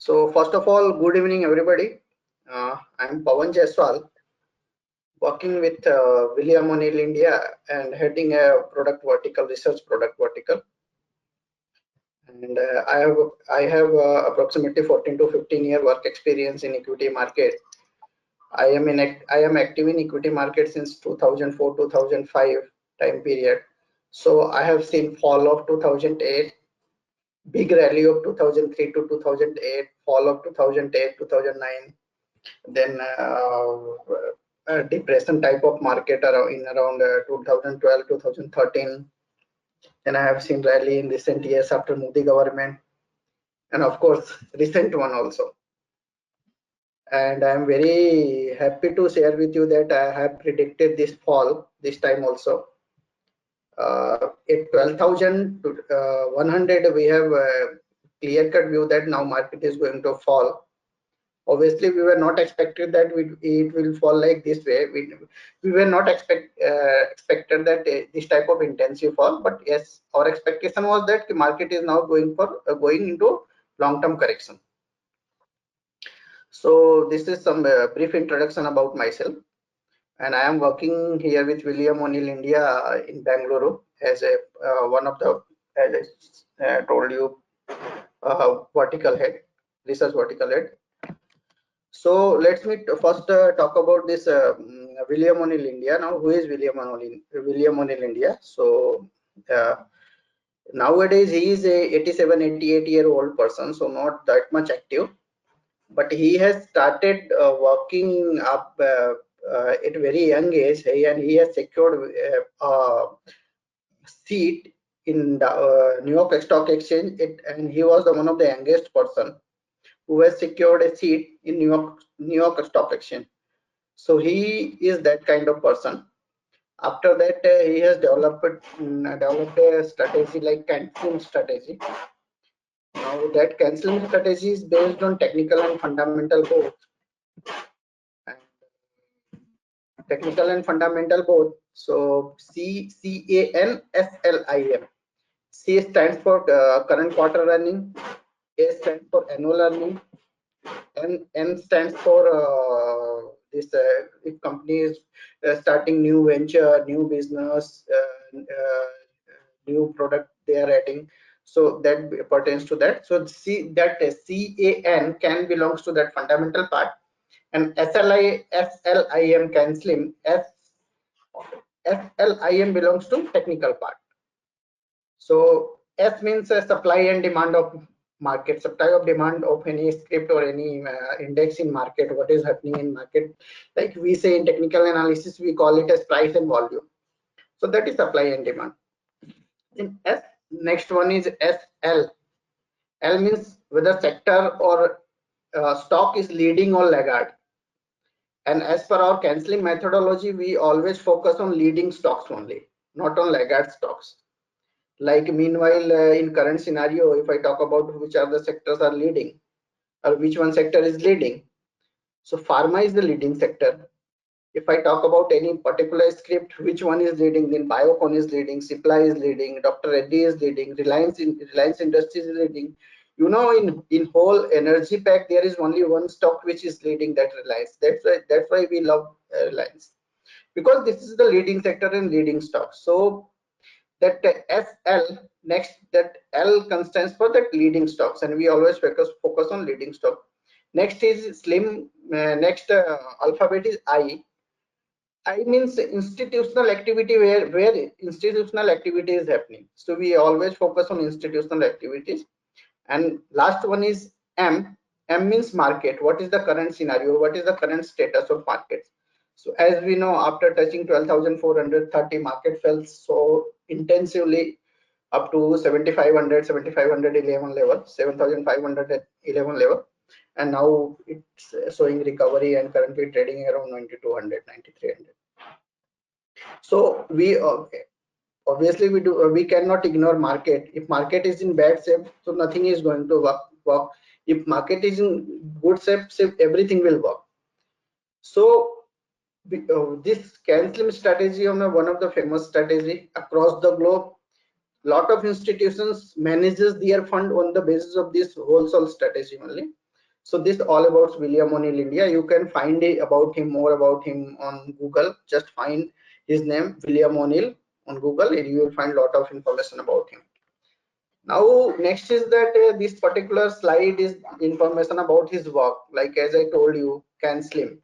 So first of all, good evening, everybody. I'm Pawan Jaiswal, working with William O'Neill India and heading a product vertical, research product vertical. And I have approximately 14 to 15-year work experience in equity market. I am active in equity market since 2004 2005 time period. So I have seen fall of 2008, big rally of 2003 to 2008, fall of 2008 2009, then a depression type of market around 2012 2013. Then I have seen rally in recent years after Modi government, and of course recent one also. And I'm very happy to share with you that I have predicted this fall this time also. At 12,000 to 100, we have a clear cut view that now market is going to fall. Obviously, we were not expected that it will fall like this way. We were not expected that this type of intensive fall. But yes, our expectation was that the market is now going into long-term correction. So this is some brief introduction about myself, and I am working here with William O'Neill India in Bangalore as a one of the, as I told you, vertical head, research vertical head. So let's first talk about this William O'Neill India. Now, who is William O'Neill India? So nowadays he is a 87, 88-year-old person, so not that much active. But he has started working up at a very young age, and he has secured a seat in the New York Stock Exchange. And he was one of the youngest person who has secured a seat in New York Stock Exchange. So he is that kind of person. After that, he has developed a strategy like canceling strategy. Now that canceling strategy is based on technical and fundamental both. Technical and fundamental both. So CANSLIM. C stands for current quarter earning. A stands for annual earning. And N stands for this if company is starting new venture, new business, new product they are adding. So that pertains to that. So CAN can belongs to that fundamental part, and SLIM canceling SLIM belongs to technical part. So S means supply and demand of market, supply of demand of any script or any index in market, what is happening in market. Like we say in technical analysis, we call it as price and volume. So that is supply and demand. In S, next one is SL. L means whether sector or stock is leading or laggard. And as per our cancelling methodology, we always focus on leading stocks only, not on laggard stocks. Like meanwhile, in current scenario, if I talk about which are the sectors are leading or which one sector is leading, so pharma is the leading sector. If I talk about any particular script, which one is leading, then Biocon is leading, Cipla is leading, Dr. Reddy is leading, Reliance Industries is leading. You know, in whole energy pack, there is only one stock which is leading, that Reliance. That's why we love Reliance, because this is the leading sector and leading stock. So that SL, next, that L stands for that leading stocks, and we always focus on leading stock. Next is slim. Next alphabet is I. I means institutional activity, where institutional activity is happening. So we always focus on institutional activities. And last one is M. M means market. What is the current scenario? What is the current status of markets? So as we know, after touching 12,430, market fell so intensively up to 7,511 level, 7,511 level, and now it's showing recovery and currently trading around 9,200, 9,300. So we obviously we cannot ignore market. If market is in bad shape, so nothing is going to work. If market is in good shape, everything will work. So this canceling strategy is one of the famous strategy across the globe. Lot of institutions manages their fund on the basis of this wholesale strategy only. So this all about William O'Neill India. You can find about him, more about him on Google. Just find his name, William O'Neill, on Google, and you will find a lot of information about him. Now next is that this particular slide is information about his work, like as I told you, CanSlim.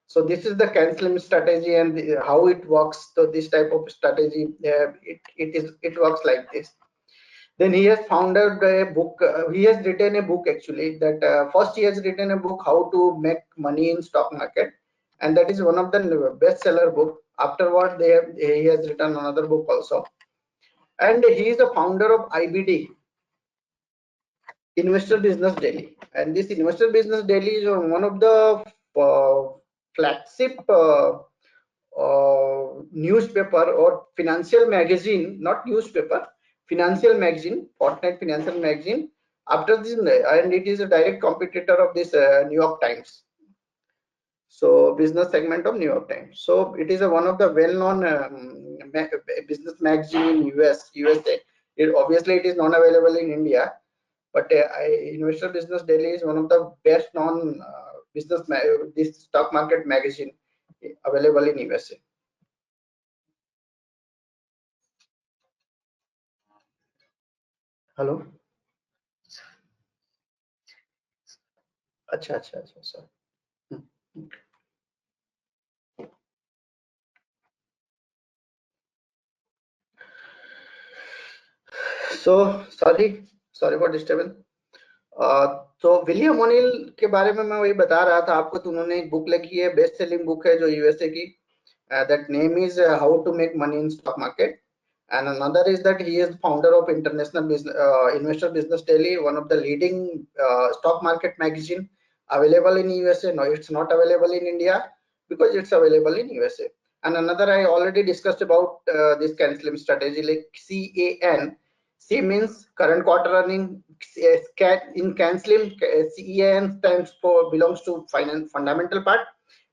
So this is the CanSlim strategy and how it works. So this type of strategy, it works like this. Then he has founded a book. He has written a book actually. That first he has written a book how to make money in stock market, and that is one of the bestseller book. Afterward, he has written another book also, and he is the founder of IBD, Investor Business Daily. And this Investor Business Daily is one of the flagship newspaper or financial magazine, not newspaper, financial magazine, Fortnite Financial Magazine. After this, and it is a direct competitor of this New York Times. So business segment of New York Times. So it is one of the well-known business magazine in USA. Obviously, it is not available in India, but Investor Business Daily is one of the best known this stock market magazine available in USA. Hello, अच्छा अच्छा अच्छा sir. So sorry for disturbance. तो William O'Neill के बारे में मैं वही बता रहा था आपको. तो उन्होंने एक बुक लिखी है, बेस्ट सेलिंग बुक है जो यूएसए की. That name is how to make money in stock market. And another is that he is founder of International Investor Business Daily, one of the leading stock market magazine available in USA. No, it's not available in India because it's available in USA. And another I already discussed about this CanSlim strategy, like CAN. C means current quarter earning. In CanSlim, CAN stands for belongs to fundamental part,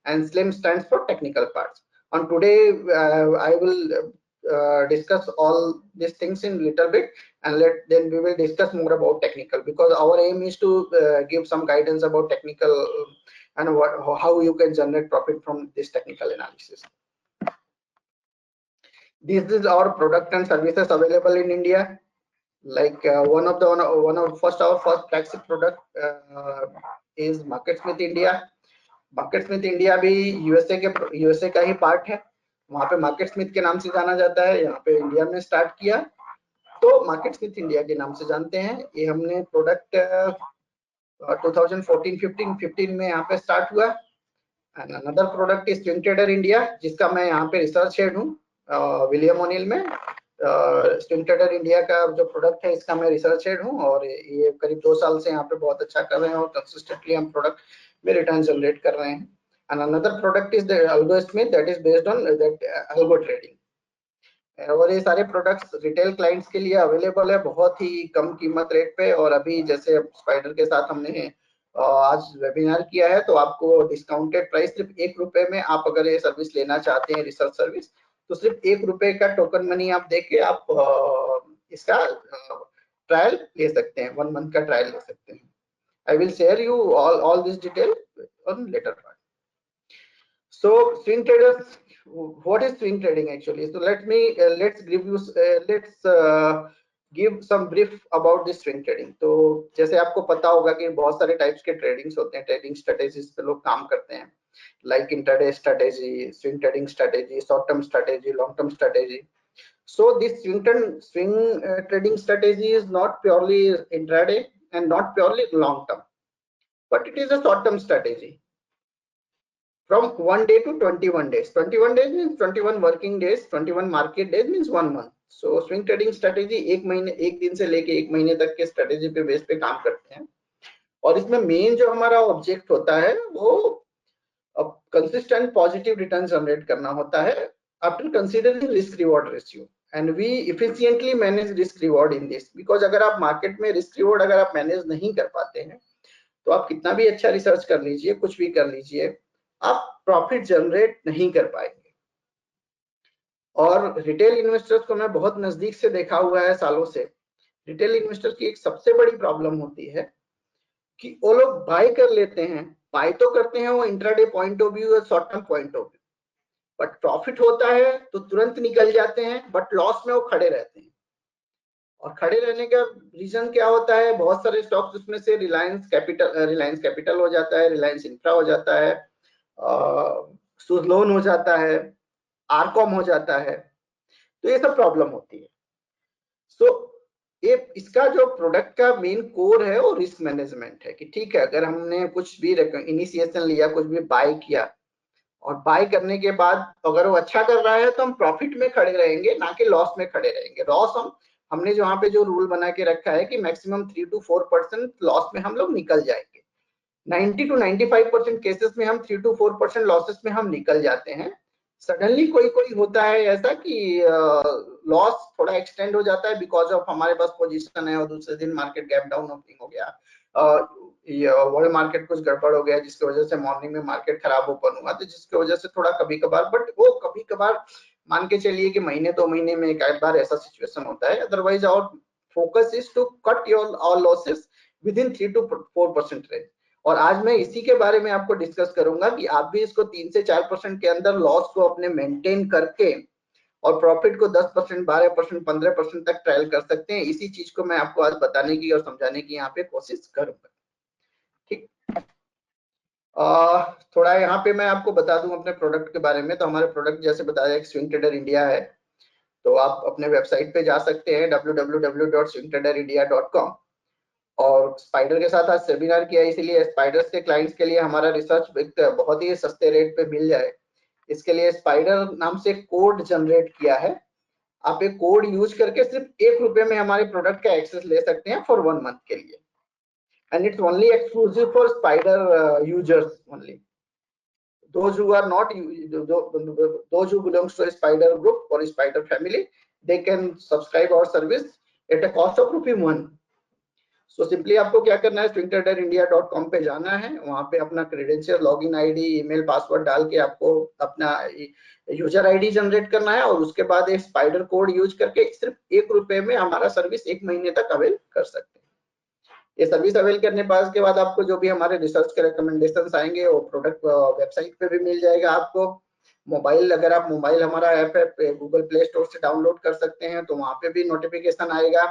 and SLIM stands for technical parts. On today, I will discuss all these things in little bit, and then we will discuss more about technical, because our aim is to give some guidance about technical and how you can generate profit from this technical analysis. This is our product and services available in India. Like our first flagship product is MarketSmith India. MarketSmith India भी USA का ही part है. वहां पे MarketSmith के नाम से जाना जाता है. यहाँ पे इंडिया में स्टार्ट किया तो MarketSmith इंडिया के नाम से जानते हैं. ये हमने प्रोडक्ट 2014-15 में यहाँ पे स्टार्ट हुआ. And another product is swing trader India, जिसका मैं यहाँ पे रिसर्च हेड हूँ विलियम ओनिल में. स्विंग ट्रेडर इंडिया का जो प्रोडक्ट है इसका मैं रिसर्च हेड हूँ, और ये करीब 2 साल से यहाँ पे बहुत अच्छा कर रहे हैं, और कंसिस्टेंटली हम प्रोडक्ट में रिटर्न जनरेट कर रहे हैं. And another product is the AlgoSmith, that is based on that algo trading. और ये सारे प्रोडक्ट्स रिटेल क्लाइंट्स के लिए अवेलेबल है बहुत ही कम कीमत रेट पे. और अभी जैसे स्पाइडर के साथ हमने आज वेबिनार किया है, तो आपको डिस्काउंटेड प्राइस सिर्फ ₹1 में, आप अगर ये सर्विस लेना चाहते हैं रिसर्च सर्विस, तो सिर्फ ₹1 का टोकन मनी आप देके आप इसका ट्रायल ले सकते हैं. 1 मंथ का ट्रायल ले सकते हैं. I will share you all this detail on later part. So swing traders, what is swing trading actually? So let's give you give some brief about this swing trading. तो जैसे आपको पता होगा कि बहुत सारे टाइप्स के ट्रेडिंग्स होते हैं, ट्रेडिंग स्ट्रेटेजीज पे लोग काम करते हैं, like intraday strategy, swing trading strategy, short term strategy, long term strategy. So this swing trading strategy is not purely intraday and not purely long term, but it is a short term strategy. From 1 day to 21 days. 21 days means 21 working days. 21 market days means 1 month. So swing trading strategy एक दिन से लेके 1 महीने तक के strategy पे base पे काम करते हैं. और इसमें मेन जो हमारा ऑब्जेक्ट होता है वो कंसिस्टेंट पॉजिटिव रिटर्न जनरेट करना होता है after considering risk reward ratio. And we efficiently manage risk reward in this, because अगर आप मार्केट में रिस्क रिवॉर्ड अगर आप मैनेज नहीं कर पाते हैं, तो आप कितना भी अच्छा रिसर्च कर लीजिए, कुछ भी कर लीजिए, आप प्रॉफिट जनरेट नहीं कर पाएंगे. और रिटेल इन्वेस्टर्स को मैं बहुत नजदीक से देखा हुआ है सालों से. रिटेल इन्वेस्टर की एक सबसे बड़ी प्रॉब्लम होती है कि वो लोग बाय कर लेते हैं, बाय तो करते हैं वो इंट्राडे पॉइंट ऑफ व्यू या short term point of view, but profit होता है तो तुरंत निकल जाते हैं, बट लॉस में वो खड़े रहते हैं। और खड़े रहने का रीजन क्या होता है, बहुत सारे स्टॉक्स उसमें से रिलायंस कैपिटल हो जाता है, रिलायंस इंफ्रा हो जाता है, सुजलोन हो जाता है, आरकॉम हो जाता है, तो ये सब प्रॉब्लम होती है। सो ये इसका जो प्रोडक्ट का मेन कोर है वो रिस्क मैनेजमेंट है, कि ठीक है अगर हमने कुछ भी इनिशिएशन लिया, कुछ भी बाय किया, और बाय करने के बाद अगर वो अच्छा कर रहा है तो हम प्रॉफिट में खड़े रहेंगे, ना कि लॉस में खड़े रहेंगे। लॉस हमने जो वहां पे जो रूल बना के रखा है कि मैक्सिमम 3 to 4% लॉस में हम लोग निकल जाएंगे। 90 to 95% केसेस में हम 3 to 4% लॉसेस में हम निकल जाते हैं। सडनली कोई कोई होता है ऐसा कि लॉस थोड़ा एक्सटेंड हो जाता है बिकॉज ऑफ हमारे पास पोजीशन है और दूसरे दिन मार्केट गैप डाउन ओपनिंग हो गया, वर्ल्ड मार्केट कुछ गड़बड़ हो गया जिसकी वजह से मॉर्निंग में मार्केट खराब ओपन हुआ, तो जिसकी वजह से थोड़ा कभी कभार, बट वो कभी कभार मान के चलिए कि महीने 2 महीने में एक आध बार ऐसा सिचुएशन होता है। Otherwise our focus is to cut your all losses within 3 to 4% range. और आज मैं इसी के बारे में आपको डिस्कस करूंगा कि आप भी इसको 3 से 4% के अंदर लॉस को अपने मेंटेन करके और प्रॉफिट को 10%, 12%, 15% तक ट्रायल कर सकते हैं। इसी चीज को मैं आपको आज बताने की और समझाने की यहाँ पे कोशिश करूंगा। ठीक, थोड़ा यहाँ पे मैं आपको बता दूं अपने प्रोडक्ट के बारे में। तो हमारे प्रोडक्ट जैसे बताया एक स्विंग ट्रेडर इंडिया है, तो आप अपने वेबसाइट पे जा सकते हैं www.swingtraderindia.com। और स्पाइडर के साथ आज सेमिनार किया, इसीलिए स्पाइडर्स के क्लाइंट्स के लिए हमारा रिसर्च बहुत ही सस्ते रेट पे मिल जाए, इसके लिए स्पाइडर नाम से कोड जनरेट किया है। आप एक कोड यूज करके सिर्फ ₹1 में हमारे प्रोडक्ट का एक्सेस ले सकते हैं फॉर 1 मंथ के लिए, and it's only exclusive for spider users only. Those who are not those who belongs to a spider group or a spider family, they can subscribe our service at a cost of ₹1। So simply आपको क्या करना है, swingtraderindia.com पे जाना है, वहां पे अपना credential, login ID, email, password डाल के आपको अपना यूजर आईडी जनरेट करना है, और उसके बाद एक स्पाइडर कोड यूज करके सिर्फ ₹1 में हमारा सर्विस 1 महीने तक अवेल कर सकते हैं। ये सर्विस अवेल करने पास के बाद आपको जो भी हमारे रिसर्च के रिकमेंडेशंस आएंगे वो प्रोडक्ट वेबसाइट पे भी मिल जाएगा आपको। मोबाइल, अगर आप मोबाइल हमारा ऐप है गूगल प्ले स्टोर से डाउनलोड कर सकते हैं, तो वहां पे भी नोटिफिकेशन आएगा।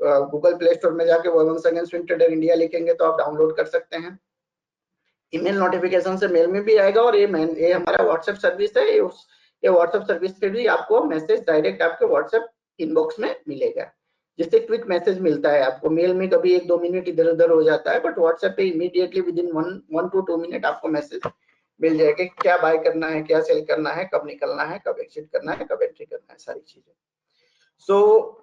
गूगल प्ले स्टोर में जाके once again swing trader India लिखेंगे तो आप डाउनलोड कर सकते हैं। ईमेल नोटिफिकेशन से मेल में भी आएगा, और ये हमारा व्हाट्सएप सर्विस है, ये व्हाट्सएप सर्विस पे भी आपको मैसेज डायरेक्ट आपके व्हाट्सएप इनबॉक्स में मिलेगा, जिससे क्विक मैसेज मिलता है आपको। मेल में कभी 1-2 मिनट इधर उधर हो जाता है, बट व्हाट्सएप पे immediately with in 1 to 2 minute आपको मैसेज मिल जाएगा, क्या बाय करना है, क्या सेल करना है, कब निकलना है, कब एग्जिट करना है, कब एंट्री करना है, सारी चीजें। सो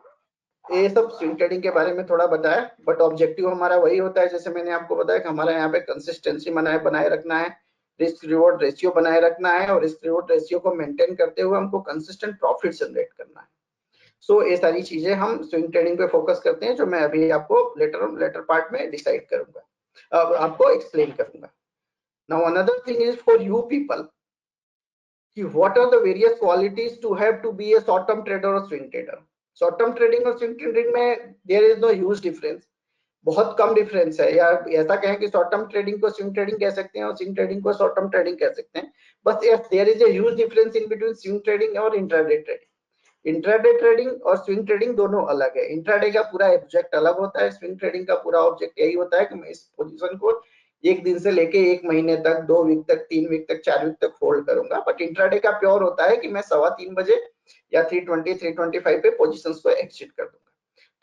ये सब स्विंग ट्रेडिंग के बारे में थोड़ा बताया, बट ऑब्जेक्टिव हमारा वही होता है जैसे मैंने आपको बताया कि हमारा यहाँ पे कंसिस्टेंसी बनाए रखना है, रिस्क रिवॉर्ड रेशियो बनाए रखना है, और रिस्क रिवॉर्ड रेशियो को मेंटेन करते हुए हमको कंसिस्टेंट प्रॉफिट जनरेट करना है। सो ये सारी चीजें हम स्विंग ट्रेडिंग पे फोकस करते हैं, जो मैं अभी आपको लेटर पार्ट में डिसाइड करूंगा, अब आपको एक्सप्लेन करूंगा। Now another thing is for you people कि what are the various qualities to have to be a short term trader और swing trader. Short term trading और स्विंग ट्रेडिंग में there is no huge difference, बहुत कम difference है, या ऐसा कहें कि शॉर्ट टर्म ट्रेडिंग को स्विंग ट्रेडिंग कह सकते हैं और स्विंग ट्रेडिंग को शॉर्ट टर्म ट्रेडिंग कह सकते हैं। बस yes, there is a huge difference in between swing trading और इंट्राडे ट्रेडिंग। इंट्राडे ट्रेडिंग और स्विंग ट्रेडिंग दोनों अलग है। इंट्राडे का पूरा ऑब्जेक्ट अलग होता है, स्विंग ट्रेडिंग का पूरा ऑब्जेक्ट यही होता है कि मैं इस पोजीशन को 1 दिन से लेके 1 महीने तक, 2 वीक तक, 3 वीक तक, 4 वीक तक होल्ड करूंगा। बट इंट्राडे का प्योर होता है कि मैं 3:15 बजे या 3:20, 3:25 पे पोजीशंस को एग्जिट कर दूंगा।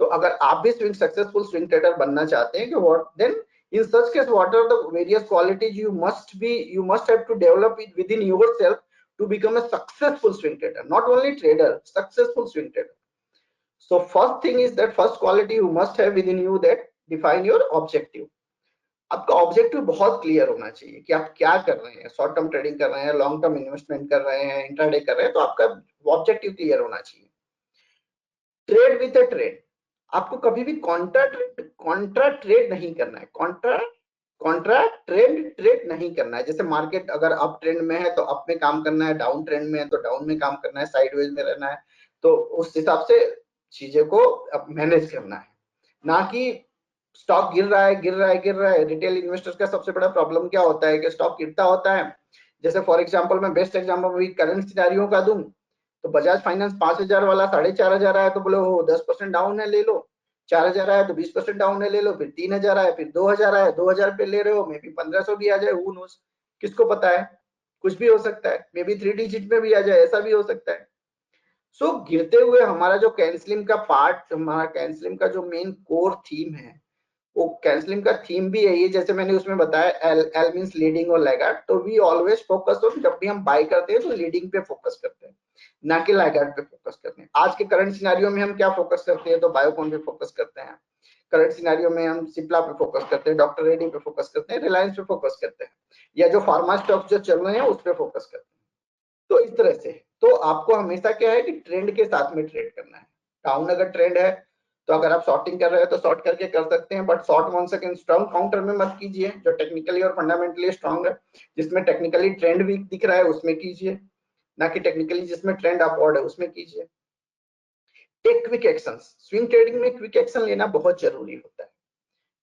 तो अगर आप भी सक्सेसफुल स्विंग ट्रेडर बनना चाहते हैं कि what then in such case what are the various qualities you must have to develop it within yourself to become a successful swing trader, not only trader, successful swing trader. So first thing is that first quality you must have within you, that define your objective। आपका objective बहुत clear होना चाहिए कि आप क्या कर रहे हैं, शॉर्ट टर्म ट्रेडिंग कर रहे हैं, लॉन्ग टर्म इन्वेस्टमेंट कर रहे हैं, इंट्राडे कर रहे हैं, तो आपका ऑब्जेक्टिव क्लियर होना चाहिए। ट्रेड विद ए ट्रेड, आपको कभी भी कॉन्ट्रा ट्रेड नहीं करना है, कॉन्ट्रा ट्रेड नहीं करना है। जैसे मार्केट अगर अप ट्रेंड में है तो अप में काम करना है, डाउन ट्रेंड में है तो डाउन में काम करना है, साइडवेज में रहना है, तो उस हिसाब से चीजें को मैनेज करना है, ना कि स्टॉक गिर रहा है, गिर रहा है, गिर रहा है। रिटेल इन्वेस्टर्स का सबसे बड़ा प्रॉब्लम क्या होता है कि स्टॉक गिरता होता है। जैसे फॉर एग्जांपल मैं बेस्ट एग्जांपल भी करंट सिनेरियो का दूं तो बजाज फाइनेंस 5,000 वाला 4,500 आया तो बोले वो 10% डाउन है ले लो, 4,000 आया तो 20% डाउन है ले लो, फिर 3,000 आया, फिर 2,000 आया, 2,000 पे ले रहे हो, मे बी 1,500 भी आ जाए, हु नोस, किसको पता है, कुछ भी हो सकता है, मे बी 3 डिजिट में भी आ जाए, ऐसा भी हो सकता है। सो गिरते हुए हमारा जो कैंसलिंग का पार्ट, हमारा कैंसलिंग का जो मेन कोर थीम है, वो कैंसलिंग का थीम भी यही है, जैसे मैंने उसमें बताया एल एल मींस लीडिंग और लैगार्ड। तो वी ऑलवेज फोकस ऑन, जब भी हम बाय करते हैं तो लीडिंग पे फोकस करते हैं, ना कि लैगार्ड पे फोकस करते हैं। आज के करंट सिनेरियो में हम क्या फोकस करते हैं, तो बायोकॉन पे फोकस करते हैं। करंट सिनेरियो में हम सिप्ला पे फोकस करते हैं, डॉक्टर रेड्डी पे फोकस करते हैं, रिलायंस पे फोकस करते हैं, या जो फार्मा स्टॉक्स जो चल रहे हैं उस पे फोकस करते हैं। तो इस तरह से तो आपको हमेशा क्या है कि ट्रेंड के साथ में ट्रेड करना है। डाउन अगर ट्रेंड है तो अगर आप शॉर्टिंग कर रहे हैं तो शॉर्ट करके कर सकते हैं, but short once again strong counter में मत कीजिए, जो टेक्निकली और फंडामेंटली स्ट्रॉन्ग है, जिसमें टेक्निकली ट्रेंड वीक दिख रहा है उसमें कीजिए, ना कि टेक्निकली जिसमें ट्रेंड अपवर्ड है उसमें कीजिए। Take quick actions, swing trading में क्विक एक्शन लेना बहुत जरूरी होता है।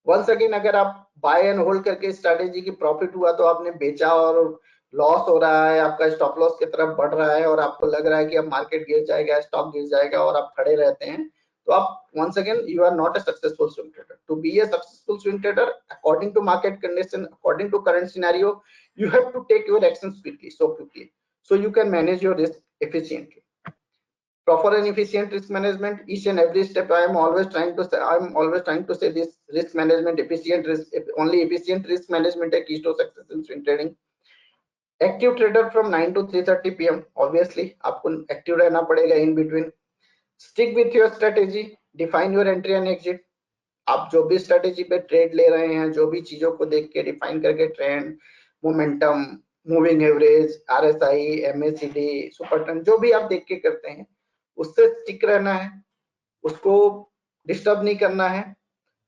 वंस अगेन अगर आप बाय एंड होल्ड करके स्ट्रैटेजी की प्रॉफिट हुआ तो आपने बेचा और लॉस हो रहा है, आपका स्टॉप लॉस की तरफ बढ़ रहा है और आपको लग रहा है कि अब मार्केट गिर जाएगा, स्टॉक गिर जाएगा और आप खड़े रहते हैं, तो आप once again you are not a successful swing trader. To be a successful swing trader according to market condition, according to current scenario, you have to take your actions quickly so you can manage your risk efficiently. Proper and efficient risk management, each and every step I'm always trying to say this, risk management, efficient risk, only efficient risk management है key to success in swing trading. Active trader from 9 to 3:30 PM, obviously आपको active रहना पड़ेगा in between. Stick with your strategy, define your entry and exit. आप जो भी strategy पे trade ले रहे हैं, जो भी चीजों को देख के डिफाइन करके, trend, momentum, moving average, RSI, MACD, super trend, जो भी आप देख के करते हैं उससे स्टिक रहना है, उसको डिस्टर्ब नहीं करना है।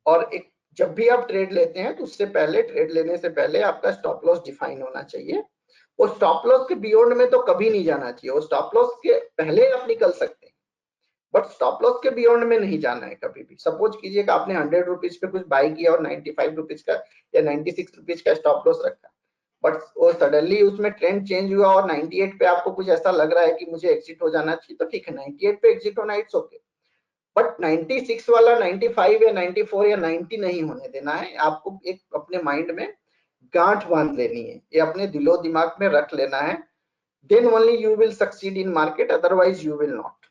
और एक जब भी आप ट्रेड लेते हैं तो उससे पहले, ट्रेड लेने से पहले आपका स्टॉप लॉस डिफाइन होना चाहिए। और स्टॉप लॉस के बियॉन्ड में तो कभी नहीं जाना चाहिए, और स्टॉप लॉस के पहले आप निकल सकते हैं बट स्टॉप लॉस के बियॉन्ड में नहीं जाना है कभी भी। सपोज कीजिए कि आपने 100 रुपीज पे कुछ बाय किया और 95 रुपीज का या 96 रुपीज का स्टॉप लॉस रखा, बट वो सडनली उसमें ट्रेंड चेंज हुआ और 98 पे आपको कुछ ऐसा लग रहा है कि मुझे एग्जिट हो जाना चाहिए, तो ठीक है 98 पे एग्जिट होना, इट्स ओके, बट 96 वाला 95 या 94 या 90 नहीं होने देना है। आपको एक अपने माइंड में गांठ बांध लेनी है, ये अपने दिलो दिमाग में रख लेना है, then only you will succeed in market, otherwise you will not.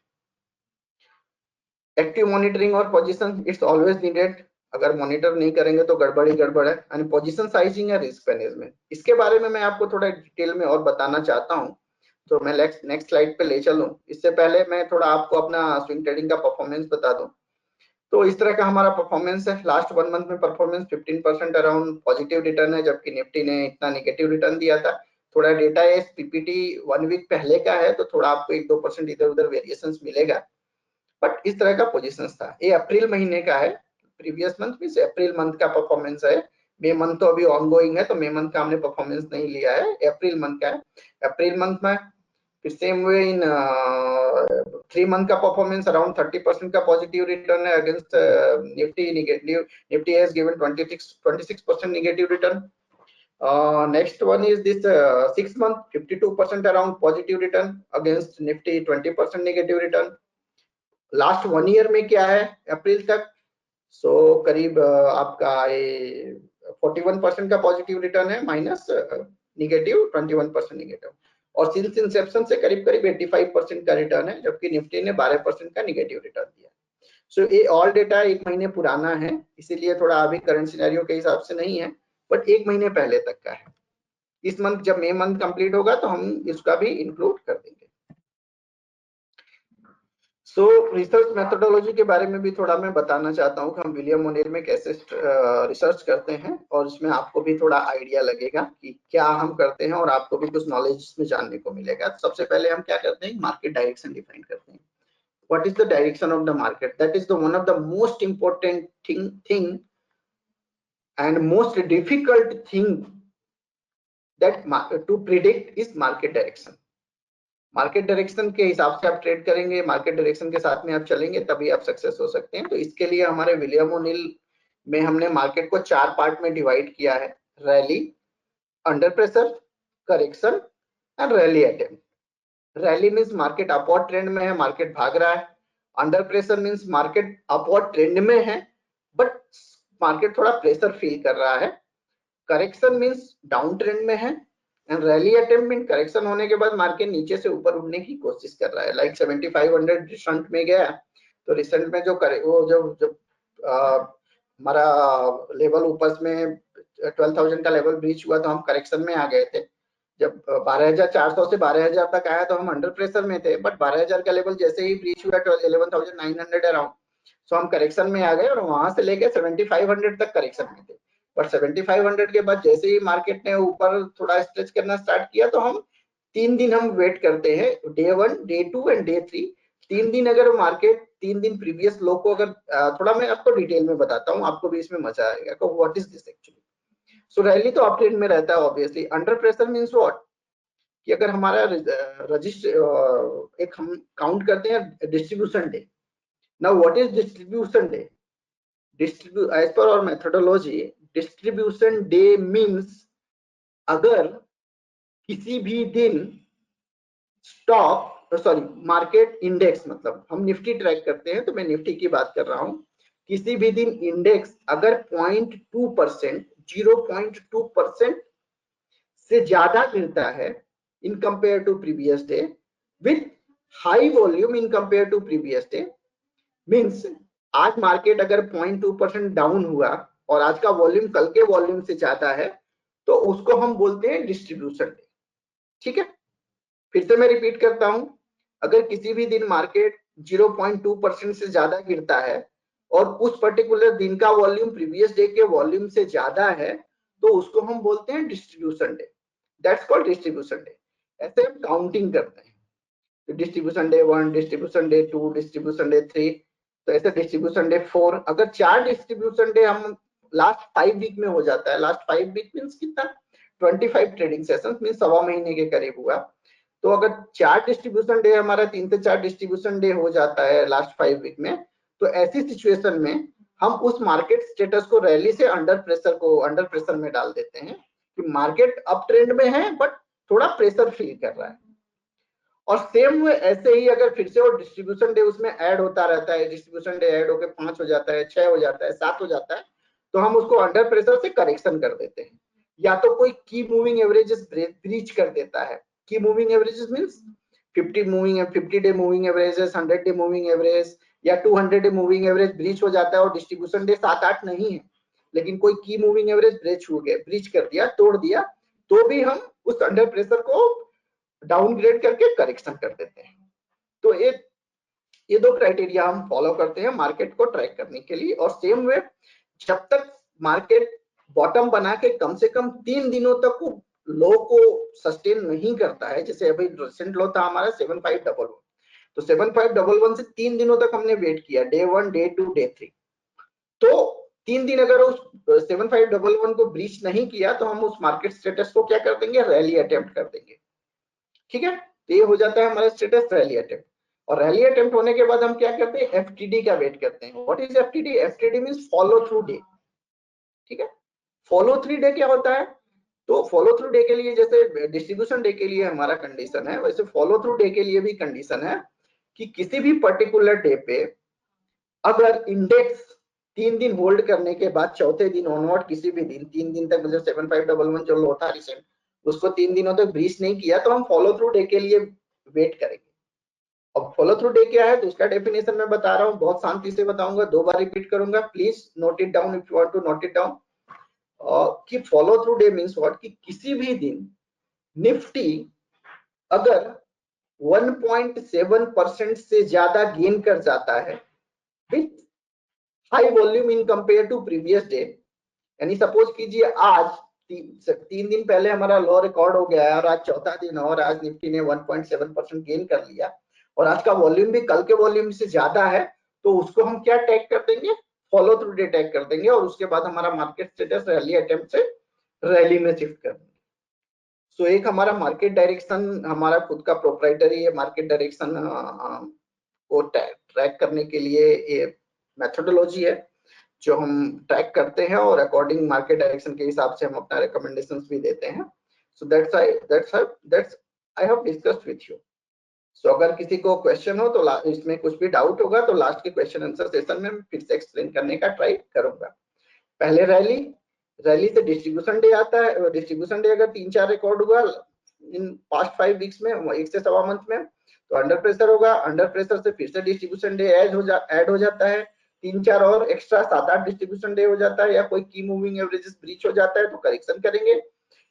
Active monitoring और पोजीशन इट्स ऑलवेज नीडेड, अगर मॉनिटर नहीं करेंगे तो गड़बड़ ही गड़बड़ है। एंड पोजीशन साइजिंग है रिस्क मैनेजमेंट, इसके बारे में मैं आपको थोड़ा डिटेल में और बताना चाहता हूं, तो मैं नेक्स्ट स्लाइड पे ले चलूं। इससे पहले मैं थोड़ा आपको अपना स्विंग ट्रेडिंग का परफॉर्मेंस बता दूं। तो इस तरह का हमारा परफॉर्मेंस है, लास्ट 1 मंथ में परफॉर्मेंस 15% अराउंड पॉजिटिव रिटर्न है, जबकि निफ्टी ने इतना नेगेटिव रिटर्न दिया था। थोड़ा डेटा है पीपीटी 1 वीक पहले का है, तो थोड़ा आपको 1-2% इधर उधर वेरिएशन मिलेगा, बट इस तरह का पोजीशन था। ये अप्रैल महीने का है, previous month means April month का परफॉर्मेंस है। मई मंथ तो अभी ऑनगोइंग है, तो मई मंथ का हमने परफॉर्मेंस नहीं लिया है, अप्रैल मंथ का है। अप्रैल मंथ में फिर सेम वे इन 3 मंथ का परफॉर्मेंस अराउंड 30% का पॉजिटिव रिटर्न है against Nifty negative, Nifty has given 26% negative return. Next one is this 6 month 52% around positive return against Nifty 20% negative return. Last 1 year में क्या है अप्रैल तक, सो करीब आपका ये 41% का पॉजिटिव रिटर्न है माइनस निगेटिव 21% नेगेटिव, और सिंस इंसेप्शन से करीब करीब 85% का रिटर्न है, जबकि निफ्टी ने 12% का नेगेटिव रिटर्न दिया। सो ये ऑल डेटा 1 महीने पुराना है, इसीलिए थोड़ा अभी करंट सिनेरियो के हिसाब से नहीं है, बट 1 महीने पहले तक का है। इस मंथ जब मई मंथ कंप्लीट होगा तो हम इसका भी इंक्लूड कर देंगे। सो रिसर्च मेथोडोलॉजी के बारे में भी थोड़ा मैं बताना चाहता हूँ कि हम विलियम ओनेल में कैसे रिसर्च करते हैं, और इसमें आपको भी थोड़ा आइडिया लगेगा कि क्या हम करते हैं और आपको भी कुछ नॉलेज इसमें जानने को मिलेगा। सबसे पहले हम क्या करते हैं, मार्केट डायरेक्शन डिफाइन करते हैं। What is the direction of the market, that is the one of the most important thing and most difficult thing that to predict is market direction. Market direction के हिसाब से आप trade करेंगे, market direction के साथ में आप चलेंगे, तभी आप सक्सेस हो सकते हैं। तो इसके लिए हमारे विलियम ओनिल में हमने मार्केट को 4 पार्ट में डिवाइड किया है, rally, under pressure, correction and rally attempt. Rally means market upward trend में है, मार्केट भाग रहा है। Under pressure means market upward trend में है बट मार्केट थोड़ा प्रेशर फील कर रहा है। करेक्शन मीन्स डाउन ट्रेंड में है and rally attempt mean correction होने के बाद मार्केट नीचे से ऊपर उठने की कोशिश कर रहा है। लाइक 7500 रिसेंट में गया, तो रिसेंट में जो करे वो जो हमारा लेवल ऊपर में 12,000 का लेवल ब्रीच हुआ तो हम करेक्शन में आ गए थे। जब 12,400 से 12,000 तक आया तो हम अंडर प्रेशर में थे, बट 12,000 का लेवल जैसे ही ब्रीच हुआ 11,900 अराउंड, सो हम करेक्शन में आ गए और वहां से लेके 7500 तक करेक्शन में थे। पर 7500 के बाद जैसे ही मार्केट ने ऊपर थोड़ा स्ट्रेच करना स्टार्ट किया तो हम 3 दिन हम वेट करते हैं, डे 1, डे 2 एंड डे 3। 3 दिन अगर मार्केट 3 दिन प्रीवियस लो को अगर थोड़ा मैं आपको डिटेल में बताता हूँ, आपको भी इसमें मजा आएगा तो what is this actually. So rally तो अप ट्रेंड में रहता है obviously. Under pressure means what, कि अगर हमारा रजिस्टर एक हम काउंट करते हैं distribution day. Now what is distribution day? as per our methodology, distribution day means अगर किसी भी दिन स्टॉक मार्केट इंडेक्स, मतलब हम निफ्टी ट्रैक करते हैं तो मैं निफ्टी की बात कर रहा हूं, किसी भी दिन इंडेक्स अगर 0.2%, 0.2% से ज्यादा गिरता है in compare to previous day with high volume in compare to previous day, means आज मार्केट अगर 0.2% डाउन हुआ और आज का वॉल्यूम कल के वॉल्यूम से ज्यादा है तो उसको हम बोलते हैं डिस्ट्रीब्यूशन डे। ठीक है, फिर से मैं रिपीट करता हूं, अगर किसी भी दिन मार्केट 0.2% से ज्यादा गिरता है और उस पर्टिकुलर दिन का वॉल्यूम प्रीवियस डे के वॉल्यूम से ज्यादा है तो उसको हम बोलते हैं distribution day. That's called distribution day. ऐसे हम काउंटिंग करते हैं, तो distribution day 1, distribution day 2, distribution day 3, तो ऐसे डिस्ट्रीब्यूशन डे 4। अगर 4 डिस्ट्रीब्यूशन डे हम लास्ट 5 वीक में हो जाता है, लास्ट 5 वीक मीन्स कितना, 25 ट्रेडिंग सेशन मीन्स सवा महीने के करीब हुआ, तो अगर 4 डिस्ट्रीब्यूशन डे हमारा 3 से 4 डिस्ट्रीब्यूशन डे हो जाता है लास्ट 5 वीक में, तो ऐसी सिचुएशन में हम उस मार्केट स्टेटस को रैली से अंडर प्रेशर में डाल देते हैं कि मार्केट अप ट्रेंड में है बट थोड़ा प्रेशर फील कर रहा है। और सेम ऐसे ही अगर फिर से वो डिस्ट्रीब्यूशन डे उसमें ऐड होता रहता है, डिस्ट्रीब्यूशन डे ऐड होकर 5 हो जाता है, 6 हो जाता है, 7 हो जाता है, तो हम उसको अंडर प्रेशर से करेक्शन कर देते हैं। या तो कोई की मूविंग एवरेजेस ब्रीच कर देता है। की moving averages means 50 day moving averages, 100 day moving average या 200 डे मूविंग एवरेज ब्रीच हो जाता है और डिस्ट्रीब्यूशन डे 7-8 नहीं है, लेकिन कोई की मूविंग एवरेज ब्रीच कर दिया, तोड़ दिया, तो भी हम उस अंडर प्रेशर को डाउनग्रेड करके करेक्शन कर देते हैं। तो ये 2 क्राइटेरिया हम फॉलो करते हैं मार्केट को ट्रैक करने के लिए। और सेम वे जब तक मार्केट बॉटम बना के कम से कम 3 दिनों तक लो को सस्टेन नहीं करता है, जैसे अभी रिसेंट लो था हमारा 7511, तो 7511 से 3 दिनों तक हमने वेट किया, डे 1, डे 2, डे 3, तो 3 दिन अगर उस 7511 को ब्रीच नहीं किया तो हम उस मार्केट स्टेटस को क्या कर देंगे, रैली अटेम्प्ट कर देंगे। ठीक है, तो ये हो जाता है हमारा स्टेटस रैली अटेम्प्ट। और रैली अटेम्प्ट होने के बाद हम क्या करते हैं, एफटीडी का वेट करते हैं। What is FTD? FTD means follow through day. ठीक है, फॉलो थ्रू डे क्या होता है? तो फॉलो थ्रू डे के लिए जैसे डिस्ट्रीब्यूशन डे के लिए हमारा कंडीशन है, वैसे फॉलो थ्रू डे के लिए भी कंडीशन है कि किसी भी पर्टिकुलर डे पे अगर इंडेक्स 3 दिन होल्ड करने के बाद चौथे दिन ऑनवर्ड किसी भी दिन 3 दिन तक, मतलब 7511 जो लो था रिसेंट, उसको 3 दिनों तक ब्रीच नहीं किया तो हम फॉलो थ्रू डे के लिए वेट करेंगे। अब फॉलो थ्रू डे क्या है तो उसका डेफिनेशन मैं बता रहा हूँ, बहुत शांति से बताऊंगा, 2 बार रिपीट करूंगा, please note it down if you want to note it down. कि follow through day means what, कि किसी भी दिन निफ्टी अगर 1.7% से ज्यादा गेन कर जाता है with high volume in compare to previous day, यानी सपोज कीजिए आज 3 दिन पहले हमारा लो रिकॉर्ड हो गया है और आज चौथा दिन और आज निफ्टी ने 1.7% गेन कर लिया और आज का वॉल्यूम भी कल के वॉल्यूम से ज्यादा है, तो उसको हम क्या टैग कर देंगे, फॉलो थ्रू डे टैग कर देंगे और उसके बाद हमारा मार्केट स्टेटस रैली अटेम्प्ट से रैली में शिफ्ट कर देंगे। सो एक हमारा मार्केट डायरेक्शन, हमारा खुद का प्रोप्राइटरी है मार्केट डायरेक्शन को ट्रैक करने के लिए ये मेथोडोलॉजी है। जो हम ट्रैक करते हैं और अकॉर्डिंग मार्केट डायरेक्शन के हिसाब से हम अपना रिकमेंडेशंस भी देते हैं। So that's I have discussed with you. So अगर किसी को क्वेश्चन हो तो इसमें कुछ भी डाउट होगा तो लास्ट के क्वेश्चन आंसर सेशन में फिर से एक्सप्लेन करने का ट्राई करूंगा। पहले रैली से डिस्ट्रीब्यूशन डे आता है। डिस्ट्रीब्यूशन डे अगर 3-4 रिकॉर्ड हुआ इन पास्ट 5 वीक्स में, 1 से सवा मंथ में, तो अंडर प्रेशर होगा। अंडर प्रेशर से फिर से डिस्ट्रीब्यूशन डे ऐड हो जाता है। 3-4 और एक्स्ट्रा 7-8 डिस्ट्रीब्यूशन डे हो जाता है, या कोई की मूविंग एवरेजेस ब्रीच हो जाता है तो करेक्शन करेंगे।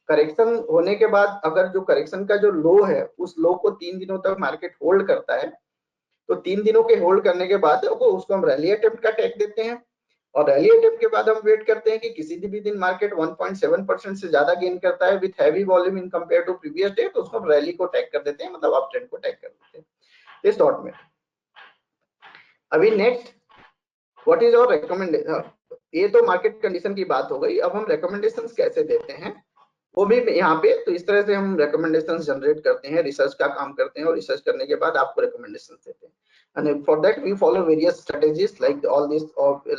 करेक्शन होने के बाद अगर जो करेक्शन का जो लो है उस लो को 3 दिनों तक मार्केट होल्ड करता है, तो 3 दिनों के होल्ड करने के बाद उसको हम रैली अटेम्प्ट का टैग देते हैं। और रैली अटेम्प्ट के बाद हम वेट करते हैं कि किसी भी दिन मार्केट 1.7% से ज्यादा गेन करता है with heavy volume in compare to previous day, तो उसको हम रैली को टैग कर देते हैं, मतलब अप ट्रेंड को टैग कर देते हैं इस शॉर्ट में। अभी next what is our recommendation. ये तो मार्केट कंडीशन की बात हो गई। अब हम रिकमेंडेशंस कैसे देते हैं वो भी यहाँ पे, तो इस तरह से हम रिकमेंडेशंस जनरेट करते हैं, रिसर्च का काम करते हैं और रिसर्च करने के बाद आपको रिकमेंडेशंस देते हैं। And for that we follow various strategies like all this,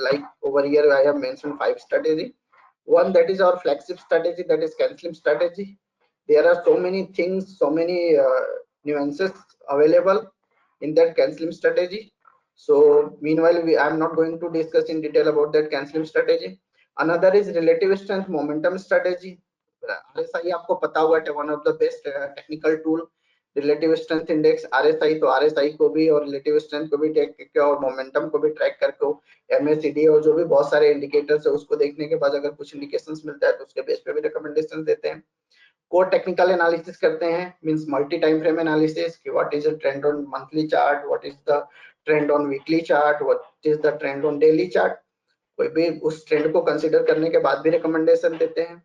like over here I have mentioned 5 strategy. One, that is our flagship strategy, that is CanSlim strategy. There are so many things, so many nuances available in that CanSlim strategy. So meanwhile I am not going to discuss in detail about that CanSlim strategy. Another is relative strength momentum strategy. RSI आपको पता होगा, one of the best technical tool, relative strength index RSI। तो RSI को भी और relative strength को भी track करके और मोमेंटम को भी ट्रैक करके MACD और जो भी बहुत सारे इंडिकेटर्स है उसको देखने के बाद अगर कुछ इंडिकेशंस मिलता है तो उसके बेस पे भी रिकमेंडेशन देते हैं। कोर टेक्निकल एनालिसिस करते हैं, means multi time frame analysis कि what is the trend on monthly chart, what is the trend on weekly chart, what is the trend on daily chart. कोई भी उस ट्रेंड को consider करने के बाद भी रिकमेंडेशन देते हैं।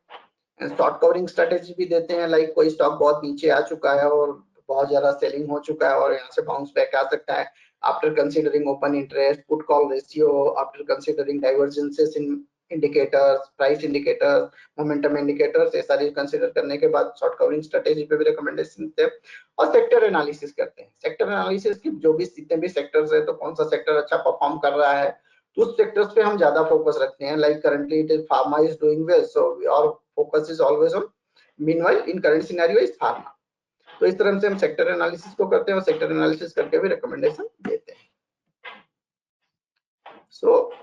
शॉर्ट कवरिंग स्ट्रेटेजी भी देते हैं, लाइक कोई स्टॉक बहुत नीचे आ चुका है और बहुत ज्यादा सेलिंग हो चुका है और यहाँ से बाउंस बैक आ सकता है, after considering open interest, put call ratio, after considering divergences in indicators, price indicators, momentum indicators, ये सारी कंसीडर करने के बाद शॉर्ट कवरिंग स्ट्रेटेजी पे भी रिकमेंडेशन देते हैं। और सेक्टर एनालिसिस करते हैं। सेक्टर एनालिसिस की जो भी जितने भी सेक्टर्स है तो कौन सा सेक्टर अच्छा परफॉर्म कर रहा है तो उस सेक्टर्स पे हम ज्यादा फोकस रखते हैं। Like currently it is pharma is doing well, so our focus is always on, meanwhile in current scenario is pharma. तो इस तरह से हम सेक्टर एनालिसिस को करते हैं और सेक्टर एनालिसिस करके भी रिकमेंडेशन देते हैं। So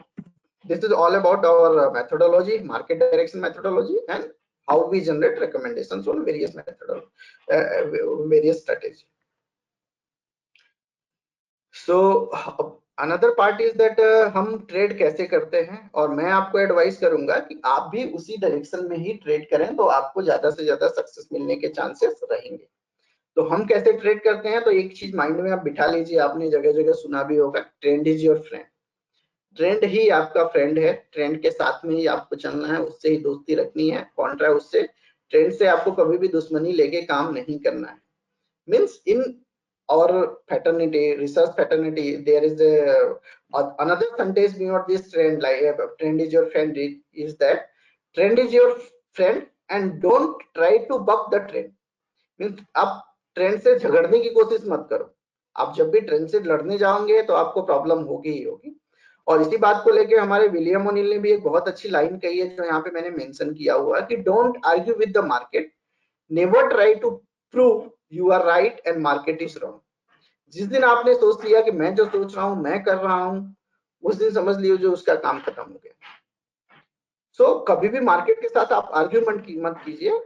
this is all about our methodology, market direction methodology, and how we generate recommendations on various methods, various strategies. So another part is that हम ट्रेड कैसे करते हैं, और मैं आपको एडवाइस करूंगा कि आप भी उसी डायरेक्शन में ही ट्रेड करें तो आपको ज्यादा से ज्यादा सक्सेस मिलने के चांसेस रहेंगे। तो हम कैसे ट्रेड करते हैं, तो एक चीज माइंड में आप बिठा लीजिए, आपने जगह जगह सुना भी होगा, trend is your friend. Trend ही आपका फ्रेंड है, ट्रेंड के साथ में ही आपको चलना है, उससे ही दोस्ती रखनी है, कॉन्ट्रा उससे। ट्रेंड से आपको कभी भी दुश्मनी लेके काम नहीं करना है। Means in our fraternity, research fraternity, there is another sentence beyond this trend, like trend is your friend, is that trend is your friend and don't try to buck the trend. Means आप trend से झगड़ने की कोशिश मत करो। आप जब भी trend से लड़ने जाओगे तो आपको प्रॉब्लम होगी ही होगी। और इसी बात को लेके हमारे विलियम ओनिल ने भी एक बहुत अच्छी लाइन कही है जो यहाँ पे मैंने मेंशन किया हुआ है कि don't argue with the market, never try to prove you are right and market is wrong. जिस दिन आपने सोच लिया कि मैं जो सोच रहा हूं मैं कर रहा हूं, उस दिन समझ लियो जो उसका काम खत्म हो गया। सो कभी भी मार्केट के साथ आप आर्ग्यूमेंट मत कीजिए,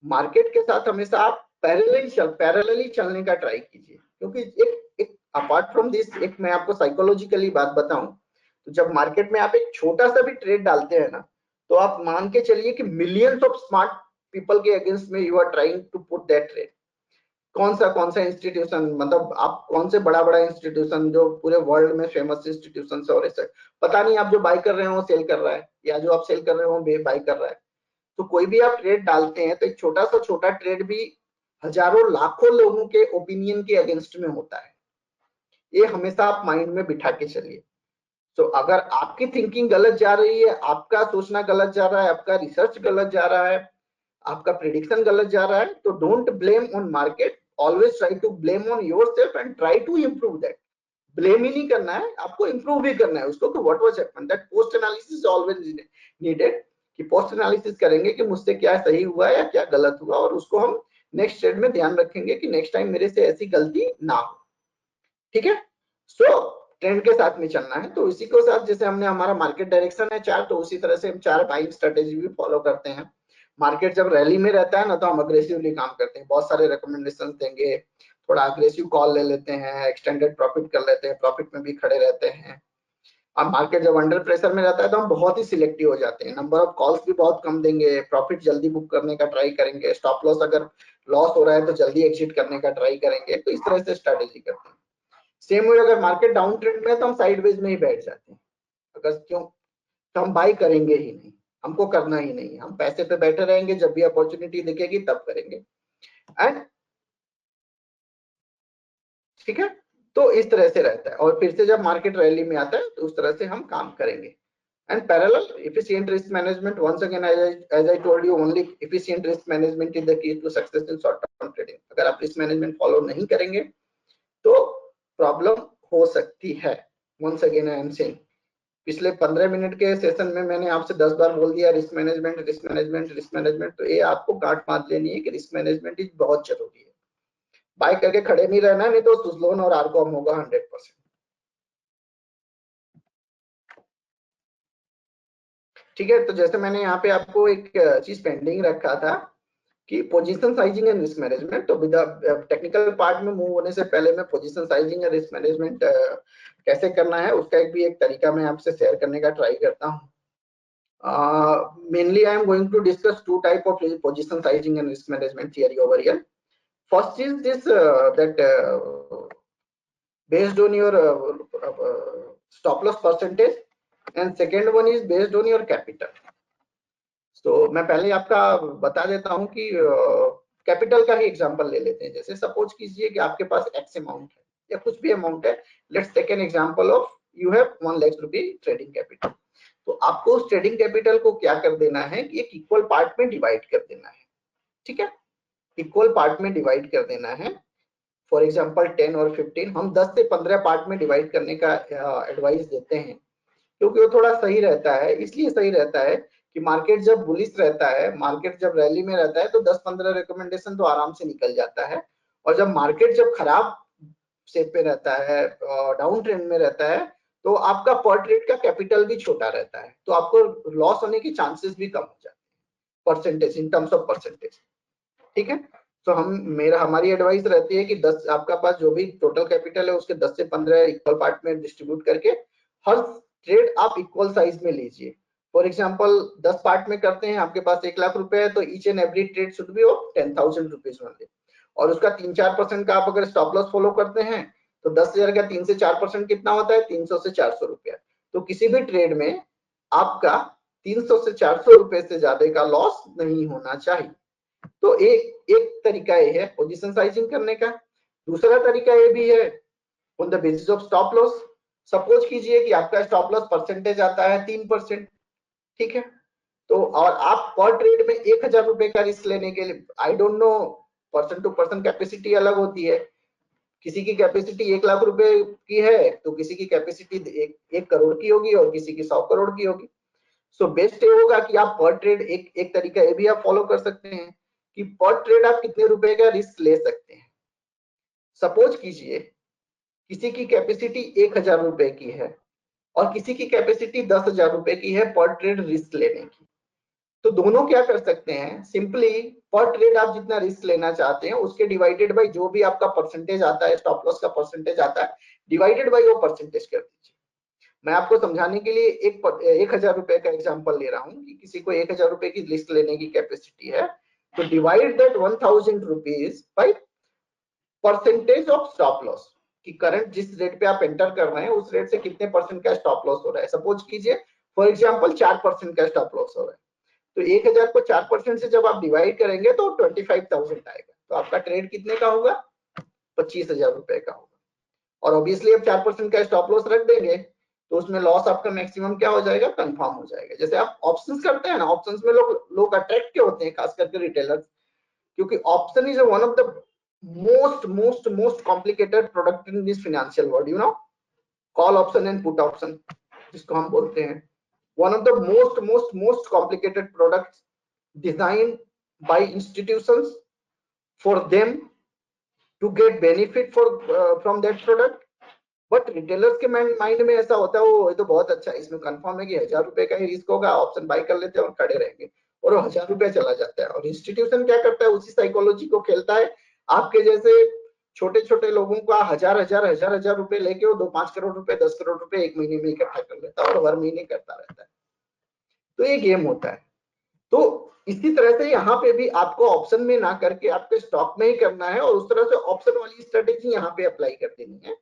मार्केट के साथ हमेशा आप पैरेलली चलने का ट्राई कीजिए। क्योंकि एक अपार्ट फ्रॉम दिस, एक मैं आपको साइकोलॉजिकली बात बताऊं तो जब मार्केट में आप एक छोटा सा भी ट्रेड डालते हैं ना, तो आप मान के चलिए कि मिलियंस ऑफ स्मार्ट पीपल के अगेंस्ट में you are trying to put that trade. कौन सा इंस्टीट्यूशन, मतलब आप कौन से बड़ा इंस्टीट्यूशन जो पूरे वर्ल्ड में फेमस इंस्टीट्यूशन है और ऐसे पता नहीं आप जो बाय कर रहे हो सेल कर रहा है, या जो आप सेल कर रहे हो बाय कर रहा है। तो कोई भी आप ट्रेड डालते हैं तो एक छोटा ट्रेड भी हजारों लाखों लोगों के ओपिनियन के अगेंस्ट में होता है। ये हमेशा आप माइंड में बिठा के चलिए। तो अगर आपकी थिंकिंग गलत जा रही है, आपका सोचना गलत जा रहा है, आपका रिसर्च गलत जा रहा है, आपका प्रेडिक्शन गलत जा रहा है, तो don't blame on market, always try to blame on yourself and try to improve that. Blame ही नहीं करना है, आपको इंप्रूव भी करना है उसको कि what was happen, that post analysis always needed, कि पोस्ट एनालिसिस करेंगे कि मुझसे क्या सही हुआ या क्या गलत हुआ, और उसको हम नेक्स्ट ट्रेड में ध्यान रखेंगे कि नेक्स्ट टाइम मेरे से ऐसी गलती ना हो। ठीक है, सो ट्रेंड के साथ में चलना है। तो इसी के साथ जैसे हमने हमारा मार्केट डायरेक्शन है 4, तो उसी तरह से हम 4 बाइंग स्ट्रेटेजी भी फॉलो करते हैं। मार्केट जब रैली में रहता है ना, तो हम अग्रेसिवली काम करते हैं, बहुत सारे रिकमेंडेशन देंगे, थोड़ा अग्रेसिव कॉल ले लेते हैं, एक्सटेंडेड प्रॉफिट कर लेते हैं, प्रॉफिट में भी खड़े रहते हैं। अब मार्केट जब अंडर प्रेशर में रहता है तो हम बहुत ही सिलेक्टिव हो जाते हैं, नंबर ऑफ कॉल्स भी बहुत कम देंगे, प्रॉफिट जल्दी बुक करने का ट्राई करेंगे, स्टॉप लॉस अगर लॉस हो रहा है तो जल्दी एग्जिट करने का ट्राई करेंगे। तो इस तरह से स्ट्रेटेजी करते हैं। सेम वे अगर मार्केट डाउन ट्रेंड में है तो हम साइडवेज में ही बैठ जाते हैं, अगर क्यों, तो हम बाई करेंगे ही नहीं, हमको करना ही नहीं, हम पैसे पे बैठे रहेंगे, जब भी अपॉर्चुनिटी दिखेगी तब करेंगे। एंड ठीक है, तो इस तरह से रहता है, और फिर से जब मार्केट रैली में आता है तो उस तरह से हम काम करेंगे। And parallel efficient risk management, once again as I told you, only efficient risk management is the key to success in short term trading. अगर आप risk management follow नहीं करेंगे तो प्रॉब्लम हो सकती है। once again I am saying, पिछले 15 minute के सेशन में मैंने आपसे 10 बार बोल दिया risk management risk management risk management, तो ये आपको गांठ बांध लेनी है कि रिस्क मैनेजमेंट इज बहुत जरूरी है। बाय करके खड़े नहीं रहना, नहीं तो सुजलोन और आरकॉम होगा 100%। ठीक है, तो जैसे मैंने यहाँ पे आपको एक चीज पेंडिंग रखा था कि position sizing and risk management, तो टेक्निकल पार्ट में मूव होने से पहले मैं position sizing and risk management कैसे करना है उसका एक तरीका मैं आपसे शेयर करने का ट्राई करता हूँ। Mainly I am going to discuss two type of position sizing and risk management theory over here. First is this that based on your stop loss percentage, and second one is based on your capital. तो मैं पहले आपका बता देता हूं कि capital का ही example ले लेते हैं। जैसे सपोज कीजिए कि आपके पास एक्स अमाउंट है या कुछ भी अमाउंट है, let's take an example of you have 1 lakh रुपए ट्रेडिंग कैपिटल। तो आपको उस ट्रेडिंग कैपिटल को क्या कर देना है कि एक इक्वल पार्ट में डिवाइड कर देना है। ठीक है, इक्वल पार्ट में डिवाइड कर देना है। फॉर एग्जांपल 10 और 15, हम 10 से 15 पार्ट में डिवाइड करने का एडवाइस देते हैं, क्योंकि वो थोड़ा सही रहता है। इसलिए सही रहता है कि मार्केट जब बुलिश रहता है, मार्केट जब रैली में रहता है तो 10-15 रिकमेंडेशन तो आराम से निकल जाता है, और जब मार्केट जब खराब शेप पे रहता है, डाउन ट्रेंड में रहता है, तो आपका पर ट्रेड का कैपिटल भी छोटा रहता है, तो आपको लॉस होने की चांसेस भी कम हो जाते हैं percentage, in terms of percentage. ठीक है, तो हमारी एडवाइस रहती है कि 10 आपका पास जो भी टोटल कैपिटल है उसके 10 से 15 इक्वल पार्ट में डिस्ट्रीब्यूट करके हर ट्रेड आप इक्वल साइज में लीजिए। फॉर एग्जांपल 10 पार्ट में करते हैं, आपके पास 1 लाख रुपए है, तो each and every trade should be of 10,000 rupees only, और उसका 3-4% का आप अगर स्टॉप लॉस फॉलो करते हैं तो 10,000 का 3 से 4% कितना होता है, 300 से 400 रुपया। तो किसी भी ट्रेड में आपका 300 से 400 रुपए से ज्यादा का लॉस नहीं होना चाहिए। तो एक तरीका ये है पोजीशन साइजिंग करने का। दूसरा तरीका ये भी है on the basis of stop loss. Suppose कीजिए कि आपका स्टॉप लॉस परसेंटेज आता है 3%। ठीक है, तो और आप पर ट्रेड में 1,000 रुपए का रिस्क लेने के लिए, I don't know, person to person capacity अलग होती है, किसी की कैपेसिटी 1 लाख रुपए की है तो किसी की कैपेसिटी 1 करोड़ की होगी और किसी की 100 करोड़ की होगी। सो बेस्ट ये होगा कि आप पर ट्रेड एक तरीका ये भी आप फॉलो कर सकते हैं कि पर ट्रेड आप कितने रुपए का रिस्क ले सकते हैं। सपोज कीजिए किसी की कैपेसिटी 1,000 रुपए की है और किसी की कैपेसिटी 10,000 रुपए की है पर ट्रेड रिस्क लेने की। तो दोनों क्या कर सकते हैं, सिंपली पर ट्रेड आप जितना रिस्क लेना चाहते हैं उसके डिवाइडेड बाय जो भी आपका परसेंटेज आता है, स्टॉप लॉस का परसेंटेज आता है, डिवाइडेड बाय वो परसेंटेज कर दीजिए। मैं आपको समझाने के लिए 1,000 रुपए का एग्जांपल ले रहा हूं कि किसी को 1,000 रुपए की लिस्ट लेने की कैपेसिटी है, तो divide that 1,000 rupees by percentage of stop loss, कि करंट जिस रेट पे आप एंटर कर रहे हैं उस रेट से कितने परसेंट का स्टॉप लॉस हो रहा है। सपोज कीजिए फॉर एग्जांपल 4% का स्टॉप लॉस हो रहा है, तो 1,000 को 4% से जब आप डिवाइड करेंगे तो 25,000 आएगा, तो आपका ट्रेड कितने का होगा, 25,000 रुपए का होगा। और ऑब्वियसली आप 4% का स्टॉप लॉस रख देंगे तो उसमें लॉस आपका मैक्सिमम क्या हो जाएगा, कंफर्म हो जाएगा। जैसे आप ऑप्शंस करते हैं ना, ऑप्शंस में लोग अट्रैक्ट क्यों होते हैं, खास करके रिटेलर्स, क्योंकि option is one of the most complicated product in this financial world, you know. Call option and put option जिसको हम बोलते हैं, one of the most complicated products designed by institutions for them to get benefit from that product, but retailers के mind में ऐसा होता है वो ये तो बहुत अच्छा है, इसमें कंफर्म है कि 1000 रुपए का ही रिस्क होगा, ऑप्शन बाय कर लेते हैं और खड़े रहेंगे, और वो 1000 रुपया चला जाता है। और इंस्टीट्यूशन क्या करता है, उसी साइकोलॉजी को खेलता है, आपके जैसे छोटे छोटे लोगों का हजार रुपए लेके वो 2-5 करोड़ रुपए 10 करोड़ रुपए एक महीने में इकट्ठा कर लेता है और हर महीने करता रहता है। तो ये गेम होता है। तो इसी तरह से यहाँ पे भी आपको ऑप्शन में ना करके आपके स्टॉक में ही करना है, और उस तरह से ऑप्शन वाली स्ट्रेटेजी यहाँ पे अप्लाई कर देनी है।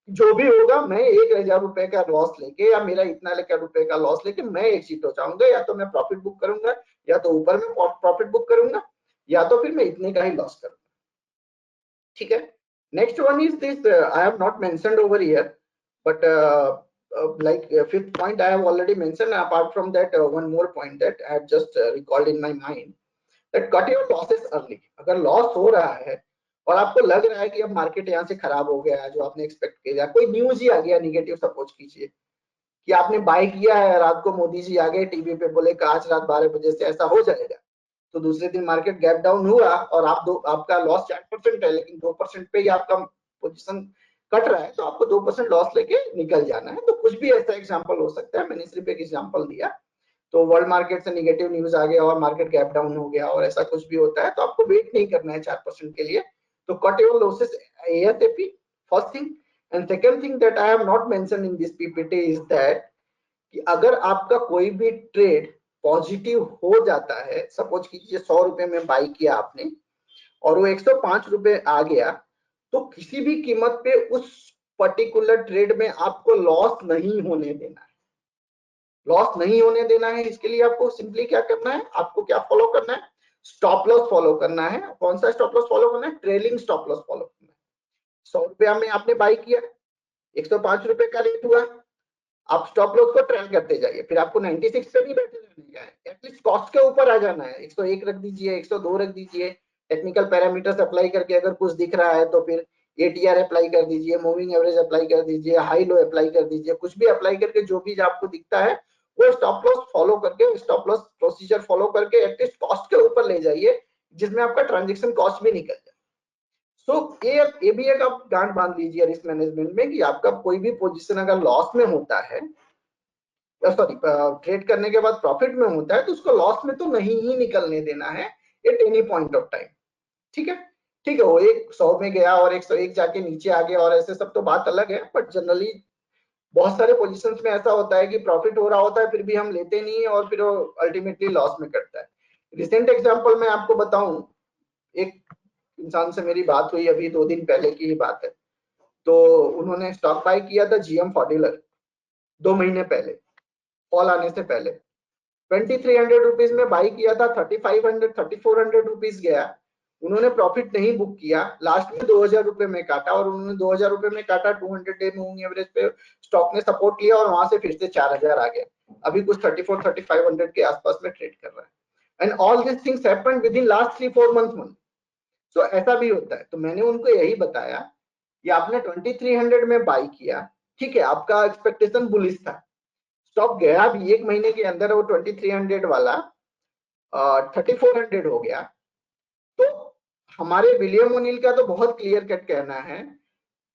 जो भी होगा मैं 1000 रुपए का लॉस लेके या मेरा इतना रुपए का लॉस लेके मैं एग्जिट हो जाऊंगा, या तो मैं प्रॉफिट बुक करूंगा, या तो ऊपर में प्रॉफिट बुक करूंगा, या तो फिर मैं इतने का ही लॉस करूंगा। ठीक है, next one is this, I have not mentioned over here, but like fifth point I have already mentioned. Apart from that, one more point that I have just recalled in my mind, that cut your losses early. अगर loss हो रहा है और आपको लग रहा है कि अब मार्केट यहाँ से खराब हो गया है, जो आपने एक्सपेक्ट किया, कोई न्यूज ही आ गया निगेटिव, सपोज कीजिए कि आपने बाय किया है, रात को मोदी जी आ गए टीवी पे, बोले कि आज रात 12 बजे से ऐसा हो जाएगा, तो दूसरे दिन मार्केट गैप डाउन हुआ और आपका लॉस 4% है, लेकिन 2% पे ही आपका पोजीशन कट रहा है, तो आपको 2% लॉस लेके निकल जाना है। तो कुछ भी ऐसा एग्जांपल हो सकता है, मैंने सिर्फ एक एग्जांपल दिया। तो वर्ल्ड मार्केट से निगेटिव न्यूज आ गया और मार्केट गैप डाउन हो गया और ऐसा कुछ भी होता है, तो आपको वेट नहीं करना है 4% के लिए। तो cut your losses ASAP, first thing. And second thing that I have not mention in this PPT is that कि अगर आपका कोई भी ट्रेड पॉजिटिव हो जाता है, सपोज कीजिए 100 रुपए में बाई किया आपने और वो 105 रुपए आ गया, तो किसी भी कीमत पे उस पर्टिकुलर ट्रेड में आपको लॉस नहीं होने देना है। लॉस नहीं होने देना है, इसके लिए आपको सिंपली क्या करना है, आपको क्या फॉलो करना है, स्टॉप लॉस फॉलो करना है। कौन सा स्टॉप लॉस फॉलो करना है, ट्रेलिंग स्टॉप लॉस फॉलो करना है। 100 रुपया में आपने बाई किया, 105 रुपए का रेट हुआ, आप स्टॉप लॉस को ट्रेल करते जाइए, फिर आपको 96 पे भी बैठे रहने का है, एटलीस्ट कॉस्ट के ऊपर आ जाना है। 101 रख दीजिए, 102 रख दीजिए, टेक्निकल पैरामीटर्स अप्लाई करके अगर कुछ दिख रहा है तो फिर ATR अप्लाई कर दीजिए, मूविंग एवरेज अप्लाई कर दीजिए, हाई लो अप्लाई कर दीजिए, कुछ भी अप्लाई करके जो भी आपको दिखता है वो स्टॉप लॉस फॉलो करके, स्टॉप लॉस प्रोसीजर फॉलो करके एटलीस्ट कॉस्ट के ऊपर ले जाइए, जिसमें आपका ट्रांजेक्शन कॉस्ट भी निकल जाए। सो ये भी एक आप गांठ बांध लीजिए रिस्क मैनेजमेंट में कि आपका कोई भी पोजीशन अगर लॉस में होता है, सॉरी ट्रेड करने के बाद प्रॉफिट में होता है, तो उसको लॉस में तो नहीं ही निकलने देना है at any point of time. ठीक है, ठीक है, वो 100 में गया और 101 जाके नीचे आ गया और ऐसे सब तो बात अलग है, बट जनरली बहुत सारे पोजीशंस में ऐसा होता है कि प्रॉफिट हो रहा होता है फिर भी हम लेते नहीं है और फिर वो अल्टीमेटली लॉस में करता है। रिसेंट एग्जांपल मैं आपको बताऊं, एक इंसान से मेरी बात हुई अभी 2 दिन पहले की ही बात है। तो उन्होंने स्टॉक बाय किया था GM फॉर्ड्यूलर 2 महीने पहले, फॉल आने से पहले 2300 रुपीज में बाई किया था, 3500 3400 रुपीज गया, उन्होंने प्रॉफिट नहीं बुक किया, लास्ट में 2000 रुपए में काटा और उन्होंने 2000 रुपए में काटा, 200 डे मूविंग एवरेज पे स्टॉक ने सपोर्ट लिया और वहां से फिर से 4000 आ गया, अभी कुछ 34-3500 के आसपास में ट्रेड कर रहा है। And all this things happened within last 3-4 month. So ऐसा भी होता है। तो मैंने उनको यही बताया कि आपने 2300 में बाई किया, ठीक है, आपका एक्सपेक्टेशन बुलिश था, स्टॉक गया भी एक महीने के अंदर वो 2300 वाला 3400 हो गया। तो हमारे विलियम ओनिल का तो बहुत क्लियर कट कहना है,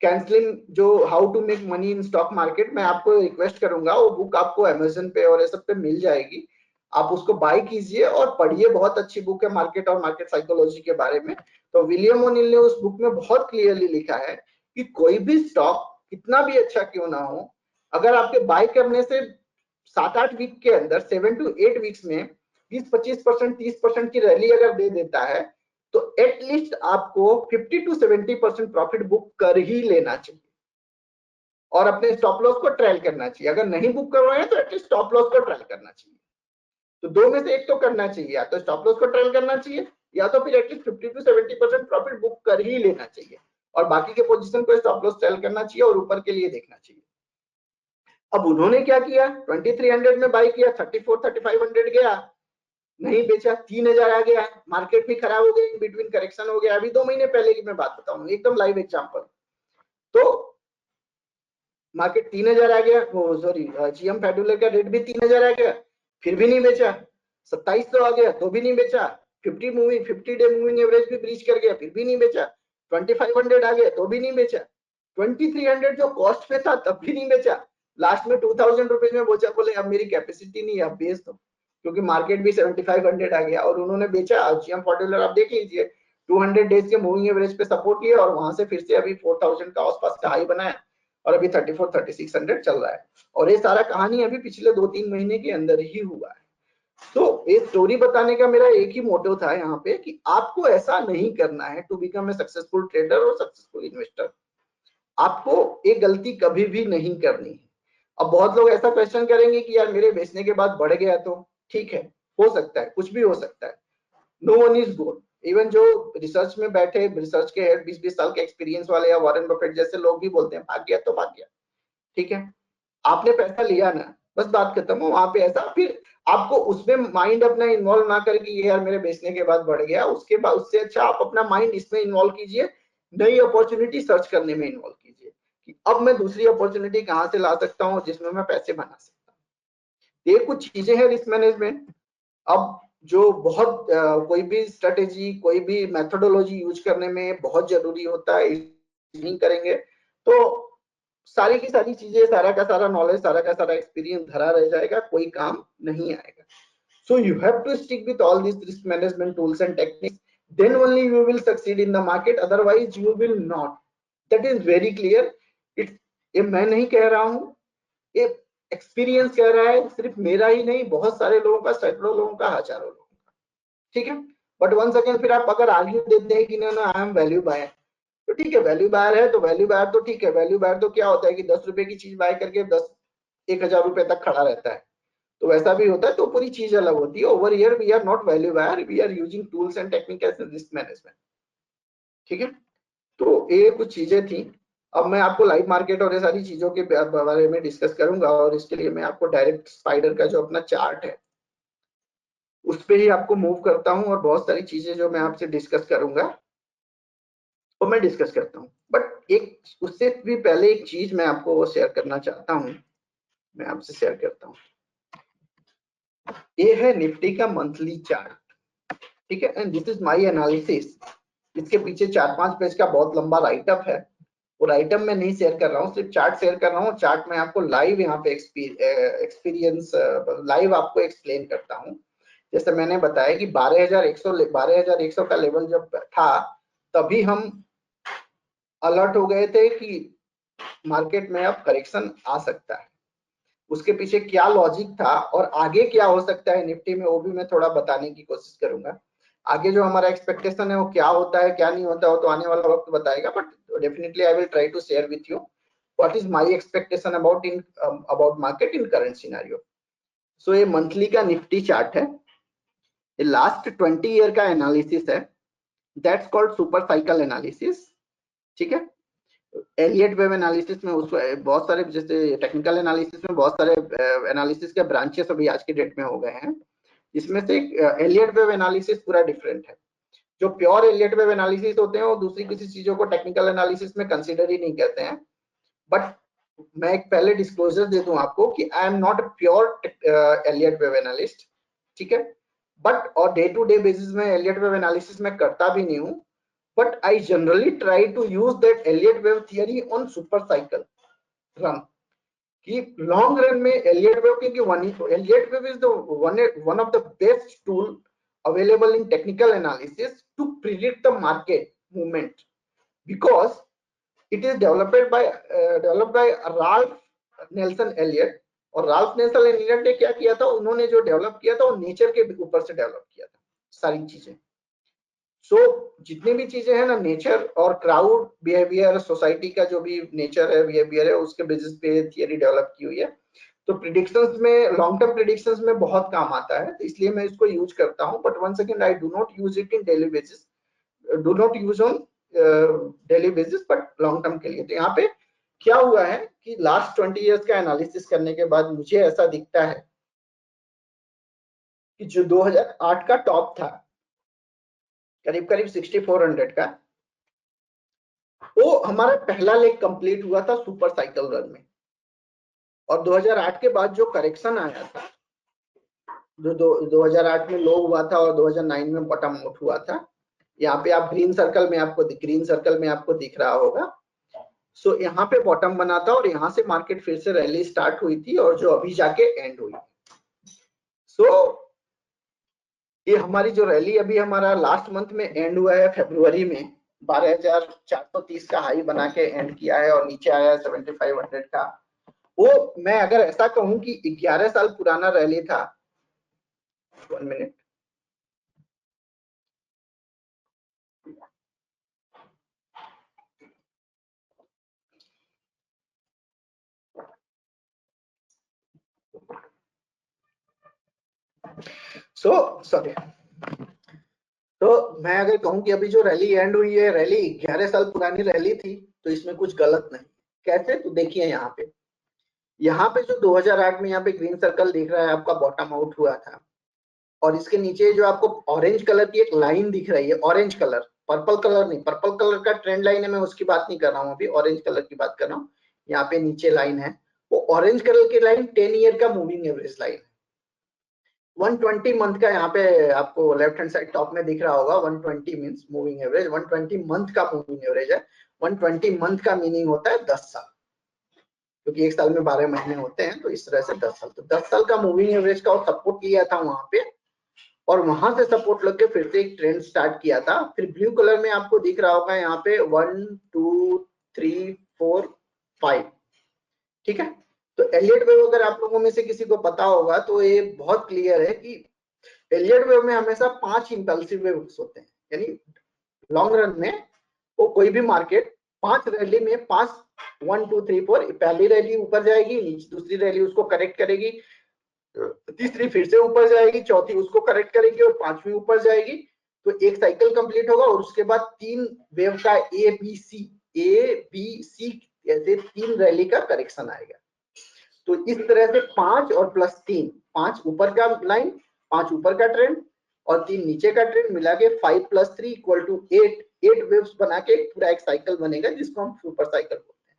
कैंसलिंग जो how to make money in stock market, मैं आपको रिक्वेस्ट करूंगा वो बुक आपको अमेजन पे और ये सब पे मिल जाएगी, आप उसको बाय कीजिए और पढ़िए, बहुत अच्छी बुक है मार्केट और मार्केट साइकोलॉजी के बारे में। तो विलियम ओनिल ने उस बुक में बहुत क्लियरली लिखा है कि कोई भी स्टॉक कितना भी अच्छा क्यों ना हो, अगर आपके बाय करने से 7-8 वीक के अंदर 7 to 8 वीक्स में 20-25% 30% की रैली अगर दे देता है, तो एटलीस्ट आपको 50 to 70% प्रॉफिट बुक कर ही लेना चाहिए और अपने स्टॉप लॉस को ट्रेल करना चाहिए। अगर नहीं बुक कर रहे हैं तो एटलीस्ट स्टॉप लॉस को ट्रेल करना चाहिए। तो दो में से एक तो करना चाहिए, या तो स्टॉप लॉस को ट्रेल करना चाहिए या तो फिर एटलीस्ट 50 to 70% प्रॉफिट बुक कर ही लेना चाहिए और बाकी के पोजीशन को स्टॉप लॉस ट्रेल करना चाहिए और ऊपर के लिए देखना चाहिए। अब उन्होंने क्या किया, 2300 में बाई किया, 34-3500 गया, नहीं बेचा, 3000 आ गया, मार्केट भी खराब हो गई, बिटवीन करेक्शन हो गया। अभी 2 महीने पहले की मैं बात बताऊं, एकदम लाइव एग्जांपल। तो मार्केट 3000 आ गया, वो सॉरी जीएम फेडुलर का रेट भी 3000 आ गया, फिर भी नहीं बेचा। 2700 आ गया तो भी नहीं बेचा। 50 डे मूविंग एवरेज भी ब्रीच कर गया, फिर भी नहीं बेचा। 2500 आ गया तो भी नहीं बेचा। 2300 जो कॉस्ट पे था तब भी नहीं बेचा। लास्ट में 2000 रुपीज में बेचा, बोले अब मेरी कैपेसिटी नहीं है, अब बेच दो, क्योंकि मार्केट भी 7500 आ गया और उन्होंने बेचा। जीएम फेडुलर आप देख लीजिए, 200 डेज के मूविंग एवरेज पे सपोर्ट किया और वहां से फिर से अभी 4000 का आसपास का हाई बनाया और अभी 34-3600 चल रहा है। और ये सारा कहानी अभी पिछले 2-3 महीने के अंदर ही हुआ है। तो ये स्टोरी बताने का मेरा एक ही मोटिव था यहाँ पे कि आपको ऐसा नहीं करना है to become a successful trader और सक्सेसफुल इन्वेस्टर। आपको ये गलती कभी भी नहीं करनी है। अब बहुत लोग ऐसा क्वेश्चन करेंगे कि यार मेरे बेचने के बाद बढ़ गया तो ठीक है, हो सकता है, कुछ भी हो सकता है। No one is good. Even जो रिसर्च में बैठे, रिसर्च के 20-20 साल के एक्सपीरियंस वाले या वॉरेन बफेट जैसे लोग भी बोलते हैं भाग गया तो भाग गया, ठीक है, आपने पैसा लिया ना, बस बात खत्म हो वहां पे। ऐसा फिर आपको उसमें माइंड अपना इन्वॉल्व ना करके ये यार मेरे बेचने के बाद बढ़ गया, उसके बाद उससे अच्छा आप अपना माइंड इसमें इन्वॉल्व कीजिए, नई अपॉर्चुनिटी सर्च करने में इन्वॉल्व कीजिए कि अब मैं दूसरी अपॉर्चुनिटी कहां से ला सकता हूँ जिसमें मैं पैसे बना सकता हूँ। ये कुछ चीजें हैं रिस्क मैनेजमेंट। अब जो बहुत कोई भी स्ट्रेटेजी, कोई भी मेथोडोलॉजी यूज करने में बहुत जरूरी होता है, नहीं करेंगे तो सारी की सारी चीजें, सारा का सारा नॉलेज, सारा का सारा एक्सपीरियंस धरा रह जाएगा, कोई काम नहीं आएगा। So you have to stick with all these risk management tools and techniques. Then only you will succeed in the market. Otherwise you will not. That is very clear. It's ये मैं नहीं कह रहा हूँ, ये एक्सपीरियंस कह रहा है, सिर्फ मेरा ही नहीं, बहुत सारे लोगों का, सैकड़ों लोगों का, हजारों लोगों का, ठीक है। बट वन सेकेंड फिर आप अगर आर्ग्यू देते हैं कि ना ना आई एम वैल्यू बायर, तो ठीक है, वैल्यू बायर है तो वैल्यू बायर तो ठीक है। वैल्यू बायर तो क्या होता है कि 10 रुपए की चीज बाय करके 10-1000 रुपए तक खड़ा रहता है, तो वैसा भी होता है, तो पूरी चीज अलग होती है। Over here we are not value buyer, we are using tools and technique as risk management, ठीक है। तो ये कुछ चीजें थी। अब मैं आपको लाइव मार्केट और ये सारी चीजों के बारे में डिस्कस करूंगा और इसके लिए मैं आपको डायरेक्ट स्पाइडर का जो अपना चार्ट है उस पे ही आपको मूव करता हूं और बहुत सारी चीजें जो मैं आपसे डिस्कस करूंगा वो मैं डिस्कस करता हूँ। बट एक उससे भी पहले एक चीज मैं आपको वो शेयर करना चाहता हूँ, मैं आपसे शेयर करता हूँ। ये है निफ्टी का मंथली चार्ट, ठीक है, and this is my analysis. इसके पीछे 4-5 पेज का बहुत लंबा राइटअप है, वो राइटअप मैं नहीं शेयर कर रहा हूँ, सिर्फ चार्ट शेयर कर रहा हूँ। चार्ट में आपको लाइव यहाँ पे एक्सपीरियंस लाइव आपको एक्सप्लेन करता हूँ। जैसे मैंने बताया कि 12100 का लेवल जब था तभी हम अलर्ट हो गए थे कि मार्केट में अब करेक्शन आ सकता है। उसके पीछे क्या लॉजिक था और आगे क्या हो सकता है निफ्टी में, वो भी मैं थोड़ा बताने की कोशिश करूंगा। आगे जो हमारा एक्सपेक्टेशन है वो क्या होता है क्या नहीं होता है वो तो आने वाला वक्त बताएगा, but definitely I will try to share with you what is my expectation about market in current scenario. So ये मंथली का निफ्टी चार्ट है, ये लास्ट 20 ईयर का एनालिसिस है, that's called super cycle analysis, ठीक है। एलियट वेव एनालिसिस में उसको बहुत सारे, जैसे टेक्निकल एनालिसिस में बहुत सारे एनालिसिस के ब्रांचेस अभी आज की डेट में हो गए हैं, इसमें से एलियट वेव एनालिसिस पूरा डिफरेंट है। जो प्योर एलियट वेव एनालिसिस होते हैं वो दूसरी किसी चीजों को टेक्निकल एनालिसिस में कंसीडर ही नहीं करते हैं। बट मैं एक पहले डिस्क्लोजर दे दूं आपको कि I am not pure Elliott wave analyst, ठीक है। बट और डे टू डे बेसिस में एलियट वेव एनालिसिस में करता भी नहीं हूं, but I generally try to use that Elliott wave theory on super cycle run. कि long run में Elliott wave, क्योंकि Elliott wave is the one of the best tool available in technical analysis to predict the market movement, because it is developed by Ralph Nelson Elliott। और Ralph Nelson Elliott ने क्या किया था, उन्होंने जो develop किया था वो नेचर के ऊपर से डेवलप किया था सारी चीजें। जितनी भी चीजें हैं ना, नेचर और क्राउड बिहेवियर, सोसाइटी का जो भी नेचर है, बिहेवियर है, उसके बेसिस पे थियरी डेवलप की हुई है। तो प्रिडिक्शंस में, लॉन्ग टर्म प्रिडिक्शंस में बहुत काम आता है, तो इसलिए मैं इसको यूज करता हूं। But one second, I do not use it in daily basis, do not use on daily basis, but long term के लिए। तो यहाँ पे क्या हुआ है कि लास्ट 20 इयर्स का एनालिसिस करने के बाद मुझे ऐसा दिखता है कि जो 2008 का टॉप था करीब करीब 6400 का, वो हमारा पहला लेग कंप्लीट हुआ था सुपर साइकिल रन में। और 2008 के बाद जो करेक्शन आया था, जो 2008 में लो हुआ था और 2009 में बॉटम आउट हुआ था, यहाँ पे आप ग्रीन सर्कल में आपको दिख रहा होगा। सो यहाँ पे बॉटम बना था और यहाँ से मार्केट फिर से रैली स्टार्ट हुई थी और जो अभी जाके एंड हुई। सो ये हमारी जो रैली अभी हमारा लास्ट मंथ में एंड हुआ है फरवरी में, 12,430 का हाई बना के एंड किया है और नीचे आया है 7,500 का। वो मैं अगर ऐसा कहूं कि 11 साल पुराना रैली था। 1 मिनट। सॉरी। तो मैं अगर कहूं कि अभी जो रैली एंड हुई है, रैली 11 साल पुरानी रैली थी, तो इसमें कुछ गलत नहीं। कैसे? तो देखिए यहाँ पे जो 2008 में यहाँ पे ग्रीन सर्कल दिख रहा है आपका, बॉटम आउट हुआ था और इसके नीचे जो आपको ऑरेंज कलर की एक लाइन दिख रही है, ऑरेंज कलर, पर्पल कलर नहीं, पर्पल कलर का ट्रेंड लाइन है, मैं उसकी बात नहीं कर रहा हूँ, अभी ऑरेंज कलर की बात कर रहा हूँ। यहाँ पे नीचे लाइन है, वो ऑरेंज कलर की लाइन 10 ईयर का मूविंग एवरेज लाइन है। 120 मंथ का यहाँ पे आपको लेफ्ट हैंड साइड टॉप में दिख रहा होगा, 120 मींस मूविंग एवरेज, 120 मंथ का मूविंग एवरेज है। 120 मंथ का मीनिंग होता है 10 साल, क्योंकि एक साल में 12 महीने होते हैं, तो इस तरह से 10 साल। तो 10 साल का मूविंग एवरेज का सपोर्ट लिया था वहां पे, और वहां से सपोर्ट लग के फिर से एक ट्रेंड स्टार्ट किया था। फिर ब्लू कलर में आपको दिख रहा होगा यहाँ पे 1 2 3 4 5, ठीक है। तो एलियट वेव अगर आप लोगों में से किसी को पता होगा तो ये बहुत क्लियर है कि एलियट वेव में हमेशा 5 इंपल्सिव वेव्स होते हैं, यानी लॉन्ग रन में वो कोई भी मार्केट 5 रैली में 5 1 2 3 4, पहली रैली ऊपर जाएगी, दूसरी रैली उसको करेक्ट करेगी, तीसरी फिर से ऊपर जाएगी, चौथी उसको करेक्ट करेगी और पांचवी ऊपर जाएगी। तो एक साइकिल कंप्लीट होगा और उसके बाद 3 वेव का ए बी सी ऐसे 3 रैली का करेक्शन आएगा। तो इस तरह से 5 और प्लस 3, 5 ऊपर का लाइन, 5 ऊपर का ट्रेंड और 3 नीचे का ट्रेंड मिला के 5 + 3 = 8 वेव्स बना के पूरा एक साइकिल बनेगा, जिसको हम सुपर साइकिल बोलते हैं।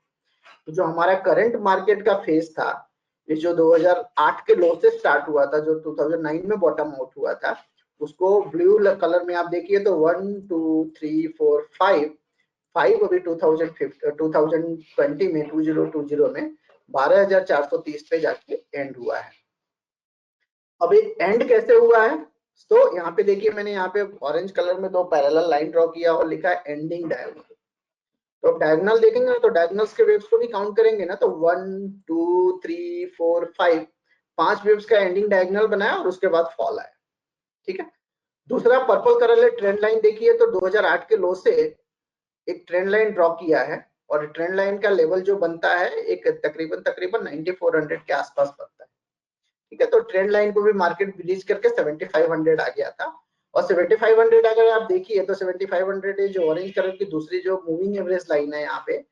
तो जो हमारा करंट मार्केट का फेज था, ये जो 2008 के लो से स्टार्ट हुआ था, जो 2009 में बॉटम आउट हुआ था, उसको ब्लू कलर में आप देखिए तो 1 2 3 4 5 अभी 2020 में 2020 में 12,430 पे जाके एंड हुआ है। अब ये एंड कैसे हुआ है? तो यहाँ पे देखिए, मैंने यहाँ पे ऑरेंज कलर में 2 पैरेलल लाइन ड्रॉ किया और लिखा है एंडिंग डायगोनल। तो डायगोनल देखेंगे तो डायगोनल्स के वेव्स को भी काउंट करेंगे ना, तो 1 2 3 4 5, 5 वेव्स का एंडिंग डायगोनल बनाया और उसके बाद फॉल आया, ठीक है। दूसरा पर्पल कलर ट्रेंड लाइन देखिए तो 2008 के लो से एक ट्रेंड लाइन ड्रॉ किया है और ट्रेंड लाइन का लेवल जो बनता है एक तकरीबन 9400 के आसपास बनता है, ठीक है। तो ट्रेंड लाइन को भी मार्केट ब्रीच करके 7500 आ गया था और 7500 अगर आप देखिए तो 7500 जो ऑरेंज कलर की दूसरी जो मूविंग एवरेज लाइन है, यहाँ पे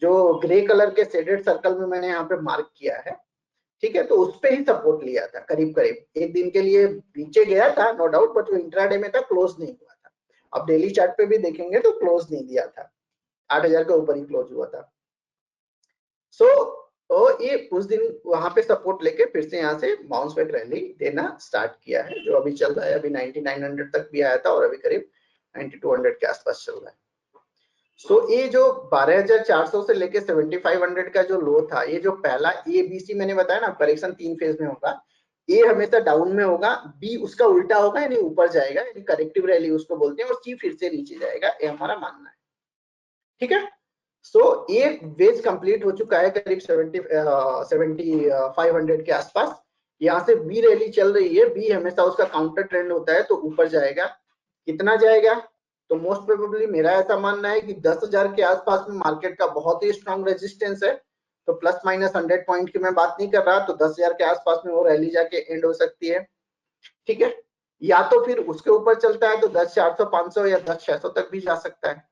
जो ग्रे कलर के शेडेड सर्कल में मैंने यहाँ पे मार्क किया है, ठीक है। तो उस पे ही सपोर्ट लिया था, करीब करीब एक दिन के लिए नीचे गया था नो डाउट, बट वो इंट्राडे में था, क्लोज नहीं हुआ था। अब डेली चार्ट पे भी देखेंगे तो क्लोज नहीं दिया था, 8,000 के ऊपर ही क्लोज हुआ था। तो ये उस दिन वहां पे सपोर्ट लेके फिर से यहाँ से बाउंस बैक रैली देना स्टार्ट किया है, जो अभी चल रहा है। अभी 9900 तक भी आया था और अभी करीब 9200 के आसपास चल रहा है। ये जो 12,400 से लेके 7500 का जो लो था, ये जो पहला ए बी सी मैंने बताया ना, करेक्शन 3 फेज में होगा। ए हमेशा डाउन में होगा, बी उसका उल्टा होगा यानी ऊपर जाएगा, यानी करेक्टिव रैली उसको बोलते हैं, और सी फिर से नीचे जाएगा, ये हमारा मानना है, ठीक है। एक वेज कंप्लीट हो चुका है करीब 7500 के आसपास। यहाँ से बी रैली चल रही है, बी हमेशा उसका काउंटर ट्रेंड होता है, तो ऊपर जाएगा। कितना जाएगा? तो मोस्ट प्रोबेबली मेरा ऐसा मानना है कि 10,000 के आसपास में मार्केट का बहुत ही स्ट्रॉन्ग रेजिस्टेंस है। तो प्लस माइनस 100 पॉइंट की मैं बात नहीं कर रहा, तो 10,000 के आसपास में वो रैली जाके एंड हो सकती है, ठीक है। या तो फिर उसके ऊपर चलता है तो 10,400 500 या 10,600 तक भी जा सकता है,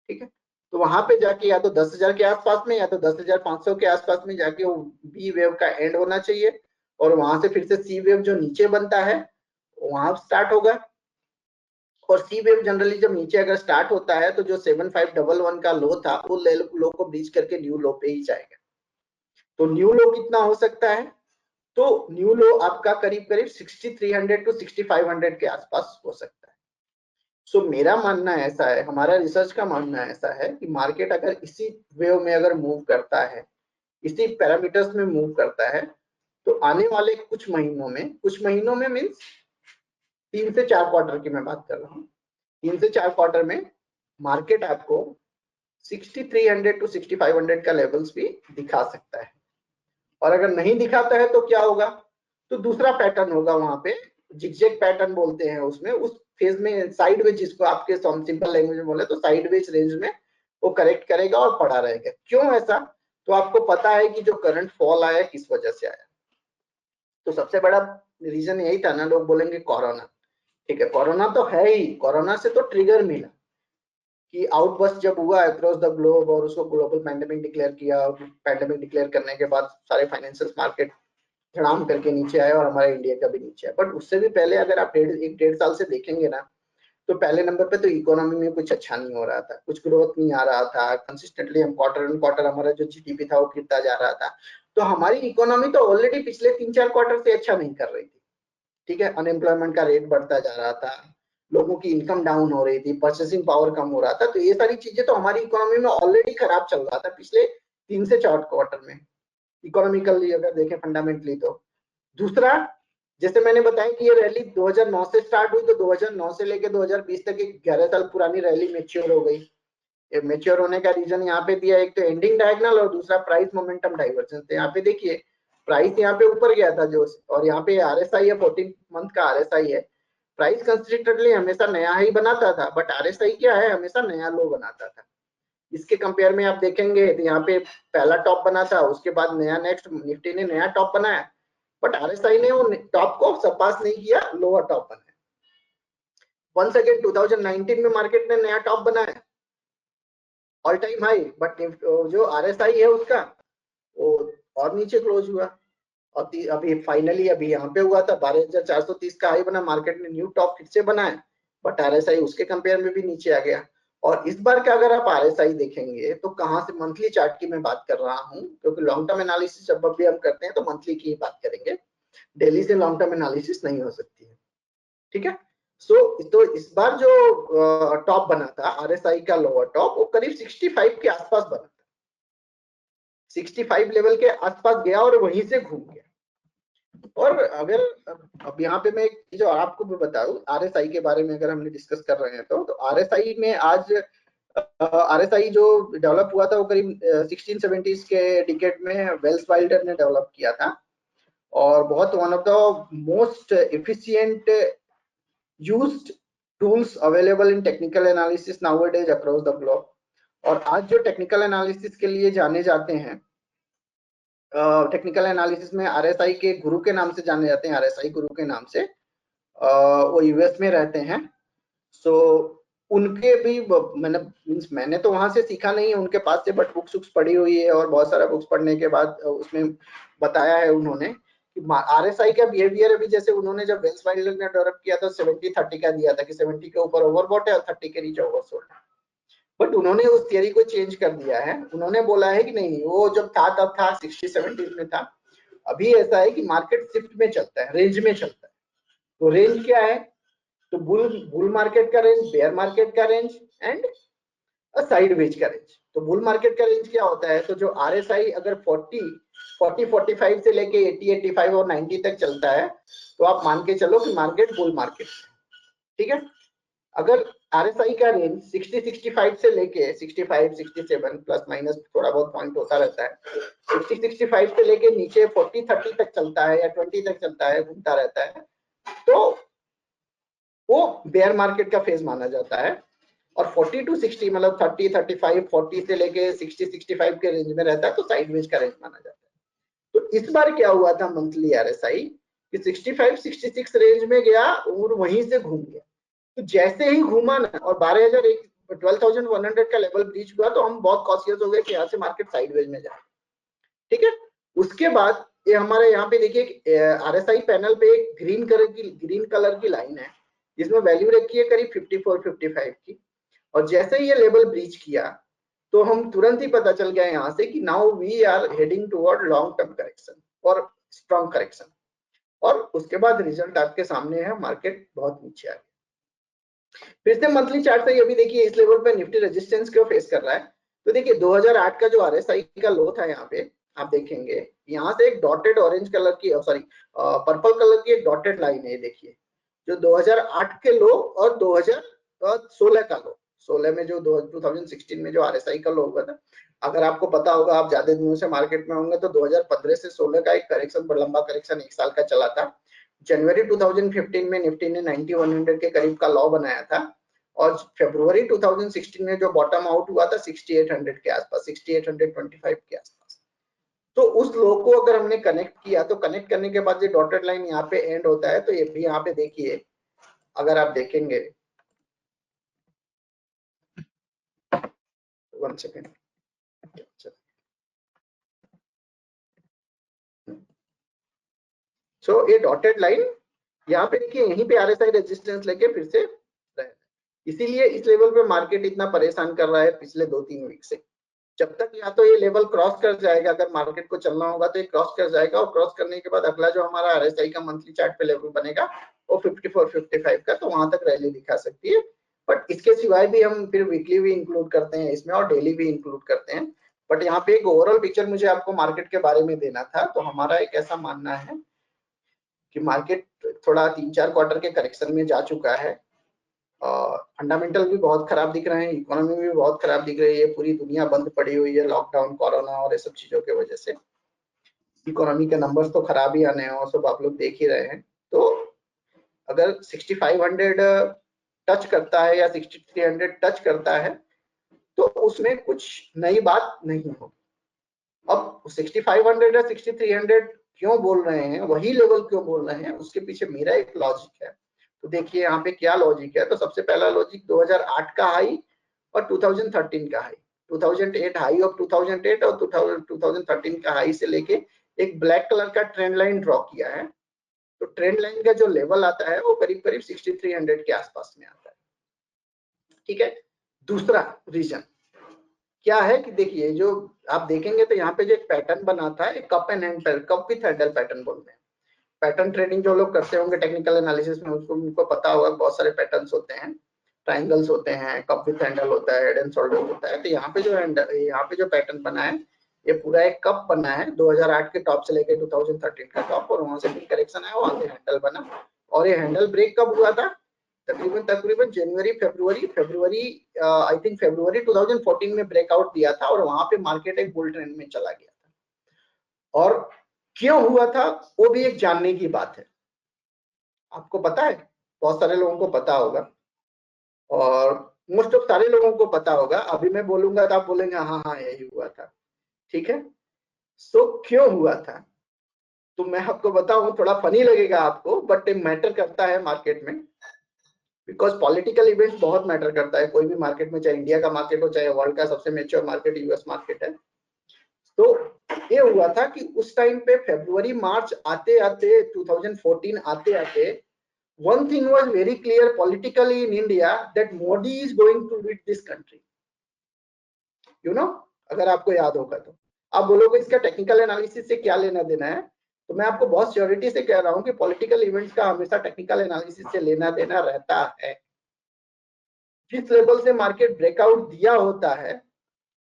ठीक है। तो वहां पे जाके या तो 10,000 के आसपास में या तो 10,500 के आसपास में जाके वो बी वेव का एंड होना चाहिए, और वहां से फिर से सी वेव जो नीचे बनता है वहां स्टार्ट होगा। और सी वेव जनरली जब नीचे अगर स्टार्ट होता है तो जो 7511 का लो था, वो लो को ब्रीच करके न्यू लो पे ही जाएगा। तो न्यू लो कितना हो सकता है? तो न्यू लो आपका करीब करीब 6300 टू 6500 के आसपास हो सकता है। सो मेरा मानना ऐसा है, हमारा रिसर्च का मानना ऐसा है कि मार्केट अगर इसी वेव में अगर मूव करता है, इसी पैरामीटर्स में मूव करता है, तो आने वाले कुछ महीनों में मीन्स 3 से 4 क्वार्टर की मैं बात कर रहा हूँ, 3 से 4 क्वार्टर में मार्केट आपको 6300 टू 6500 का लेवल्स भी दिखा सकता है। और अगर नहीं दिखाता है तो क्या होगा? तो दूसरा पैटर्न होगा वहां पे, जिगजैग पैटर्न बोलते हैं उसमें, उस फेज में साइडवेज, जिसको आपके सिंपल लैंग्वेज में बोले तो साइडवेज रेंज में वो करेक्ट करेगा और पड़ा रहेगा। क्यों ऐसा? तो आपको पता है कि जो करंट फॉल आया किस वजह से आया। तो सबसे बड़ा रीजन यही था ना, लोग बोलेंगे कोरोना, ठीक है, कोरोना तो है ही, कोरोना से तो ट्रिगर मिला कि आउटबर्स्ट जब हुआ अक्रॉस द ग्लोब और उसको ग्लोबल पैंडेमिक डिक्लेयर किया, पैंडेमिक डिक्लेयर करने के बाद सारे फाइनेंशियल मार्केट धड़ाम करके नीचे आए और हमारा इंडिया का भी नीचे आया। बट उससे भी पहले अगर आप एक डेढ़ साल से देखेंगे ना, तो पहले नंबर पे तो इकोनॉमी में कुछ अच्छा नहीं हो रहा था, कुछ ग्रोथ नहीं आ रहा था, कंसिस्टेंटली हम क्वार्टर एंड क्वार्टर हमारा जो जीडीपी था वो गिरता जा रहा था। तो हमारी इकोनॉमी तो ऑलरेडी पिछले 3-4 क्वार्टर से अच्छा नहीं कर रही थी, ठीक है, अनएम्प्लॉयमेंट का रेट बढ़ता जा रहा था, लोगों की इनकम डाउन हो रही थी, परचेसिंग पावर कम हो रहा था। तो ये सारी चीजें तो हमारी इकोनॉमी में ऑलरेडी खराब चल रहा था पिछले 3 से 4 क्वार्टर में, इकोनॉमिकली अगर देखें फंडामेंटली। तो दूसरा, जैसे मैंने बताया कि ये रैली 2009 से स्टार्ट हुई, तो 2009 से लेकर 2020 तक एक 11 साल पुरानी रैली मैच्योर हो गई। मैच्योर होने का रीजन यहाँ पे दिया, एक तो एंडिंग डायगोनल और दूसरा प्राइस मोमेंटम डाइवर्जेंस। तो यहाँ पे देखिए प्राइस यहाँ पे ऊपर गया था जो, और यहाँ पे आरएसआई है, 14 मंथ का आरएसआई है। प्राइस कंसिस्टेंटली हमेशा नया ही बनाता था, बट आरएसआई क्या है, हमेशा नया लो बनाता था। इसके कंपेयर में आप देखेंगे तो यहाँ पे पहला टॉप बना था, उसके बाद नया नेक्स्ट निफ्टी ने नया टॉप बनाया, बट आरएसआई ने वो टॉप को सरपास नहीं किया, लोअर टॉप बनाया। वंस अगेन 2019 में मार्केट ने नया टॉप बनाया, ऑल टाइम हाई, बट जो आरएसआई है उसका वो और नीचे क्लोज हुआ। और अभी फाइनली अभी यहाँ पे हुआ था 12,430 का हाई बना, मार्केट ने न्यू टॉप फिर से बनाया, बट आरएसआई उसके कंपेयर में भी नीचे आ गया। और इस बार का अगर आप आरएसआई देखेंगे तो कहाँ से, मंथली चार्ट की मैं बात कर रहा हूँ, क्योंकि लॉन्ग टर्म एनालिसिस जब भी हम करते हैं तो मंथली की ही बात करेंगे, डेली से लॉन्ग टर्म एनालिसिस नहीं हो सकती है, ठीक है। तो इस बार जो टॉप बना था आरएसआई का लोअर टॉप, वो करीब 65 के आसपास बना था, 65 लेवल के आसपास गया और वहीं से घूम गया। और अगर अब यहाँ पे मैं एक चीज और आपको भी बताऊं, आरएसआई के बारे में अगर हमने डिस्कस कर रहे हैं तो आरएसआई में आज आरएसआई जो डेवलप हुआ था वो करीब 1670s के डिकेड में वेल्स वाइल्डर ने डेवलप किया था, और बहुत one of the most efficient used tools available in technical analysis nowadays across the globe. और आज जो टेक्निकल एनालिसिस के लिए जाने जाते हैं, टेक्निकल एनालिसिस में आरएसआई के गुरु के नाम से जाने जाते हैं, आरएसआई गुरु के नाम से, वो यूएस में रहते हैं। सो उनके भी मैंने तो वहां से सीखा नहीं है उनके पास से, बट बुक्स पढ़ी हुई है, और बहुत सारा बुक्स पढ़ने के बाद उसमें बताया है उन्होंने कि आरएसआई का बिहेवियर अभी, जैसे उन्होंने जब वेल्स वाइल्डर ने डेवलप किया तो 70-30 का दिया था कि 70 के ऊपर ओवरबॉट है और 30 के नीचे ओवरसोल्ड है। बट उन्होंने उस थियरी को चेंज कर दिया है, उन्होंने बोला है कि नहीं, वो जब था तब था 60-70 में था, अभी ऐसा है कि मार्केट शिफ्ट में चलता है, रेंज में चलता है। तो रेंज क्या है? तो बुल मार्केट का रेंज, बेयर मार्केट का रेंज एंड साइडवेज का रेंज। तो बुल मार्केट का रेंज क्या होता है? तो जो आरएसआई अगर 40-45 से लेके 80-85 और 90 तक चलता है, तो आप मान के चलो कि मार्केट बुल मार्केट, ठीक है। अगर आरएसआई का रेंज 60-65 से लेके 65-67 प्लस माइनस थोड़ा बहुत पॉइंट होता रहता है, 60-65 से लेके नीचे 40-30 तक चलता है या 20 तक चलता है, घूमता रहता है, तो वो बेयर मार्केट का फेज माना जाता है। और 40-60 मतलब 30-35-40 से लेके 60-65 के रेंज में रहता है, तो साइडवेज का रेंज माना जाता है। तो इस बार क्या हुआ था मंथली आरएसआई कि 65-66 रेंज में गया और वहीं से घूम गया। तो जैसे ही घूमा ना और 12,100 का लेवल ब्रीच हुआ, तो हम बहुत कॉशियस हो गए कि यहाँ से मार्केट साइडवेज में जाए, ठीक है। उसके बाद ये हमारे यहाँ पे देखिए आरएसआई पैनल पे एक ग्रीन कलर की लाइन है, जिसमें वैल्यू रखी है करीब 54-55 की, और जैसे ही ये लेवल ब्रीच किया तो हम तुरंत ही पता चल गया यहाँ से कि now we are heading toward long term correction और स्ट्रॉन्ग करेक्शन। और उसके बाद रिजल्ट आपके सामने है, मार्केट बहुत नीचे आ गया। फिर से मंथली चार्ट से अभी देखिए इस लेवल पे निफ्टी रेजिस्टेंस क्यों फेस कर रहा है। तो देखिए 2008 का जो आरएसआई का लो था, यहाँ पे आप देखेंगे यहाँ से एक डॉटेड ऑरेंज कलर की, सॉरी पर्पल कलर की एक डॉटेड लाइन है, देखिए जो 2008 के लो और 2016 का लो, 16 में जो 2016 में जो आरएसआई का लो हुआ था, अगर आपको पता होगा, आप ज्यादा दिनों से मार्केट में होंगे, तो 2015 से 16 का एक करेक्शन, बड़ा लंबा करेक्शन 1 साल का चला था। जनवरी 2015 में निफ्टी ने 9100 के करीब का लॉ बनाया था, और फरवरी 2016 में जो बॉटम आउट हुआ था 6800 के आसपास, 6825 के आसपास। तो उस लो को अगर हमने कनेक्ट किया, तो कनेक्ट करने के बाद जो डॉटेड लाइन यहाँ पे एंड होता है, तो ये भी यहाँ पे देखिए, अगर आप देखेंगे, 1 सेकेंड, सो ये डॉटेड लाइन यहाँ पे देखिए, यहीं पे आरएसआई रेजिस्टेंस लेके फिर से रहे, इसीलिए इस लेवल पे मार्केट इतना परेशान कर रहा है पिछले 2-3 वीक से। जब तक या तो ये लेवल क्रॉस कर जाएगा, अगर मार्केट को चलना होगा तो ये क्रॉस कर जाएगा, और क्रॉस करने के बाद अगला जो हमारा आरएसआई का मंथली चार्ट पे लेवल बनेगा वो 54-55 का, तो वहां तक रैली दिखा सकती है। बट इसके सिवाय भी हम फिर वीकली भी इंक्लूड करते हैं इसमें, और डेली भी इंक्लूड करते हैं। बट यहाँ पे एक ओवरऑल पिक्चर मुझे आपको मार्केट के बारे में देना था, तो हमारा एक ऐसा मानना है कि मार्केट थोड़ा 3-4 क्वार्टर के करेक्शन में जा चुका है। फंडामेंटल भी बहुत खराब दिख रहे हैं, इकोनॉमी भी बहुत खराब दिख रही है, पूरी दुनिया बंद पड़ी हुई है, लॉकडाउन, कोरोना और ये सब चीजों की वजह से इकोनॉमी के नंबर्स तो खराब ही आने हैं, और सब आप लोग देख ही रहे हैं। तो अगर 6500 टच करता है या 6300 टच करता है, तो उसमें कुछ नई बात नहीं होगी। अब 6500 या 6300 क्यों बोल रहे हैं, वही लेवल क्यों बोल रहे हैं, उसके पीछे मेरा एक लॉजिक है। तो देखिए यहाँ पे क्या लॉजिक है। तो सबसे पहला लॉजिक 2008 का हाई और 2013 का हाई, 2008 हाई ऑफ 2008 और 2013 का हाई से लेके एक ब्लैक कलर का ट्रेंड लाइन ड्रॉ किया है। तो ट्रेंड लाइन का जो लेवल आता है वो करीब करीब 6300 के आसपास में आता है। ठीक है, दूसरा रीजन क्या है कि देखिए, जो आप देखेंगे तो यहाँ पे जो एक पैटर्न बना था, एक cup and handle, cup with handle pattern बोलते हैं। पैटर्न ट्रेडिंग जो लोग करते होंगे टेक्निकल एनालिसिस में, उसको उनको पता होगा, बहुत सारे पैटर्न्स होते हैं, ट्रायंगल्स होते हैं, कप विथ हैंडल होता है, हेड एंड शोल्डर होता है। तो यहाँ पे जो पैटर्न बना है, ये पूरा एक कप बना है 2008 के टॉप से लेकर 2013 का टॉप, और वहां से भी करेक्शन आया, वहां से हैंडल बना। और ये हैंडल ब्रेक कब हुआ था, तकरीबन जनवरी फरवरी आई थिंक फरवरी 2014 में ब्रेकआउट दिया था, और वहां पे मार्केट एक बुल ट्रेंड में चला गया था। और क्यों हुआ था वो भी एक जानने की बात है, आपको पता है, बहुत सारे लोगों को पता होगा, और मोस्ट ऑफ सारे लोगों को पता होगा। अभी मैं बोलूंगा तो आप बोलेंगे हाँ हाँ यही हुआ था, ठीक है। सो क्यों हुआ था, तो मैं आपको बताऊं, थोड़ा फनी लगेगा आपको, बट मैटर करता है मार्केट में, बिकॉज पॉलिटिकल इवेंट्स बहुत मैटर करता है कोई भी मार्केट में, चाहे इंडिया का मार्केट हो, चाहे वर्ल्ड का सबसे मेच्योर मार्केट यूएस मार्केट है। तो ये हुआ था कि उस टाइम पे फरवरी मार्च आते आते 2014 आते आते one thing was very clear politically in India, that Modi is going to lead this country, you know, अगर आपको याद होगा तो। आप बोलोगे इसका टेक्निकल एनालिसिस से क्या लेना देना है, तो मैं आपको बहुत श्योरिटी से कह रहा हूं कि पॉलिटिकल इवेंट्स का हमेशा टेक्निकल एनालिसिस से लेना देना रहता है। जिस लेवल से मार्केट ब्रेकआउट दिया होता है,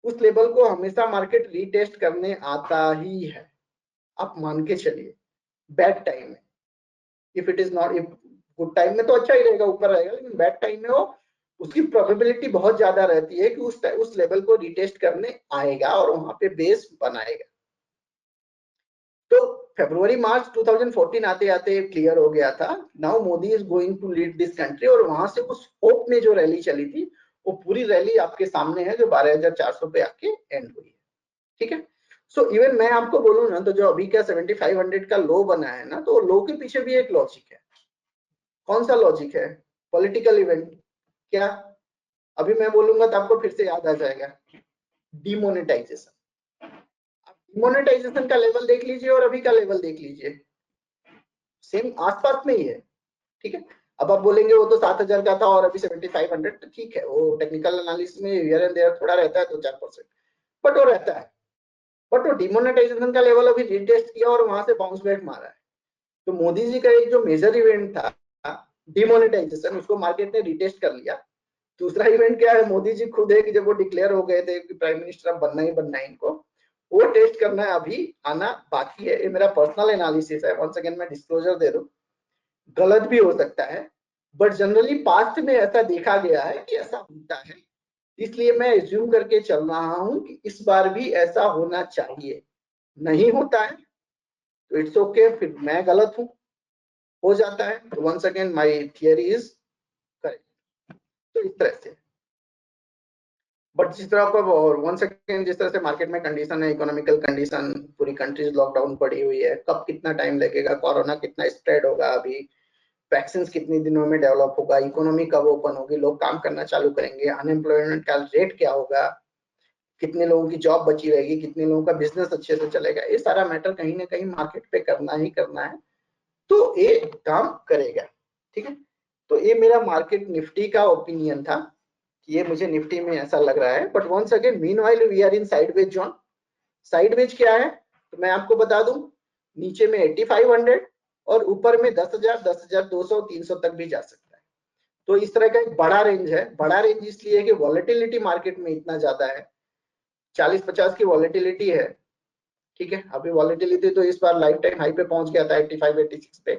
उस लेवल को हमेशा मार्केट रीटेस्ट करने आता ही है, आप मान के चलिए। बैड टाइम में, if it is not, if good time में तो अच्छा ही रहेगा, ऊपर रहेगा, लेकिन बैड टाइम में वो, उसकी प्रोबेबिलिटी बहुत ज्यादा रहती है कि उस लेवल को रिटेस्ट करने आएगा और वहां पे बेस बनाएगा। तो फरवरी मार्च 2014 आते आते क्लियर हो गया था, now Modi is going to lead this country, और वहां से उस होप में जो रैली चली थी, वो पूरी रैली आपके सामने है, जो 12,400 पे आके एंड हुई है। ठीक है, सो इवन मैं आपको बोलूं ना, तो जो अभी का 7500 का लो बना है ना, तो लो के पीछे भी एक लॉजिक है। कौन सा लॉजिक है, पॉलिटिकल इवेंट। क्या, अभी मैं बोलूंगा तो आपको फिर से याद आ जाएगा, डिमोनेटाइजेशन। आप डिमोनेटाइजेशन का लेवल देख लीजिए और अभी का लेवल देख लीजिए, सेम आसपास में ही है। ठीक है, अब आप बोलेंगे वो तो 7,000 का था और अभी 7,500, ठीक है, वो टेक्निकल एनालिसिस में हियर एंड देयर थोड़ा रहता है 2-4%, बट वो रहता है। बट वो डिमोनेटाइजेशन का लेवल अभी रीटेस्ट किया और वहां से बाउंस बैक मारा है। तो मोदी जी का एक जो मेजर इवेंट था डिमोनेटाइजेशन, उसको मार्केट ने रिटेस्ट कर लिया। दूसरा इवेंट क्या है, मोदी जी खुद है कि जब वो डिक्लेयर हो गए थे कि प्राइम मिनिस्टर अब बनना ही बनना है इनको, वो टेस्ट करना है, अभी आना बाकी है। ये मेरा पर्सनल एनालिसिस है, वंस अगेन मैं डिस्क्लोजर दे दूं, गलत भी हो सकता है, बट जनरली पास्ट में ऐसा देखा गया है कि ऐसा होता है, इसलिए मैं एज्यूम करके चल रहा हूं कि इस बार भी ऐसा होना चाहिए। नहीं होता है तो इट्स ओके, फिर मैं गलत हूं, हो जाता है, तो once again my theory is correct. तो इस तरह से, बट जिस तरह का वन सेकेंड, जिस तरह से मार्केट में कंडीशन है, इकोनॉमिकल कंडीशन, पूरी कंट्रीज लॉकडाउन पड़ी हुई है, कब कितना टाइम लगेगा, कोरोना कितना स्प्रेड होगा, अभी वैक्सीन कितने दिनों में डेवलप होगा, इकोनॉमी कब ओपन होगी, लोग काम करना चालू करेंगे, अनएम्प्लॉयमेंट का रेट क्या होगा, कितने लोगों की जॉब बची रहेगी, कितने लोगों का बिजनेस अच्छे से चलेगा, ये सारा मैटर कहीं ना कहीं मार्केट पे करना ही करना है, तो ये काम करेगा। ठीक है, तो ये मेरा मार्केट निफ्टी का ओपिनियन था, ये मुझे निफ्टी में ऐसा लग रहा है। But once again meanwhile we are in sideways zone. Sideways क्या है तो मैं आपको बता दूं, नीचे में 8500 और ऊपर में 10,000, 10,200, 300 तक भी जा सकता है। तो इस तरह का एक बड़ा रेंज है। बड़ा रेंज इसलिए कि वॉलेटिलिटी मार्केट में इतना ज्यादा है, 40-50 की वॉलेटिलिटी है। ठीक है, अभी वॉलेटिलिटी तो इस बार लाइफ टाइम हाई पे पहुंच गया था 85-86 पे,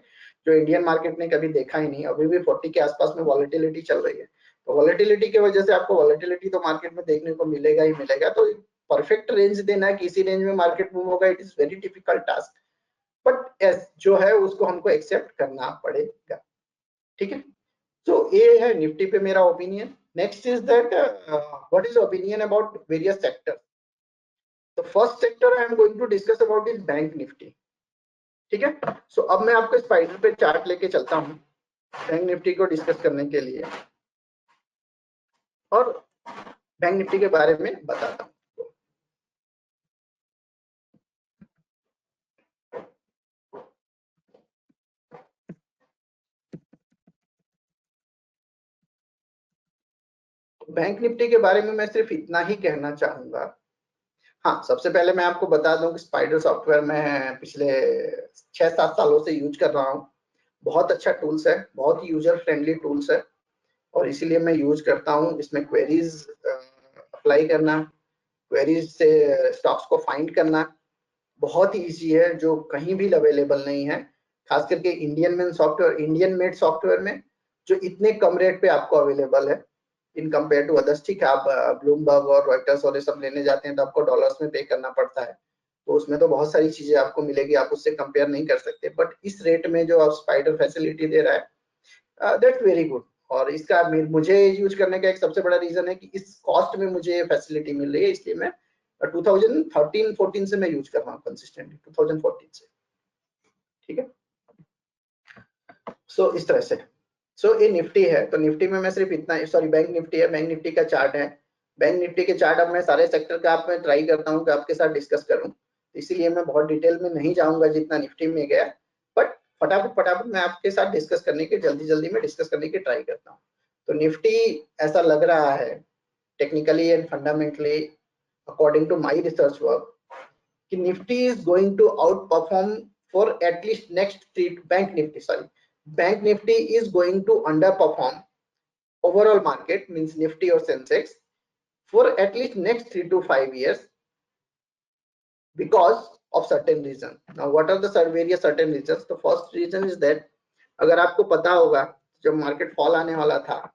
जो इंडियन मार्केट ने कभी देखा ही नहीं। अभी भी 40 के आसपास में वॉलेटिलिटी चल रही है। तो वॉलेटिलिटी की वजह से आपको वॉलेटिलिटी तो मार्केट में देखने को मिलेगा ही मिलेगा। तो परफेक्ट रेंज देना कि इसी रेंज में मार्केट मूव होगा, it is very difficult task, but S जो है उसको हमको एक्सेप्ट करना पड़ेगा। ठीक है, तो ये है निफ्टी पे मेरा opinion. Next is that what is opinion about various sector. The first sector I am going to discuss about is bank Nifty. ठीक है, सो अब मैं आपको स्पाइडर पे चार्ट लेके चलता हूँ बैंक निफ्टी को डिस्कस करने के लिए, और बैंक निफ्टी के बारे में बताता हूँ। बैंक निफ्टी के बारे में मैं सिर्फ इतना ही कहना चाहूंगा। हाँ, सबसे पहले मैं आपको बता दूं कि स्पाइडर सॉफ्टवेयर मैं पिछले 6-7 सालों से यूज कर रहा हूँ। बहुत अच्छा टूल्स है, बहुत ही यूजर फ्रेंडली टूल्स है, और इसीलिए मैं यूज करता हूँ। इसमें क्वेरीज अप्लाई करना, क्वेरीज से स्टॉक्स को फाइंड करना बहुत ही इजी है, जो कहीं भी अवेलेबल नहीं है, खास करके इंडियन मेड सॉफ्टवेयर में, जो इतने कम रेट पे आपको अवेलेबल है इन कंपेयर टू अदर्स। ठीक है, आप ब्लूमबर्ग और रॉयटर्स और ये सब लेने जाते हैं तो आपको डॉलर्स में पे करना पड़ता है, तो उसमें तो बहुत सारी चीजें आपको मिलेगी, आप उससे कंपेयर नहीं कर सकते। बट इस रेट में जो आप स्पाइडर फैसिलिटी दे रहा है, दैट्स वेरी गुड। और इसका मुझे यूज करने का एक सबसे बड़ा रीजन है कि इस कॉस्ट में मुझे फैसिलिटी मिल रही है, इसलिए मैं 2013-14 से मैं यूज कर रहा हूँ कंसिस्टेंटली, 2014 से। ठीक है, सो इस तरह से, सो ये निफ्टी है। तो निफ्टी में मैं सिर्फ इतना, सॉरी बैंक निफ्टी है, बैंक निफ्टी का चार्ट है। बैंक निफ्टी के चार्ट अब मैं सारे सेक्टर का आप मैं ट्राई करता हूँ कि आपके साथ डिस्कस करूँ, इसीलिए मैं बहुत डिटेल में नहीं जाऊंगा जितना निफ्टी में गया, बट फटाफट फटाफट मैं आपके साथ डिस्कस करने के, जल्दी जल्दी में डिस्कस करने की ट्राई करता हूँ। तो निफ्टी ऐसा लग रहा है technically and fundamentally, according to my research work, कि Nifty is going to outperform for at least next 3, bank Nifty is going to underperform overall market, means nifty or sensex, for at least next 3 to 5 years because of certain reason. Now what are the various certain reasons? The first reason is that, अगर आपको पता होगा जब market fall आने वाला था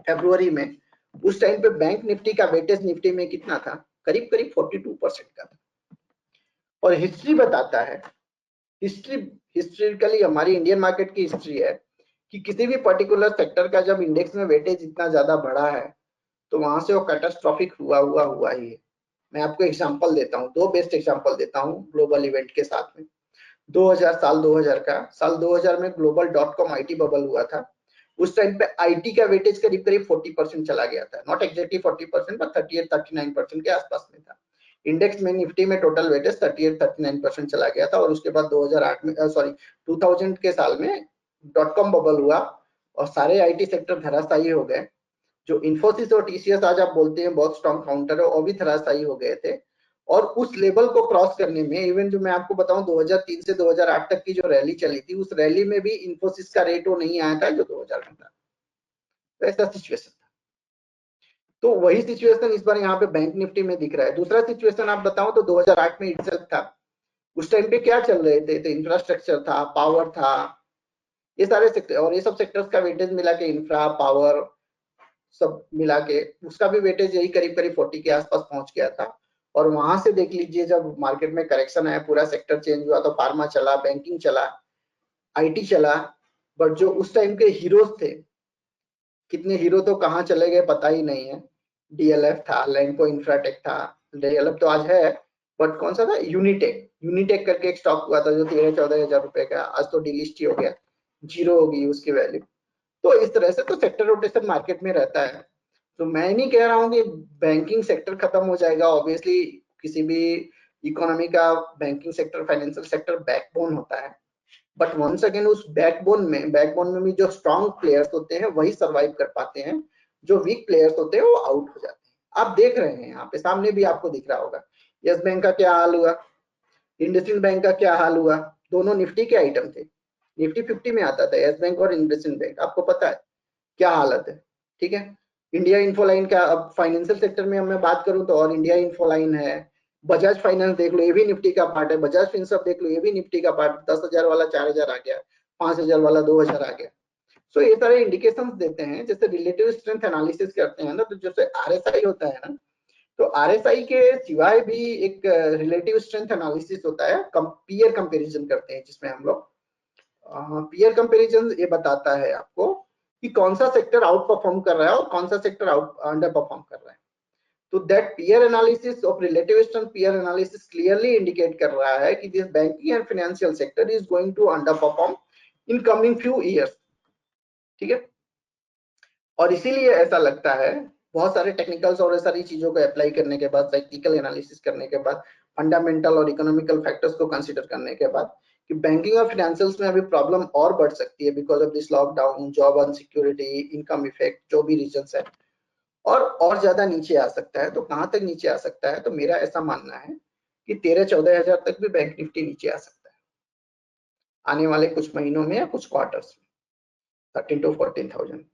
फरवरी में, उस टाइम पे बैंक निफ्टी का वेटेज निफ्टी में कितना था, करीब करीब 42% का था। और हिस्ट्री बताता है, हिस्ट्रिकली हमारी इंडियन मार्केट की हिस्ट्री है कि किसी भी पर्टिकुलर सेक्टर का जब इंडेक्स में वेटेज इतना ज्यादा बढ़ा है तो वहां से वो कैटास्ट्रॉफिक हुआ ही है। मैं आपको एग्जांपल देता हूँ, 2 बेस्ट एग्जांपल देता हूँ ग्लोबल इवेंट के साथ में। 2000 में ग्लोबल .com आईटी बबल हुआ था। उस टाइम पे आईटी का वेटेज करीब करीब 40% चला गया था, नॉट एग्जैक्टली 40%, बट 38-39% के आसपास में था। इंडेक्स में निफ्टी में टोटल वेटेज 38-39% चला गया था, और उसके बाद 2008 में 2000 के साल में .com बबल हुआ और सारे आईटी सेक्टर धराशायी हो गए। जो इन्फोसिस और टीसीएस आज आप बोलते हैं बहुत स्ट्रॉन्ग काउंटर है, वो भी धराशायी हो गए थे। और उस लेवल को क्रॉस करने में, इवन जो मैं आपको बताऊं 2003 से 2008 तक की जो रैली चली थी, उस रैली में भी इन्फोसिस का रेट वो नहीं आया था जो 2000 में था। तो ऐसा सिचुएशन था। तो वही सिचुएशन इस बार यहाँ पे बैंक निफ्टी में दिख रहा है। दूसरा सिचुएशन आप बताऊं तो 2008 में इटसेल्फ था। उस टाइम पे क्या चल रहे थे? तो इंफ्रास्ट्रक्चर था, पावर था, ये सारे सेक्टर, और ये सब सेक्टर्स का वेटेज मिला के, इंफ्रा, पावर सब मिला के उसका भी वेटेज यही करीब करीब 40 के आसपास पहुंच गया था। और वहां से देख लीजिए जब मार्केट में करेक्शन आया, पूरा सेक्टर चेंज हुआ, तो फार्मा चला, बैंकिंग चला, आईटी चला। बट जो उस टाइम के हीरोज थे, कितने हीरो तो कहाँ चले गए पता ही नहीं है। डीएलएफ था, लैंको इंफ्राटेक था, डीएलएफ तो आज है, बट कौन सा था? यूनिटेक। यूनिटेक करके एक स्टॉक हुआ था जो 13-14 हजार रुपए का, आज तो डिलिस्ट ही हो गया, जीरो हो गई उसकी वैल्यू। तो इस तरह से तो सेक्टर रोटेशन मार्केट में रहता है। तो मैं नहीं कह रहा हूँ कि बैंकिंग सेक्टर खत्म हो जाएगा। ऑब्वियसली किसी भी इकोनॉमी का banking sector, financial sector backbone होता है। बट वंस अगेन उस बैकबोन में भी जो स्ट्रॉन्ग प्लेयर्स होते हैं वही सरवाइव कर पाते हैं। जो वीक प्लेयर्स होते हैं वो आउट हो जाते हैं। आप देख रहे हैं यहाँ पे सामने भी आपको दिख रहा होगा यस बैंक का क्या हाल हुआ, इंडसइंड बैंक का क्या हाल हुआ। दोनों निफ्टी के आइटम थे, निफ्टी 50 में आता था यस बैंक और इंडसइंड बैंक। आपको पता है क्या हालत है? ठीक है। इंडिया इन्फोलाइन का, अब फाइनेंशियल सेक्टर में मैं बात करूं तो और इंडिया इन्फोलाइन है, बजाज फाइनेंस देख लो, ये भी निफ्टी का पार्ट है, बजाज फिनसर्व देख लो, ये भी निफ्टी का पार्ट। 10,000 वाला 4,000 आ गया, 5,000 वाला 2,000 आ गया। सो ये सारे इंडिकेशंस देते हैं। जैसे रिलेटिव स्ट्रेंथ एनालिसिस करते हैं ना, तो जैसे आरएसआई होता है ना, तो आरएसआई के सिवाय भी एक रिलेटिव स्ट्रेंथ एनालिसिस होता है, पीयर कंपैरिजन करते हैं, जिसमें हम लोग पीयर कंपैरिजन ये बताता है आपको कि कौन सा सेक्टर आउट परफॉर्म कर रहा है और कौन सा सेक्टर आउट अंडर परफॉर्म कर रहा है। तो that peer analysis of relative strength peer analysis clearly indicate कर रहा है कि this banking and financial sector is going to underperform in coming few years. ठीक है। और इसीलिए ऐसा लगता है, बहुत सारे टेक्निकल्स और सारी चीजों को अप्लाई करने के बाद, टेक्निकल एनालिसिस करने के बाद, फंडामेंटल और इकोनॉमिकल फैक्टर्स को कंसीडर करने के बाद, कि बैंकिंग और फाइनेंशियल्स में अभी प्रॉब्लम और बढ़ सकती है because of this lockdown, job insecurity, income effect, जो भी रीजंस है, और ज्यादा नीचे आ सकता है। तो कहां तक नीचे आ सकता है? तो मेरा ऐसा मानना है कि 13-14 हजार तक भी बैंक निफ्टी नीचे आ सकता है आने वाले कुछ महीनों में या कुछ क्वार्टर्स में, 13 to 14,000।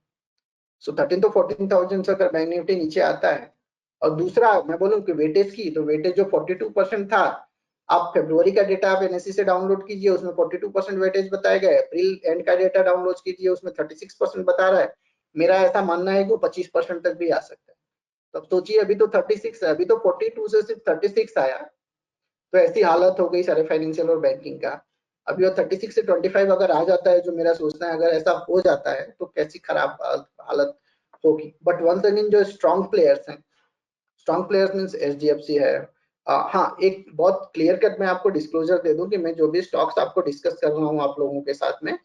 सो 13 to 14,000 से अगर बैंक निफ्टी नीचे आता है, और दूसरा मैं बोलूं कि वेटेज की, तो वेटेज जो 42% था, आप फरवरी का डेटा आप एनएससी से डाउनलोड कीजिए, उसमें 42% वेटेज बताया गया है। अप्रैल एंड का डेटा डाउनलोड कीजिए, उसमें 36% बता रहा है। मेरा ऐसा मानना है कि वो 25% तक भी आ सकता है। तब सोचिए, अभी तो 36 है, अभी तो 42 से सिर्फ 36 आया, तो ऐसी हालत हो गई सारे फाइनेंशियल और बैंकिंग का। अभी वो 36 से 25 अगर आ जाता है, जो मेरा सोचना है, अगर ऐसा हो जाता है तो कैसी खराब हालत होगी। बट वंस अगेन जो स्ट्रॉन्ग प्लेयर्स हैं, स्ट्रॉन्ग प्लेयर्स मींस एचडीएफसी है। हाँ, एक बहुत क्लियर कट मैं आपको डिस्क्लोजर दे दूं कि मैं जो भी स्टॉक्स आपको डिस्कस कर रहा हूँ आप लोगों के साथ में,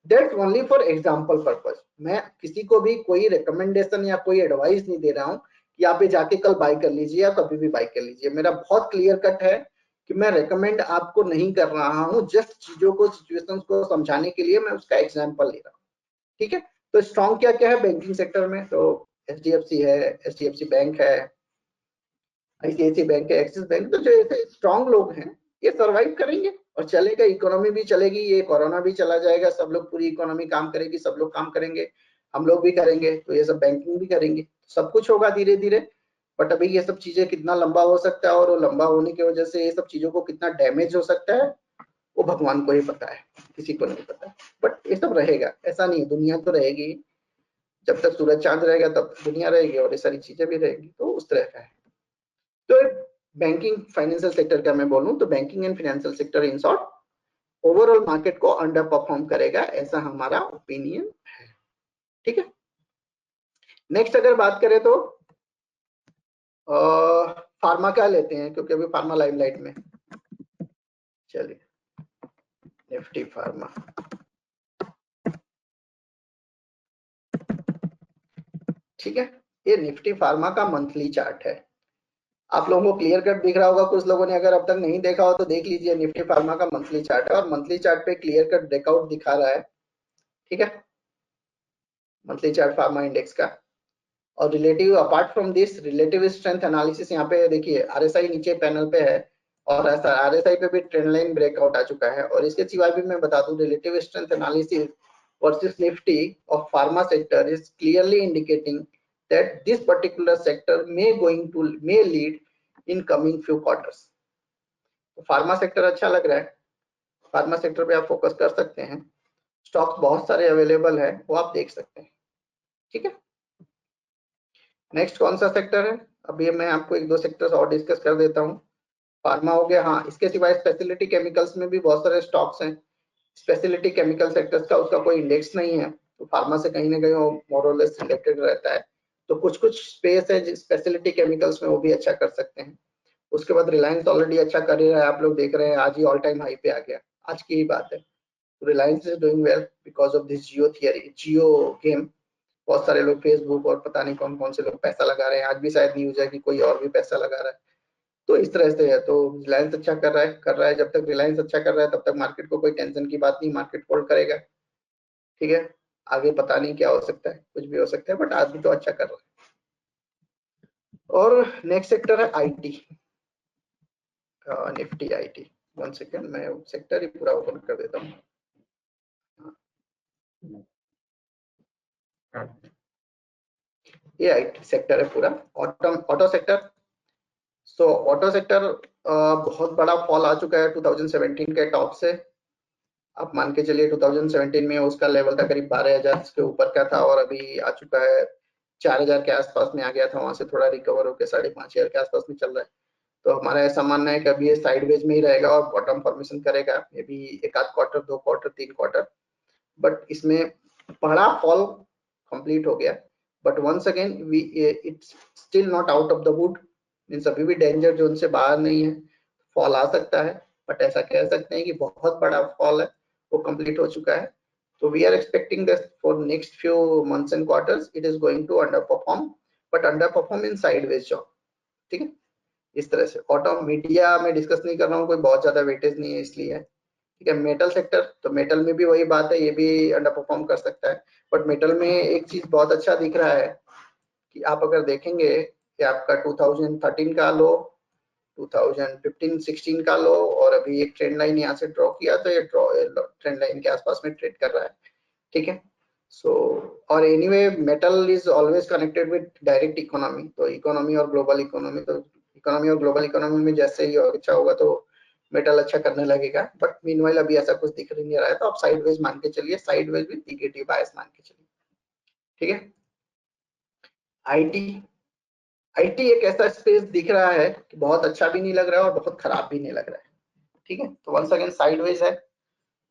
that's only for example purpose. मैं किसी को भी कोई रिकमेंडेशन या कोई एडवाइस नहीं दे रहा हूँ कि आप ये जाके कल बाय कर लीजिए या कभी भी बाय कर लीजिए। मेरा बहुत क्लियर कट है कि मैं रेकमेंड आपको नहीं कर रहा हूँ, जस्ट चीजों को, सिचुएशंस को समझाने के लिए मैं उसका एग्जांपल ले रहा हूँ। ठीक है। तो स्ट्रॉन्ग क्या क्या है बैंकिंग सेक्टर में? तो एचडीएफसी है, एचडीएफसी बैंक है, आईसीआईसी बैंक है, एक्सिस बैंक। तो जो ऐसे स्ट्रॉन्ग लोग हैं ये सरवाइव करेंगे और चलेगा, इकोनॉमी भी चलेगी, ये कोरोना भी चला जाएगा, सब लोग, पूरी इकोनॉमी काम करेगी, सब लोग काम करेंगे, हम लोग भी करेंगे, तो ये सब बैंकिंग भी करेंगे, सब कुछ होगा धीरे धीरे। बट अभी ये सब चीजें कितना लंबा हो सकता है और वो लंबा होने की वजह से ये सब चीजों को कितना डैमेज हो सकता है, वो भगवान को ही पता है, किसी को नहीं पता। बट ये सब रहेगा, ऐसा नहीं, दुनिया तो रहेगी। जब तक सूरज चांद रहेगा तब दुनिया रहेगी और ये सारी चीजें भी रहेगी। तो उस तरह का है। तो बैंकिंग फाइनेंशियल सेक्टर का मैं बोलूं तो banking and financial sector in short overall market को अंडर परफॉर्म करेगा, ऐसा हमारा ओपिनियन है। ठीक है। नेक्स्ट अगर बात करें तो फार्मा का लेते हैं, क्योंकि अभी फार्मा लाइमलाइट में। चलिए, निफ्टी फार्मा। ठीक है। ये निफ्टी फार्मा का मंथली चार्ट है। आप लोगों को क्लियर कट दिख रहा होगा, कुछ लोगों ने अगर अब तक नहीं देखा हो तो देख लीजिए। निफ्टी फार्मा का मंथली चार्ट है और मंथली चार्ट पे क्लियर कट ब्रेकआउट दिखा रहा है। ठीक है, मंथली चार्ट फार्मा इंडेक्स का। और relative, apart from this relative strength analysis, यहाँ पे देखिए आरएसआई नीचे पैनल पे है और ऐसा आरएसआई पे भी ट्रेंड लाइन ब्रेकआउट आ चुका है। और इसके सिवाय भी मैं बता दूं, relative strength analysis versus Nifty of pharma sector is clearly indicating that this particular sector may lead in coming few quarters। तो फार्मा सेक्टर अच्छा लग रहा है, फार्मा सेक्टर पे आप फोकस कर सकते हैं, स्टॉक्स बहुत सारे अवेलेबल है, वो आप देख सकते हैं। ठीक है, नेक्स्ट कौन सा सेक्टर है, अभी मैं आपको एक दो सेक्टर्स और डिस्कस कर देता हूँ। फार्मा हो गया, हाँ, इसके सिवाय स्पेशलिटी केमिकल्स में भी बहुत सारे स्टॉक्स हैं। स्पेशलिटी केमिकल सेक्टर्स का उसका कोई इंडेक्स नहीं है, तो फार्मा से कहीं ना कहीं वो मोर और लेस रिलेटेड रहता है। तो कुछ कुछ स्पेस है स्पेशलिटी केमिकल्स में, वो भी अच्छा कर सकते हैं। उसके बाद रिलायंस ऑलरेडी अच्छा कर ही रहा है, आप लोग देख रहे हैं, आज ही ऑल टाइम हाई पे आ गया, आज की ही बात है। तो Reliance is doing well because of this Jio theory, Jio game. बहुत सारे लोग फेसबुक और पता नहीं कौन कौन से लोग पैसा लगा रहे हैं, आज भी शायद न्यूज है कि कोई और भी पैसा लगा रहा है। तो इस तरह से है, तो रिलायंस अच्छा कर रहा है। जब तक रिलायंस अच्छा कर रहा है तब तक मार्केट को कोई टेंशन की बात नहीं, मार्केट होल्ड करेगा। ठीक है, आगे पता नहीं क्या हो सकता है, कुछ भी हो सकता है, बट आज भी तो अच्छा कर रहा है। और नेक्स्ट सेक्टर है आईटी, निफ्टी आईटी। 1 सेकेंड, मैं सेक्टर ही पूरा ओपन कर देता हूँ। ये आईटी सेक्टर है पूरा, ऑटो सेक्टर। सो ऑटो सेक्टर बहुत बड़ा फॉल आ चुका है 2017 के टॉप से। आप मान के चलिए 2017 में उसका लेवल था करीब 12,000 के ऊपर का था, और अभी आ चुका है 4,000 के आसपास में आ गया था, वहां से थोड़ा रिकवर होकर 5,500 के आसपास में चल रहा है। तो हमारा ऐसा मानना है कि अभी ये साइडवेज में ही रहेगा और बॉटम फॉर्मेशन करेगा, मे बी एक आध क्वार्टर, 2 क्वार्टर, 3 क्वार्टर, बट इसमें बड़ा फॉल कंप्लीट हो गया। But once again it's still not out of the wood, means अभी भी डेंजर जोन से बाहर नहीं है, फॉल आ सकता है, बट ऐसा कह सकते हैं कि बहुत बड़ा फॉल है, वो कंप्लीट हो चुका है। तो we are expecting that for next few months and quarters it is going to underperform, but underperform in sideways job. ठीक है, इस तरह से। ऑटो मीडिया में डिस्कस नहीं कर रहा हूँ, कोई बहुत ज्यादा वेटेज नहीं है इसलिए। ठीक है, मेटल सेक्टर, तो मेटल में भी वही बात है, ये भी अंडर परफॉर्म कर सकता है। बट मेटल में एक चीज बहुत अच्छा दिख रहा है कि आप अगर देखेंगे कि आपका 2013 का लो, 2015-16 का लो, और अभी एक ट्रेंड लाइन यहाँ से ड्रॉ किया, तो ये ट्रेंड लाइन के आसपास में ट्रेड कर रहा है। ठीक है, सो और anyway metal is always connected with direct economy, तो इकोनॉमी और ग्लोबल इकोनॉमी, तो इकोनॉमी और ग्लोबल इकोनॉमी में जैसे ही अच्छा होगा तो मेटल अच्छा करने लगेगा। बट मीनवाइल अभी ऐसा कुछ दिख नहीं रहा है, तो आप साइडवेज मान के चलिए, साइडवेज भी नेगेटिव बायस मान के चलिए। ठीक है, आईटी, आईटी एक ऐसा स्पेस दिख रहा है कि बहुत अच्छा भी नहीं लग रहा है और बहुत खराब भी नहीं लग रहा है। ठीक है, तो वंस अगेन साइडवेज है,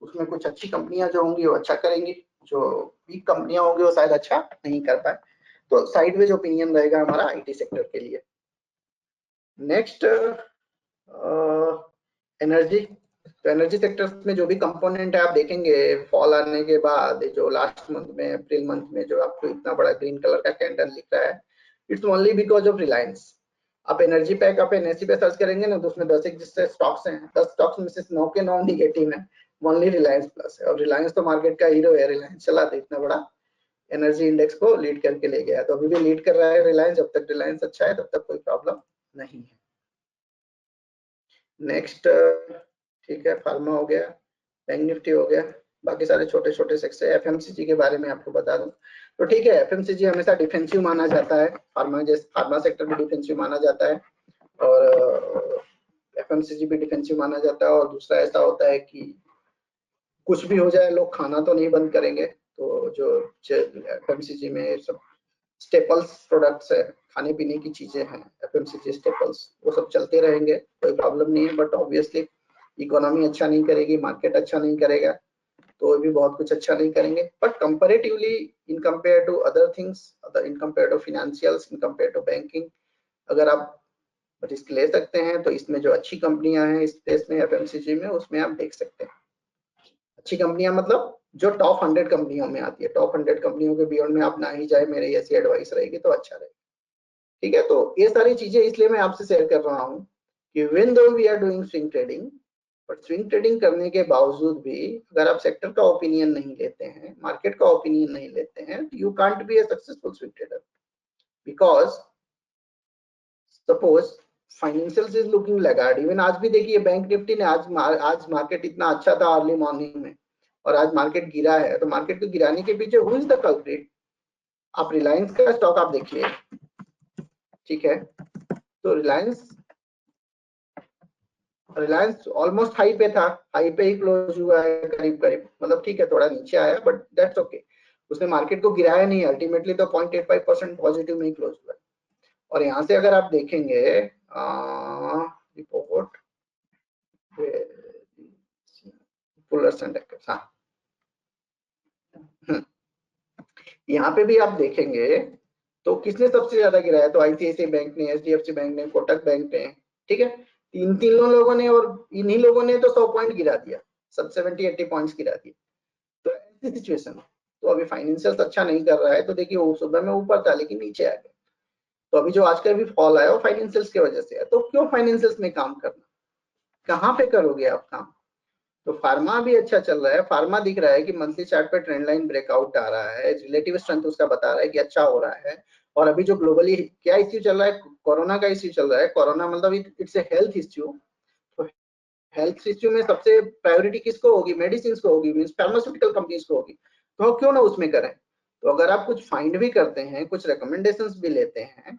उसमें कुछ अच्छी कंपनियां जो होंगी वो अच्छा करेंगी, जो वीक कंपनियां होंगी वो शायद अच्छा नहीं कर पाए। तो साइडवेज ओपिनियन रहेगा हमारा आईटी सेक्टर के लिए। नेक्स्ट एनर्जी, तो एनर्जी सेक्टर में जो भी कंपोनेंट है आप देखेंगे फॉल आने के बाद, जो लास्ट मंथ में, अप्रैल मंथ में जो आपको इतना बड़ा ग्रीन कलर का कैंडल दिख रहा है, it's only because of Reliance. आप एनर्जी पैक, आप एनएससी पे सर्च करेंगे ना, तो उसमें 10 जिससे स्टॉक्स हैं, 10 स्टॉक्स में से 9 के 9 निगेटिव है, ओनली रिलायंस प्लस है। और रिलायंस तो मार्केट का हीरो है, रिलायंस चला तो इतना बड़ा एनर्जी इंडेक्स को लीड करके ले गया, तो अभी भी लीड कर रहा है रिलायंस। जब तक रिलायंस अच्छा है तब तक कोई प्रॉब्लम नहीं है। नेक्स्ट, ठीक है, फार्मा हो गया, बैंक निफ्टी हो गया, बाकी सारे छोटे छोटे सेक्टर। एफएमसीजी के बारे में आपको बता दूं, तो ठीक है, एफएमसीजी हमेशा डिफेंसिव माना जाता है, फार्मा सेक्टर भी डिफेंसिव माना जाता है, और एफएमसीजी भी डिफेंसिव माना जाता है। और दूसरा ऐसा होता है कि कुछ भी हो जाए लोग खाना तो नहीं बंद करेंगे, तो जो एफएमसीजी में सब स्टेपल्स प्रोडक्ट्स है, खाने पीने की चीजें हैं, एफएमसीजी स्टेपल्स, वो सब चलते रहेंगे, कोई प्रॉब्लम नहीं है। बट ऑब्वियसली इकोनॉमी अच्छा नहीं करेगी, मार्केट अच्छा नहीं करेगा, तो भी बहुत कुछ अच्छा नहीं करेंगे। But comparatively in compare to other things, in compare to financials, in compare to banking, अगर आप रिस्क ले सकते हैं तो इसमें जो अच्छी कंपनियां हैं इस स्पेस में, एफएमसीजी में, उसमें आप देख सकते हैं। अच्छी कंपनियां मतलब जो टॉप 100 कंपनियों में आती है, टॉप 100 कंपनियों के बियॉन्ड में आप ना ही जाए, मेरी ऐसी एडवाइस रहेगी, तो अच्छा रहेगा। ठीक है, तो ये सारी चीजें इसलिए मैं आपसे शेयर कर रहा हूँ कि when though we are doing swing trading, but swing trading करने के बावजूद भी अगर आप सेक्टर का ओपिनियन नहीं लेते हैं, मार्केट का ओपिनियन नहीं लेते हैं, you can't be A successful swing trader. Because suppose financials is looking laggard. Even आज भी देखिए बैंक निफ्टी ने आज मार्केट इतना अच्छा था अर्ली मॉर्निंग में और आज मार्केट गिरा है, तो मार्केट को गिराने के पीछे हु इज द कल्प्रिट? आप रिलायंस का स्टॉक आप देखिए, ठीक है, तो रिलायंस ऑलमोस्ट हाई पे था, हाई पे ही क्लोज हुआ है करीब करीब, मतलब ठीक है थोड़ा नीचे आया बट दैट्स ओके, उसने मार्केट को गिराया नहीं, अल्टीमेटली तो 0.85% पॉजिटिव में ही क्लोज हुआ है। और यहाँ से अगर आप देखेंगे रिपोर्ट हाँ, यहाँ पे भी आप देखेंगे तो किसने सबसे ज्यादा गिराया? तो आईसीआईसीआई बैंक ने, एचडीएफसी बैंक ने, कोटक बैंक ने, ठीक है, तीन लोगों ने, और इन्हीं लोगों ने तो 100 पॉइंट गिरा दिया, सब 70-80 पॉइंट्स गिरा दिए। तो ऐसी सिचुएशन, तो अभी फाइनेंशियल अच्छा नहीं कर रहा है, तो देखिए वो सुबह में ऊपर था लेकिन नीचे आ गया, तो अभी जो आज का भी फॉल आया वो फाइनेंशियल्स की वजह से है। तो क्यों फाइनेंशियल्स में काम करना, कहाँ पे करोगे आप काम? तो फार्मा भी अच्छा चल रहा है, फार्मा दिख रहा है कि मंथली चार्ट पे ट्रेंड लाइन ब्रेकआउट आ रहा है, रिलेटिव स्ट्रेंथ उसका बता रहा है कि अच्छा हो रहा है। और अभी जो ग्लोबली क्या इश्यू चल रहा है, कोरोना का इश्यू चल रहा है, कोरोना मतलब इट्स ए हेल्थ इश्यू। तो हेल्थ इश्यू में सबसे प्रायोरिटी किसको होगी? मेडिसिन को होगी, मींस फार्मास्यूटिकल कंपनीज को होगी, तो क्यों ना उसमें करें। तो अगर आप कुछ फाइंड भी करते हैं, कुछ रिकमेंडेशंस भी लेते हैं,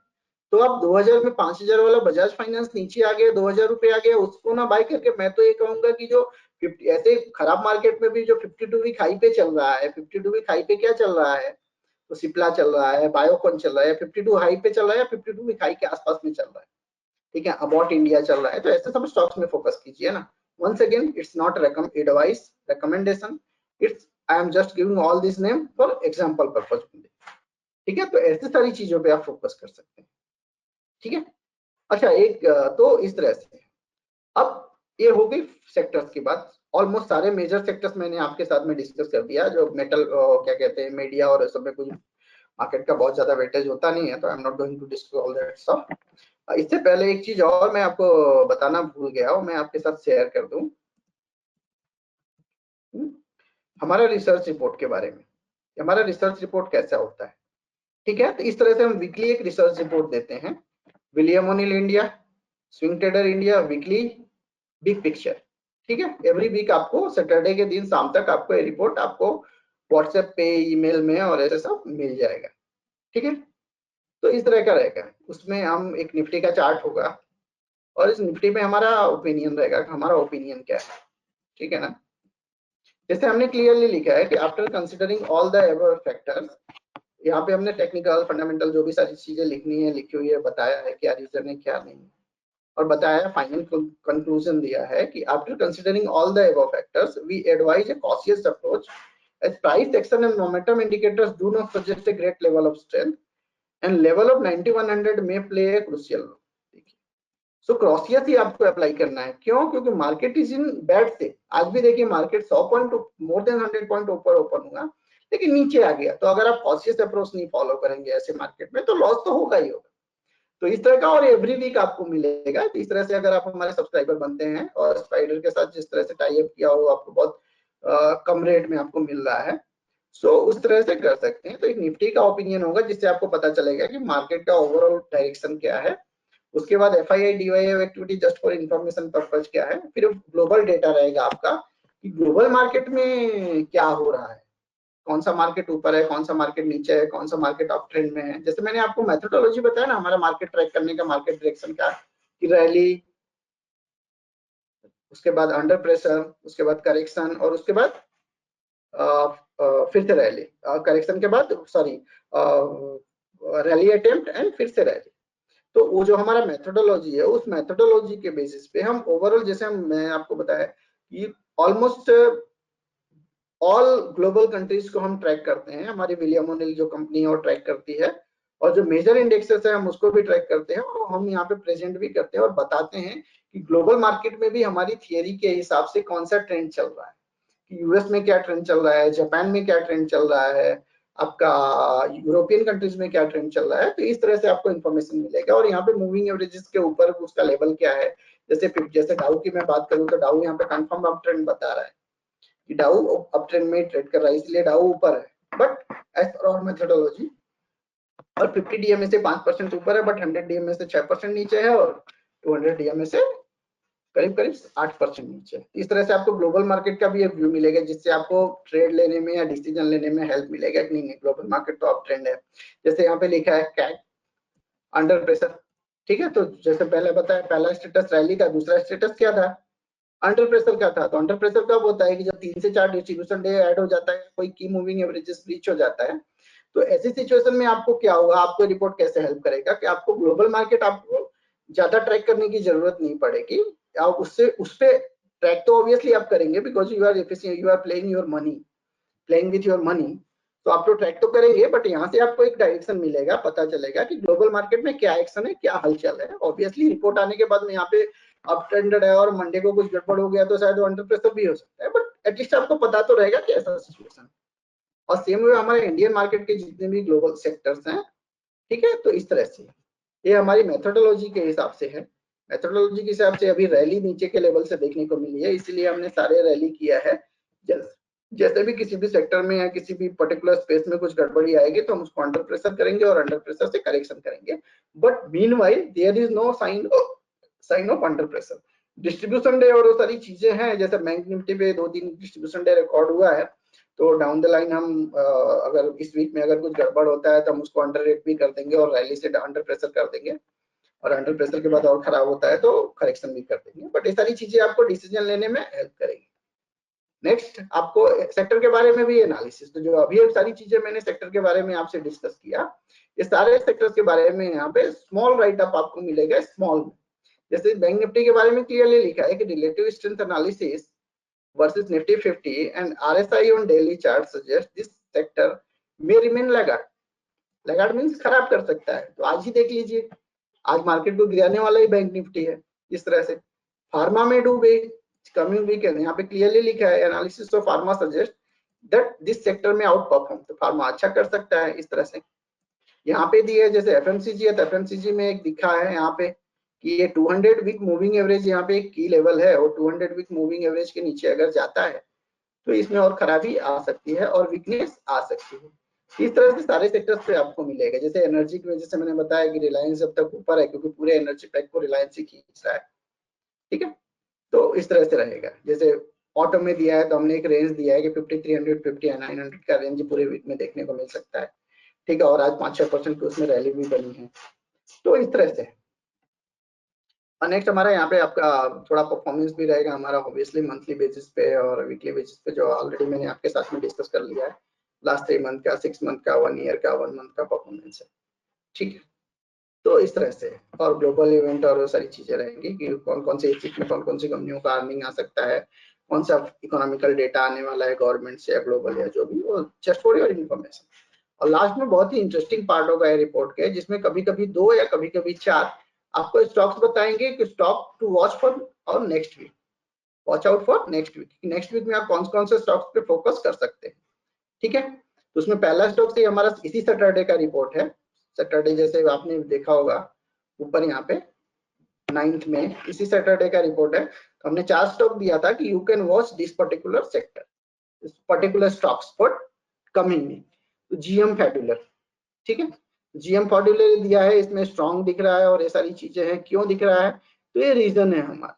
तो आप 2000 में 5000 वाला बजाज फाइनेंस नीचे आ गया, 2000 रुपए आ गया, उसको ना बाय करके मैं तो ये कहूंगा कि जो 50 ऐसे खराब मार्केट में भी जो 52 वीक हाई पे चल रहा है, 52 वीक हाई पे क्या चल रहा है? तो सिप्ला चल रहा है, बायोकॉन चल रहा है, 52 हाई पे चल रहा है, 52 वीक हाई के आसपास में चल रहा है, ठीक है, अबाउट इंडिया चल रहा है। तो ऐसे सब स्टॉक्स में फोकस कीजिए ना। Once again it's not advice, recommendation, it's I am just giving all this name for example purpose, ठीक है। तो ऐसे सारी चीजों पे आप फोकस कर सकते हैं, ठीक है। अच्छा, एक तो इस तरह से अब ये हो गई सेक्टर्स की बात। ऑलमोस्ट सारे मेजर सेक्टर्स मैंने आपके साथ में डिस्कस कर दिया, जो मेटल क्या कहते हैं, मीडिया और सब में कुछ मार्केट का बहुत ज्यादा वेटेज होता नहीं है, तो I am not going to discuss all that stuff. इससे पहले एक चीज और मैं आपको बताना भूल गया हूँ, मैं आपके साथ शेयर कर दूं हमारा रिसर्च रिपोर्ट के बारे में। हमारा रिसर्च रिपोर्ट कैसा होता है, ठीक है। तो इस तरह से हम वीकली एक रिसर्च रिपोर्ट देते हैं, William O'Neill India, swing trader India weekly big picture, ठीक है। एवरी वीक आपको सैटरडे के दिन शाम तक आपको ये रिपोर्ट आपको व्हाट्सएप पे, ईमेल में और ऐसे सब मिल जाएगा, ठीक है। तो इस तरह का रहेगा, उसमें हम एक निफ्टी का चार्ट होगा और इस निफ्टी में हमारा ओपिनियन रहेगा, हमारा ओपिनियन क्या है, ठीक है ना। जैसे हमने क्लियरली लिखा है कि after considering all the above factors, यहाँ पे हमने टेक्निकल फंडामेंटल जो भी सारी चीजें लिखनी है लिखी हुई है, बताया है क्या रीजन है क्या नहीं, और बताया फाइनल कंक्लूजन दिया है कि after considering all the above factors we advise a cautious approach as price action and momentum indicators do not suggest a great level of strength and level of 9100 may play a crucial role। सो क्रॉसियस ही आपको apply करना है, क्यों? क्योंकि market is in bad से। आज भी देखिए market 100 point more than 100 point ऊपर ओपन हुआ लेकिन नीचे आ गया, तो अगर आप कॉशियस अप्रोच नहीं फॉलो करेंगे ऐसे मार्केट में तो लॉस तो होगा ही होगा। तो इस तरह का और एवरी वीक आपको मिलेगा। तो इस तरह से अगर आप हमारे सब्सक्राइबर बनते हैं और स्पाइडर के साथ जिस तरह से टाई अप किया हो, आपको बहुत कम रेट में आपको मिल रहा है, सो उस तरह से कर सकते हैं। तो एक निफ्टी का ओपिनियन होगा जिससे आपको पता चलेगा कि मार्केट का ओवरऑल डायरेक्शन क्या है। उसके बाद FII DII activity just for information purpose क्या है, फिर ग्लोबल डेटा रहेगा आपका कि ग्लोबल मार्केट में क्या हो रहा है, कौन सा मार्केट ऊपर है, कौन सा मार्केट नीचे है, कौन सा मार्केट अप ट्रेंड में है। जैसे मैंने आपको मेथोडोलॉजी बताया ना हमारा मार्केट ट्रैक करने का, मार्केट डायरेक्शन का, कि रैली, उसके बाद अंडर प्रेशर, उसके बाद करेक्शन, और उसके बाद फिर से रैली, करेक्शन के बाद सॉरी रैली अटेम्प्ट एंड फिर से रैली। तो वो जो हमारा मेथोडोलॉजी है, उस मेथोडोलॉजी के बेसिस पे हम ओवरऑल, जैसे मैं आपको बताया कि ऑलमोस्ट ऑल ग्लोबल कंट्रीज को हम ट्रैक करते हैं, हमारी विलियम ओनिल जो कंपनी है वो ट्रैक करती है, और जो मेजर इंडेक्सेस है हम उसको भी ट्रैक करते हैं, और हम यहाँ पे प्रेजेंट भी करते हैं और बताते हैं कि ग्लोबल मार्केट में भी हमारी थियरी के हिसाब से कौन सा ट्रेंड चल रहा है, कि यूएस में क्या ट्रेंड चल रहा है, जापान में क्या ट्रेंड चल रहा है, आपका यूरोपियन कंट्रीज में क्या ट्रेंड चल रहा है, तो इस तरह से आपको इन्फॉर्मेशन मिलेगा। और यहाँ पे मूविंग एवरेजेस के ऊपर उसका लेवल क्या है, जैसे डाउ की मैं बात करूँ तो डाउ यहाँ पे कंफर्म अप ट्रेंड बता रहा है कि डाउ अप ट्रेंड में ट्रेड कर रहा है, इसलिए डाउ ऊपर है, but as per our methodology और 50 डीएमए से 5% ऊपर है, बट 100 डीएमए से 6% नीचे है, और 200 डीएमए से करीब करीब 8% नीचे। इस तरह से आपको ग्लोबल मार्केट का भी एक व्यू मिलेगा, जिससे आपको ट्रेड लेने में या डिसीजन लेने में हेल्प मिलेगा कि नहीं ग्लोबल मार्केट तो अप ट्रेंड है। जैसे यहाँ पे लिखा है कैट अंडर प्रेशर, ठीक है, तो जैसे पहले बताया पहला स्टेटस रैली का, दूसरा स्टेटस क्या था, अंडर प्रेशर का था। तो अंडर प्रेशर कब होता है कि जब 3 से 4 डिस्ट्रीब्यूशन डे ऐड हो जाता है, कोई की मूविंग एवरेजेस ब्रीच हो जाता है, तो ऐसी सिचुएशन में आपको क्या होगा, आपको रिपोर्ट कैसे हेल्प करेगा कि आपको ग्लोबल मार्केट आपको ज्यादा ट्रैक करने की जरूरत नहीं पड़ेगी, आप उससे उस पे ट्रैक तो ऑब्वियसली आप करेंगे because you are efficient, you are playing your money, playing with your money, तो आप तो ट्रैक तो करेंगे, बट यहाँ से आपको एक डायरेक्शन मिलेगा, पता चलेगा कि ग्लोबल मार्केट में क्या एक्शन है, क्या हलचल है। ऑब्वियसली रिपोर्ट आने के बाद में यहाँ पे अप ट्रेंडेड है और मंडे को कुछ गड़बड़ हो गया तो शायद वो अंडर प्रेशर भी हो सकता है, बट एटलीस्ट आपको पता तो रहेगा कि ऐसा सिचुएशन। और सेम वे हमारे इंडियन मार्केट के जितने भी ग्लोबल सेक्टर्स हैं, ठीक है, तो इस तरह से ये हमारी मेथोडोलॉजी के हिसाब से है। मेथोडोलॉजी के हिसाब से अभी रैली नीचे के लेवल से देखने को मिली है, इसलिए हमने सारे रैली किया है। जैसे भी किसी भी सेक्टर में या किसी भी पर्टिकुलर स्पेस में कुछ गड़बड़ी आएगी तो हम उसको अंडर प्रेशर करेंगे और अंडर प्रेशर से करेक्शन करेंगे, but meanwhile there is no sign of under pressure. Distribution day और वो सारी चीजें हैं, जैसे बैंक निफ्टी पे 2-3 डिस्ट्रीब्यूशन डे रिकॉर्ड हुआ है, तो डाउन द लाइन हम अगर इस वीक में अगर कुछ गड़बड़ होता है तो हम उसको अंडर रेट भी कर देंगे और रैली से अंडर प्रेशर कर देंगे, और अंडर प्रेशर के बाद और खराब होता है तो करेक्शन भी कर देंगे, बट ये सारी चीजें आपको डिसीजन लेने में हेल्प करेगी। नेक्स्ट आपको सेक्टर के बारे में भी एनालिसिस, तो जो अभी सारी चीजें मैंने सेक्टर के बारे में आपसे डिस्कस किया, ये सारे सेक्टर्स के बारे में यहाँ पे स्मॉल राइट अप आपको मिलेगा स्मॉल में। जैसे बैंक निफ्टी के बारे में क्लियरली लिखा है कि relative strength analysis versus Nifty 50 and RSI on daily chart suggests this sector may remain laggard. Laggard means खराब कर सकता है, तो आज ही देख लीजिए, आज मार्केट को गिराने वाला ही बैंक निफ्टी है। इस तरह से फार्मा में डूबे कमिंग वीकेंड, यहाँ पे क्लियरली लिखा है analysis of pharma suggest that this sector में आउट परफॉर्म, तो फार्मा अच्छा कर सकता है। इस तरह से यहाँ पे दिया है, जैसे एफएमसीजी है तो एफएमसीजी में एक दिखा है यहाँ पे कि ये 200 वीक मूविंग एवरेज यहाँ पे एक की लेवल है, और 200 वीक मूविंग एवरेज के नीचे अगर जाता है तो इसमें और खराबी आ सकती है और वीकनेस आ सकती है। इस तरह से सारे सेक्टर्स पे आपको मिलेगा। जैसे एनर्जी की वजह से मैंने बताया कि रिलायंस जब तक ऊपर है क्योंकि पूरे एनर्जी पैक को रिलायंस ही खींच रहा है, ठीक है, तो इस तरह से रहेगा। जैसे ऑटो में दिया है तो हमने एक रेंज दिया है कि 5350 या 900 का रेंज पूरे वीक में देखने को मिल सकता है, ठीक है, और आज 5-6% की उसमें रैली भी बनी है, तो इस तरह से। और नेक्स्ट हमारा यहाँ पे आपका थोड़ा परफॉर्मेंस भी रहेगा हमारा ऑब्वियसली मंथली बेसिस पे और वीकली बेसिस पे, जो ऑलरेडी मैंने आपके साथ में डिस्कस कर लिया है, लास्ट 3 मंथ का, 6 मंथ का, 1 ईयर का, 1 मंथ का परफॉर्मेंस है, ठीक है, तो इस तरह से। और ग्लोबल इवेंट और वो सारी चीजें रहेंगी कि कौन कौन से में कौन कौन सी कंपनियों का अर्निंग आ सकता है, कौन सा इकोनॉमिकल डेटा आने वाला है गवर्नमेंट से या ग्लोबल या जो भी, वो जस्ट फॉर योर इन्फॉर्मेशन। और लास्ट में बहुत ही इंटरेस्टिंग पार्ट होगा ये रिपोर्ट के, जिसमें कभी कभी 2 या कभी कभी 4 आपको स्टॉक्स बताएंगे कि स्टॉक टू वॉच फॉर और next week, watch out for next week, next week में आप कौन कौन से स्टॉक्स पे फोकस कर सकते हैं, ठीक है। तो उसमें पहला स्टॉक से हमारा इसी सैटरडे का रिपोर्ट है। सैटरडे जैसे आपने देखा होगा ऊपर यहाँ पे 9th में इसी सैटरडे का रिपोर्ट है, तो हमने 4 स्टॉक दिया था कि you can watch this particular sector, this particular stocks for coming week. तो जीएम फैब्युलर, ठीक है, जीएम फॉर्ड्यूलर दिया है, इसमें स्ट्रॉन्ग दिख रहा है और ये सारी चीजें हैं, क्यों दिख रहा है, तो ये रीजन है हमारा।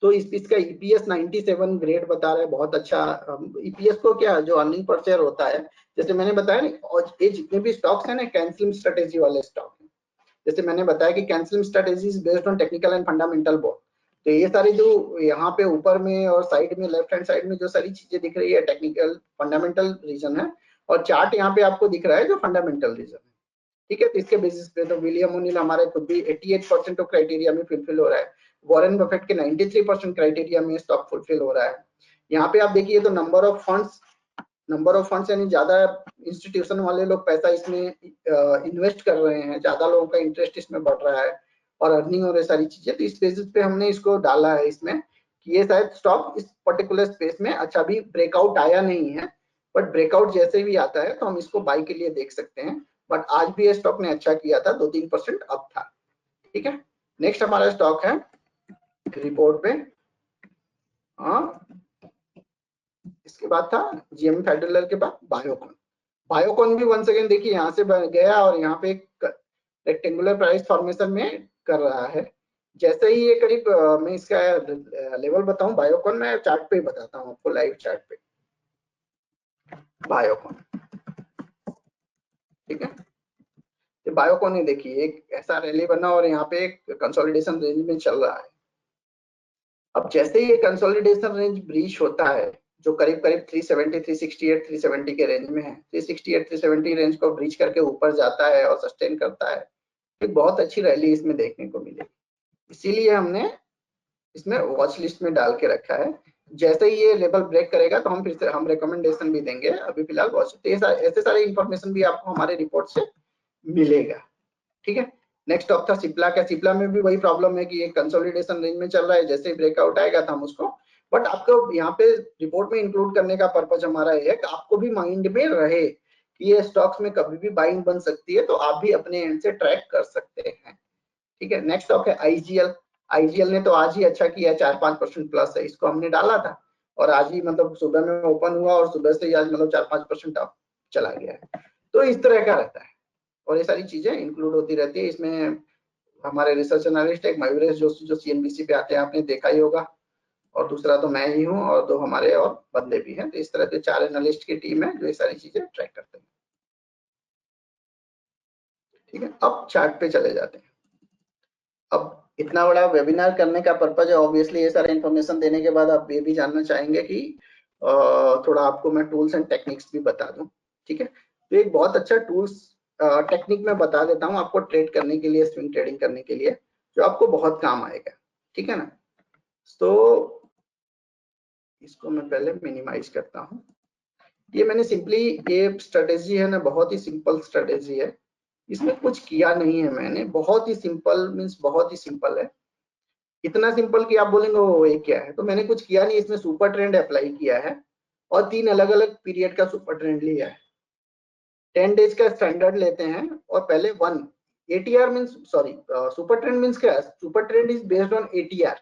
तो इसका ईपीएस 97 ग्रेड बता रहा है, बहुत अच्छा। ईपीएस को क्या, जो अर्निंग पर शेयर होता है, जैसे मैंने बताया ना, और ये जितने भी स्टॉक्स हैं ना कैंसलिंग स्ट्रेटेजी वाले स्टॉक हैं, जैसे मैंने बताया कि cancelling strategy is based on technical and fundamental both, तो ये सारी जो यहाँ पे ऊपर में और साइड में लेफ्ट हैंड साइड में जो सारी चीजें दिख रही है टेक्निकल फंडामेंटल रीजन है, और चार्ट यहाँ पे आपको दिख रहा है जो फंडामेंटल रीजन है, ठीक है। तो इसके बेसिस पे तो विलियम ओनिल हमारे खुद भी 88% ऑफ क्राइटेरिया में फुलफिल हो रहा है, वॉरेन बफेट के 93% क्राइटेरिया में स्टॉक फुलफिल हो रहा है। यहाँ पे आप देखिए तो नंबर ऑफ फंड्स यानी ज्यादा इंस्टीट्यूशन वाले लोग पैसा इसमें इन्वेस्ट कर रहे हैं, ज्यादा लोगों का इंटरेस्ट इसमें बढ़ रहा है और अर्निंग और ये सारी चीजें, तो इस बेसिस पे हमने इसको डाला है इसमें कि ये शायद स्टॉक इस पर्टिकुलर स्पेस में अच्छा भी ब्रेकआउट आया नहीं है, बट ब्रेकआउट जैसे भी आता है तो हम इसको बाई के लिए देख सकते हैं। बट आज भी ये स्टॉक ने अच्छा किया था, 2-3% अप था। ठीक है, नेक्स्ट हमारा स्टॉक है रिपोर्ट पे, इसके बाद था जीएम फेडरल के बाद बायोकॉन। बायोकॉन भी वंस अगेन देखिए यहाँ से गया और यहाँ पे एक रेक्टेंगुलर प्राइस फॉर्मेशन में कर रहा है। जैसे ही ये करीब मैं इसका लेवल बताऊं बायोकॉन, में चार्ट पे बताता हूँ आपको, लाइव चार्ट पे बायोकॉन। ठीक है, तो बायोकॉन ही देखिए एक ऐसा रैली बना और यहाँ पे एक कंसोलिडेशन रेंज में चल रहा है। अब जैसे ही ये कंसोलिडेशन रेंज ब्रीच होता है जो करीब करीब 370, 368, 370 के रेंज में है, 368, 370 रेंज को ब्रीच करके ऊपर जाता है और सस्टेन करता है, एक बहुत अच्छी रैली इसमें देखने को मिलेगी। इसीलिए हमने इसमें वॉच लिस्ट में डाल के रखा है। जैसे ही ये लेवल ब्रेक करेगा तो हम फिर से हम रिकमेंडेशन भी देंगे। अभी फिलहाल वॉच, तो ऐसे सारे इंफॉर्मेशन भी आपको हमारे रिपोर्ट से मिलेगा। ठीक है, नेक्स्ट स्टॉक था सिप्ला का। सिप्ला में भी वही प्रॉब्लम है कि ये कंसोलिडेशन रेंज में चल रहा है, जैसे ही ब्रेकआउट आएगा तो हम उसको, बट आपको यहाँ पे रिपोर्ट में इंक्लूड करने का पर्पज हमारा ये है कि आपको भी माइंड में रहे कि ये स्टॉक्स में कभी भी बाइंग बन सकती है, तो आप भी अपने एंड से ट्रैक कर सकते हैं। ठीक है, नेक्स्ट स्टॉक है आईजीएल। आईजीएल ने तो आज ही अच्छा किया, 4-5% प्लस है, इसको हमने डाला था और आज ही मतलब सुबह में ओपन हुआ और सुबह से आज मतलब 4-5% अप चला गया है। तो इस तरह का रहता है और ये सारी चीजें इंक्लूड होती रहती है इसमें। हमारे रिसर्च एनालिस्ट एक मयूरेश जोशी जो सीएनबीसी पे आते हैं, आपने देखा ही होगा, और दूसरा तो मैं ही हूँ और 2 हमारे और बंदे भी हैं। तो इस तरह के 4 एनालिस्ट की टीम है जो ये सारी चीजें ट्रैक करते हैं। ठीक है, अब चार्ट पे चले जाते हैं। अब इतना बड़ा वेबिनार करने का पर्पज है ऑब्वियसली ये सारा इन्फॉर्मेशन देने के बाद आप ये भी जानना चाहेंगे कि थोड़ा आपको मैं टूल्स एंड टेक्निक्स भी बता दूं। ठीक है, तो एक बहुत अच्छा टूल्स टेक्निक मैं बता देता हूं आपको ट्रेड करने के लिए, स्विंग ट्रेडिंग करने के लिए, जो आपको बहुत काम आएगा। ठीक है ना, तो इसको मैं पहले मिनिमाइज करता हूं। ये मैंने सिंपली, ये स्ट्रेटेजी है ना, बहुत ही सिंपल स्ट्रेटेजी है, इसमें कुछ किया नहीं है मैंने, बहुत ही सिंपल मीन्स बहुत ही सिंपल है। इतना सिंपल कि आप बोलेंगे वो ये क्या है, तो मैंने कुछ किया नहीं, इसमें सुपर ट्रेंड अप्लाई किया है और 3 अलग अलग पीरियड का सुपर ट्रेंड लिया है। 10 डेज का स्टैंडर्ड लेते हैं और पहले 1 ATR means, sorry, super trend means क्या है? Super trend is based on ATR,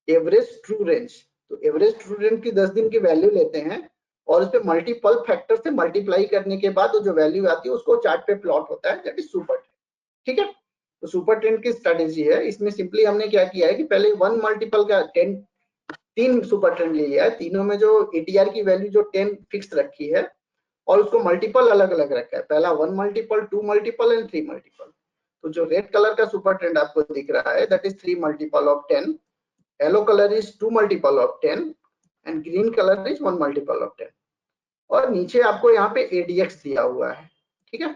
average true range. तो एवरेज ट्रू रेंज की 10 दिन की वैल्यू लेते हैं और उस पे मल्टीपल फैक्टर से मल्टीप्लाई करने के बाद जो वैल्यू आती है उसको चार्ट पे प्लॉट होता है, दैट इज सुपर ट्रेंड। ठीक है, तो सुपर ट्रेंड की स्ट्रेटेजी है। इसमें सिंपली हमने क्या किया है कि पहले 1 मल्टीपल का 3 सुपर ट्रेंड ले लिया है, तीनों में जो एटीआर की वैल्यू जो 10 फिक्स रखी है और उसको मल्टीपल अलग अलग रखा है, पहला 1 मल्टीपल, 2 मल्टीपल एंड 3 मल्टीपल। तो जो रेड कलर का सुपर ट्रेंड आपको दिख रहा है that is 3 multiple of 10, yellow colour is 2 multiple of 10 and green colour is 1 multiple of 10। और नीचे आपको यहाँ पे एडीएक्स दिया हुआ है। ठीक है,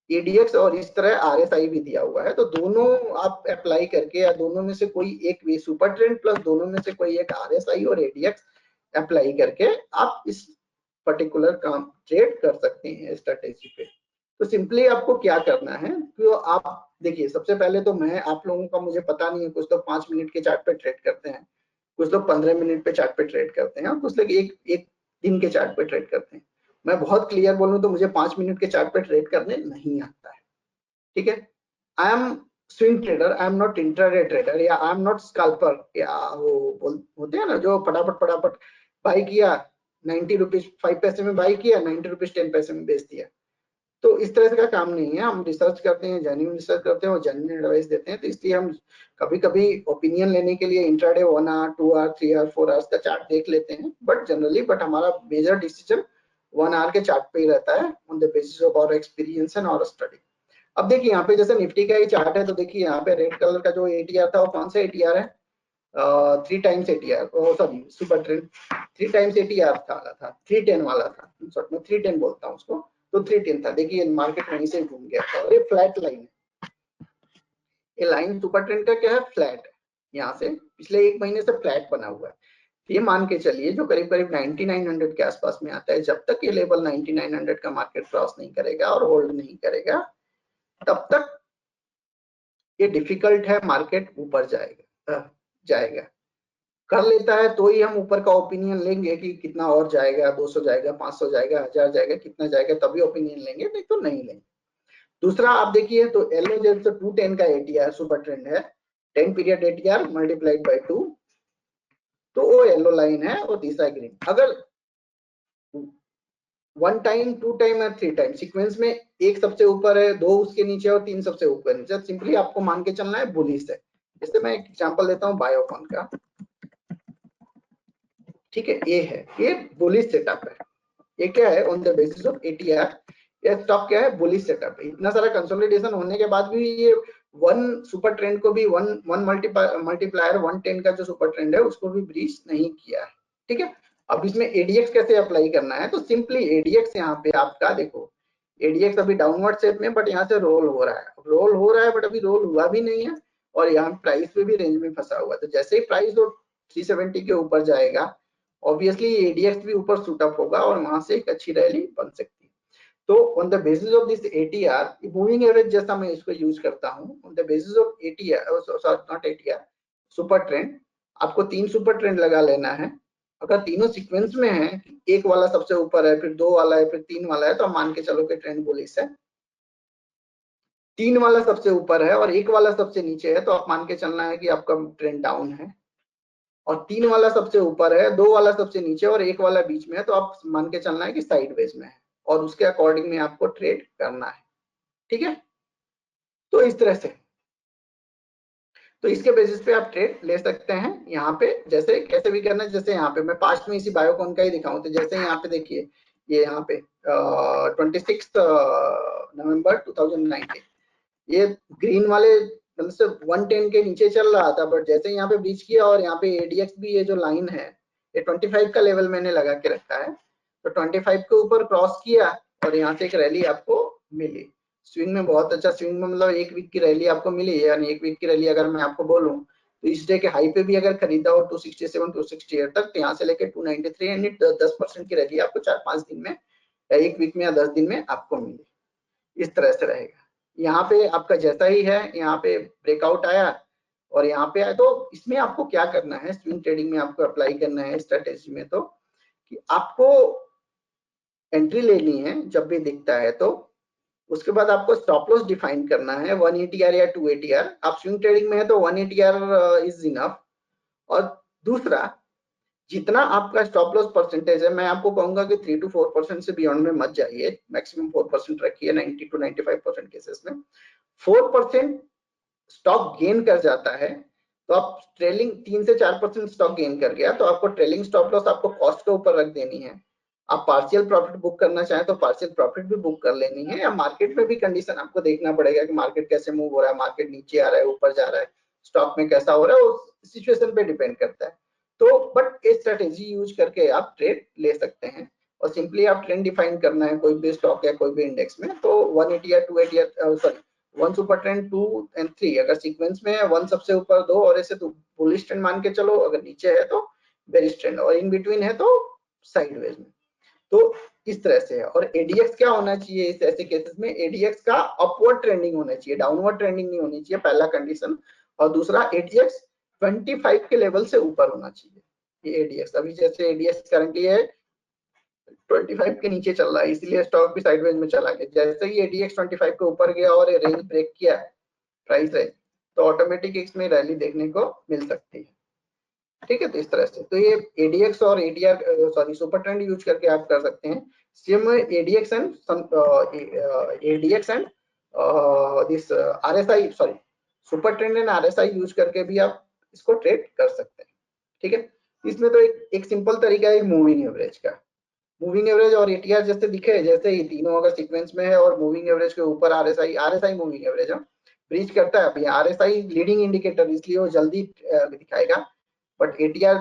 एडीएक्स और इस तरह आरएसआई भी दिया हुआ है, तो दोनों आप अप्लाई करके या दोनों में से कोई एक भी सुपर ट्रेंड प्लस दोनों में से कोई एक आरएसआई और एडीएक्स अप्लाई करके आप इस पर्टिकुलर काम ट्रेड कर सकते हैं स्ट्रेटेजी पे। तो सिंपली आपको क्या करना है, तो आप देखिए, सबसे पहले तो मैं आप लोगों का मुझे पता नहीं है, कुछ लोग 5 मिनट के चार्ट पे ट्रेड करते हैं, कुछ लोग 15 मिनट पे चार्ट पे ट्रेड करते हैं और कुछ लोग एक दिन के चार्ट पे ट्रेड करते हैं। मैं बहुत क्लियर बोलूं तो मुझे 5 मिनट के चार्ट पे ट्रेड करने नहीं आता है। ठीक है, I am swing trader, I am not intraday trader, या आई एम नॉट स्कैल्पर, या वो होते हैं ना जो फटाफट फटाफट बाई किया, 90 रुपीज 5 पैसे में बाई किया, 90 रुपीज 10 पैसे में बेच दिया। तो इस तरह से का काम नहीं है, हम रिसर्च करते हैं, जेन्युइन रिसर्च करते हैं और जेन्युइन एडवाइस देते हैं। तो इसलिए हम कभी कभी ओपिनियन लेने के लिए intraday 1 hour 2 hour 3 hour 4 hours का चार्ट देख लेते हैं, बट जनरली हमारा मेजर डिसीजन 1 आवर के चार्ट पे ही रहता है, on the basis of our experience and our study. अब देखिए यहाँ पे जैसे निफ्टी का ये चार्ट है, तो देखिए यहाँ पे रेड कलर का जो एटीआर था वो कौन सा एटीआर है? 3 times ATR, sorry super trend 3 times ATR था 310 वाला था, मैं 310 बोलता हूँ उसको। तो 310 था, देखिए मार्केट वहीं से घूम गया था और ये फ्लैट लाइन है। ये लाइन सुपर ट्रेंड का क्या है? फ्लैट है, यहाँ से पिछले 1 महीने से फ्लैट बना हुआ है। ये मान के चलिए जो करीब करीब 9900 के आसपास में आता है, जब तक ये लेवल 9900 का मार्केट क्रॉस नहीं करेगा और होल्ड नहीं करेगा तब तक ये डिफिकल्ट है, मार्केट ऊपर जाएगा। कर लेता है तो ही हम ऊपर का ओपिनियन लेंगे कि कितना और जाएगा, 200 जाएगा, 500 जाएगा, 1000 जाएगा, कितना जाएगा, तभी ओपिनियन लेंगे, नहीं तो नहीं लेंगे। दूसरा आप देखिए तो येलो जैसे 210 का एटीआर सुपर ट्रेंड है, 10 पीरियड एटीआर मल्टीप्लाइड बाय 2, तो वो येलो लाइन है। और तीसरा ग्रीन। अगर 1 टाइम, 2 टाइम या 3 टाइम सीक्वेंस में एक सबसे ऊपर है, 2 उसके नीचे और 3 सबसे ऊपर नीचे, सिंपली आपको मान के चलना है बुलिश है। जैसे मैं एक एग्जांपल देता हूँ बायोकॉन का, ठीक है, ये बुलिश सेटअप है। ये क्या है, on the basis of ATR, ये स्टॉक क्या है, बुलिश सेटअप है। इतना सारा कंसोलिडेशन होने के बाद भी ये वन सुपर ट्रेंड को भी वन मल्टीप्लायर 110 का जो सुपर ट्रेंड है उसको भी ब्रीच नहीं किया है, ठीक है। अब इसमें एडीएक्स कैसे अप्लाई करना है, तो सिंपली एडीएक्स यहाँ पे आपका देखो, एडीएक्स अभी डाउनवर्ड शेप में, बट यहाँ से रोल हो रहा है, रोल हो रहा है, बट अभी रोल हुआ भी नहीं है, और यहाँ प्राइस पे भी रेंज में फंसा हुआ है। तो जैसे ही प्राइस 370 के ऊपर जाएगा, ऑब्वियसली एडीएक्स भी ऊपर शूट अप होगा और वहां से एक अच्छी रैली बन सकती है। तो on the basis of this ATR, moving average जैसा मैं इसको यूज करता हूँ, on the basis of ATR, sorry not ATR, super trend, आपको 3 सुपर ट्रेंड लगा लेना है। अगर तीनों सीक्वेंस में है, एक वाला सबसे ऊपर है, फिर 2 वाला है, फिर 3 वाला है, तो आप मान के चलो कि ट्रेंड बुलिश है। 3 वाला सबसे ऊपर है और 1 वाला सबसे नीचे है, तो आप मान के चलना है कि आपका ट्रेंड डाउन है। और 3 वाला सबसे ऊपर है, 2 वाला सबसे नीचे और 1 वाला बीच में है, तो आप मान के चलना है कि साइडवेज में है, और उसके अकॉर्डिंग में आपको ट्रेड करना है, ठीक है। तो इस तरह से, तो इसके बेसिस पे आप ट्रेड ले सकते हैं। यहाँ पे जैसे कैसे भी करना है, जैसे यहाँ पे मैं पास्ट में इसी बायोकॉन का ही दिखाऊं, तो जैसे यहाँ पे देखिए, ये यहाँ पे 26 नवंबर 2019, ये ग्रीन वाले मतलब से 110 के नीचे चल रहा था, बट जैसे यहाँ पे ब्रीच किया, और यहाँ पे एडीएक्स भी, ये जो लाइन है, ये 25 का लेवल मैंने लगा के रखा है, तो 25 के ऊपर क्रॉस किया और यहाँ से एक रैली आपको मिली। स्विंग में बहुत अच्छा स्विंग में, मतलब 1 वीक की रैली आपको मिली, यानी 1 वीक की रैली अगर मैं आपको बोलूं, तो इस डे के हाई पे भी अगर खरीदा हो 267 268 तक, तो यहाँ से लेकर 293, यानी 10% की रैली आपको 4-5 दिन में या 1 वीक में या 10 दिन में आपको मिली। इस तरह से रहेगा। यहाँ पे आपका जैसा ही है, यहाँ पे ब्रेकआउट आया और यहाँ पे आया, तो इसमें आपको क्या करना है, स्विंग ट्रेडिंग में आपको अप्लाई करना है स्ट्रेटेजी में, तो कि आपको एंट्री लेनी है जब भी दिखता है, तो उसके बाद आपको स्टॉप लॉस डिफाइन करना है 1 एटीआर या 2 एटीआर। आप स्विंग ट्रेडिंग में है तो 1 एटीआर इज इनफ। और दूसरा, जितना आपका स्टॉप लॉस परसेंटेज है, मैं आपको कहूंगा कि 3 to 4% से बियॉन्ड में मत जाइए, मैक्सिमम 4% रखिए 90 to 95% केसेस में। 4% स्टॉक गेन कर जाता है, तो आप ट्रेलिंग 3 से 4% स्टॉक गेन कर गया, तो आपको ट्रेलिंग स्टॉप लॉस आपको कॉस्ट के ऊपर रख देनी है। आप पार्शियल प्रॉफिट बुक करना चाहें तो पार्शियल प्रॉफिट भी बुक कर लेनी है, या मार्केट में भी कंडीशन आपको देखना पड़ेगा कि मार्केट कैसे मूव हो रहा है, मार्केट नीचे आ रहा है, ऊपर जा रहा है, स्टॉक में कैसा हो रहा है, उस सिचुएशन पे डिपेंड करता है। तो बट ये स्ट्रेटेजी यूज करके आप ट्रेड ले सकते हैं, और सिंपली आप ट्रेंड डिफाइन करना है कोई भी स्टॉक या कोई भी इंडेक्स में, तो 180 या 280 सॉरी 1 सुपर ट्रेंड 2 and 3, अगर सीक्वेंस में है 1 सबसे ऊपर, 2 और ऐसे, तो बुलिश ट्रेंड मान के चलो, अगर नीचे है तो बेरिश ट्रेंड, और इन बिटवीन है तो साइडवेज में। तो इस तरह से है। और एडीएक्स क्या होना चाहिए इस ऐसे केसेस में, एडीएक्स का अपवर्ड ट्रेंडिंग होना चाहिए, डाउनवर्ड ट्रेंडिंग नहीं होनी चाहिए, पहला कंडीशन। और दूसरा, एडीएक्स 25 के लेवल से ऊपर होना चाहिए। ये एडीएक्स, अभी जैसे एडीएक्स करंटली है 25 के नीचे चल रहा है, इसलिए स्टॉक भी साइडवेज में चला गया। जैसे ही एडीएक्स 25 के ऊपर गया और रेंज ब्रेक किया, प्राइस रेंज, तो ऑटोमेटिक इसमें रैली देखने को मिल सकती है, ठीक है। तो इस तरह से, तो ये एडीएक्स और ATR sorry super trend use करके आप कर सकते हैं। Same ADX and this RSI, sorry super trend and RSI use करके भी आप इसको ट्रेड कर सकते हैं, ठीक है। इसमें तो एक सिंपल तरीका है मूविंग एवरेज का। मूविंग एवरेज और एटीआर जैसे दिखे, जैसे ही तीनों अगर सीक्वेंस में है और मूविंग एवरेज के ऊपर आरएसआई मूविंग एवरेज ब्रीच करता है, अभी आरएसआई लीडिंग इंडिकेटर, इसलिए वो जल्दी दिखाएगा, बट एटीआर